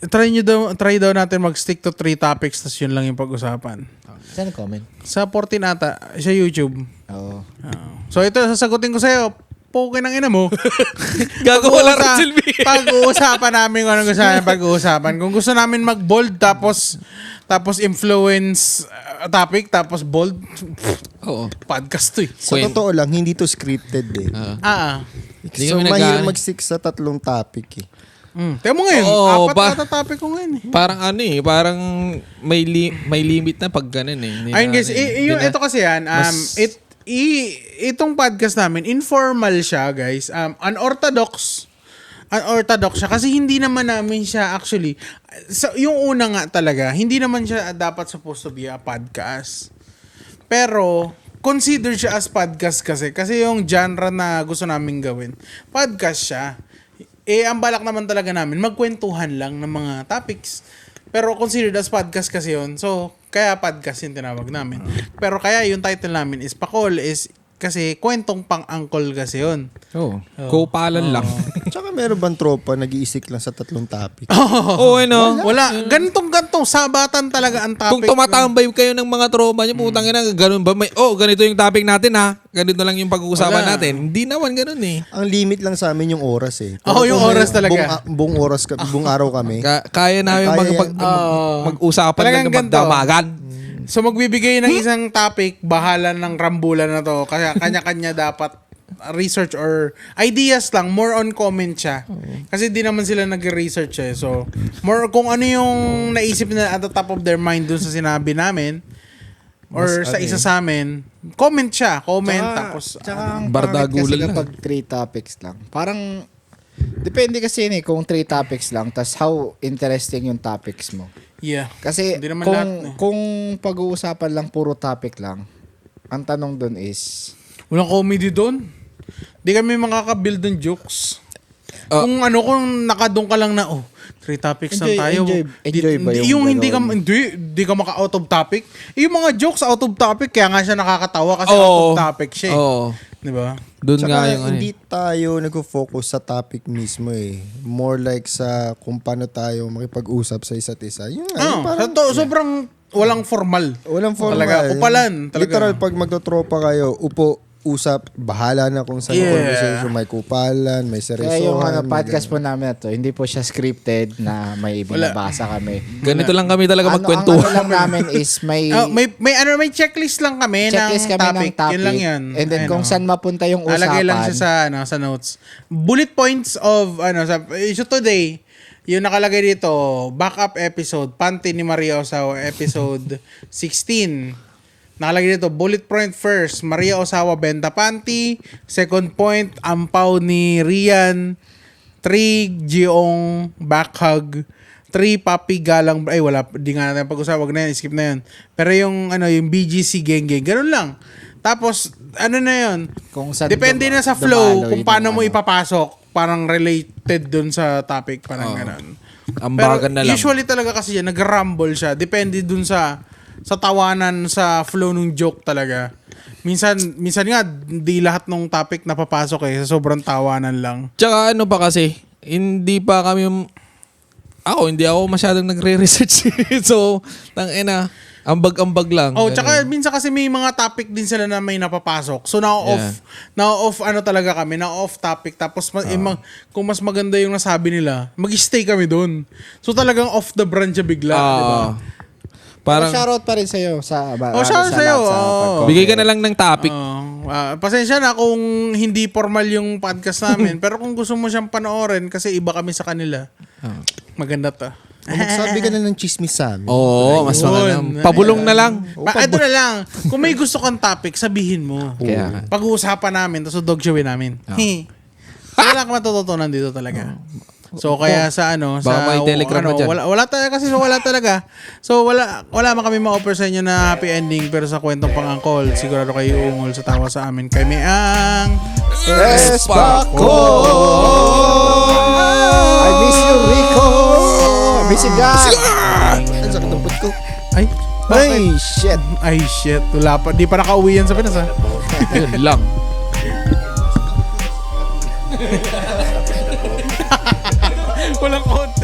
Try daw natin mag-stick to 3 topics tas yun lang yung pag-usapan. Saan comment? Sa 14 ata, sa YouTube. Oo. So ito, sasagutin ko sa'yo. Poke ng ina mo. Gago wala rin silbi. Pag-uusapan namin kung anong gusto namin pag-uusapan. Kung gusto namin mag-bold tapos influence topic tapos bold, Oo. podcast to eh. Sa totoo lang, hindi to scripted eh. Hindi So, kami mahirap nag- mag-stick sa 3 topic eh. Tingnan mo ngayon, Oo, 4 ata topic ko ngayon eh. Parang parang may limit na pag ganun eh. Hindi Ayun na- guys, hindi na- ito kasi yan, itong podcast namin, informal siya guys. Unorthodox siya kasi hindi naman namin siya actually, yung una nga talaga, hindi naman siya dapat supposed to be a podcast. Pero, consider siya as podcast kasi yung genre na gusto namin gawin, podcast siya. Ang balak naman talaga namin, magkwentuhan lang ng mga topics. Pero considered as podcast kasi yun. So, kaya podcast yung tinawag namin. Pero kaya yung title namin is Pakol is kasi kwentong pang-angkol kasi yun. Oo. Kupalan lang. Tsaka meron bang tropa nag-iisik lang sa 3 topic? Oo, Wala. Gantong sabatan talaga ang topic. Kung tumatambay kayo ng mga tropa niyo, putang ina, ganun ba? Ganito yung topic natin ha. Ganito lang yung pag-uusapan Wala. natin. Hindi naman ganun eh. Ang limit lang sa amin yung oras eh. Oo, yung kung may oras talaga. Buong oras, buong araw kami. Kaya namin mag-usapan Talagang ng ganito. magdamagan. So, magbibigay ng isang topic, bahala ng rambulan na to. Kaya kanya-kanya dapat research or ideas lang. More on comment siya. Kasi di naman sila nag-research eh. So, more kung ano yung naisip nila at the top of their mind dun sa sinabi namin or sa isa sa amin, comment siya. Comment. Tapos, Tsaka ang Bardagulan pangit kasi lang. kapag 3 topics lang. Parang, depende kasi yun kung 3 topics lang, tas how interesting yung topics mo. yeah. Kasi Hindi naman lahat eh. kung pag-uusapan lang puro topic lang, ang tanong dun is, Walang comedy doon. Di kami makaka-build ng jokes. Kung nakadung ka lang na, 3 topics lang tayo. enjoy ba yung yung hindi ka, gano'n? hindi ka maka-out of topic. Yung mga jokes out of topic, kaya nga siya nakakatawa kasi out of topic siya. Oo. Di ba? Doon nga Tsaka yung hindi tayo nag-focus sa topic mismo eh. More like sa kung paano tayo makipag-usap sa isa't isa. Yun nga, yung parang Sobrang walang formal. walang formal. Talaga, kupalan. Talaga. Literal, pag magtotropa kayo, upo, usap, bahala na kung saan yung conversation. May kupalan, may kaya yung seryosohan. podcast po namin na to, hindi po siya scripted na may binabasa kami. Ganito lang kami talaga Ang magkwentuhan. lang namin is may May checklist lang kami checklist ng kami topic. ng topic. Yun lang yun. And then kung saan mapunta yung usapan. Alagay lang siya sa notes. Bullet points of so today, yung nakalagay dito, backup episode, Panty ni Maria Osawa, episode 16. Nakalagay dito, bullet point first, Maria Osawa benta panty. Second point, ampaw ni Rian. 3, Giong back hug. 3 Papi Galang, ay wala, di nga natin pag-usapan, wag na yan, skip na yun. Pero yung yung BGC Geng Geng, ganun lang. Tapos, ano na yun, Kung saan depende na sa flow dumalo, kung yun paano ang mo ipapasok, parang related dun sa topic, parang ganun. Ambagan na lang. Usually talaga kasi yan, nag-rumble siya, depende dun sa tawanan, sa flow ng joke talaga. Minsan nga, di lahat ng topic napapasok sa sobrang tawanan lang. Tsaka ano pa kasi, hindi ako masyadong nagre-research. So, tangina, ambag-ambag lang. Oh, Ganun. tsaka minsan kasi may mga topic din sila na may napapasok. So na-off ano talaga kami, na-off topic. Tapos kung mas maganda yung nasabi nila, mag-stay kami doon. So talagang off the brand siya bigla, di ba? Parang Parang, shoutout pa rin sa'yo sa shoutout sa'yo. bigay ka na lang ng topic. Pasensya na kung hindi formal yung podcast namin. Pero kung gusto mo siyang panoorin kasi iba kami sa kanila, maganda to. Magsabi ka na ng chismis sa amin. Oo, mas maganda. Ayun. Pabulong na lang. Ito na lang. Kung may gusto kang topic, sabihin mo. Kaya, Pag-uusapan namin, tapos dog showin namin. Wala kang matututunan dito talaga. So kaya sa Baka may telegram ka dyan. wala talaga kasi wala talaga. So wala man kami ma-offer sa inyo na happy ending, pero sa kwentong pang-angkol, sigurado kayo uungol sa tawa sa amin. Kami ang Espako! I miss you, Rico! I miss you, God! Ang sakit ng butt ko. Ay, Ay, shit! ay shit, wala pa. Di pa nakauwi yan sa Pinas ha. yun lang. Walang konti.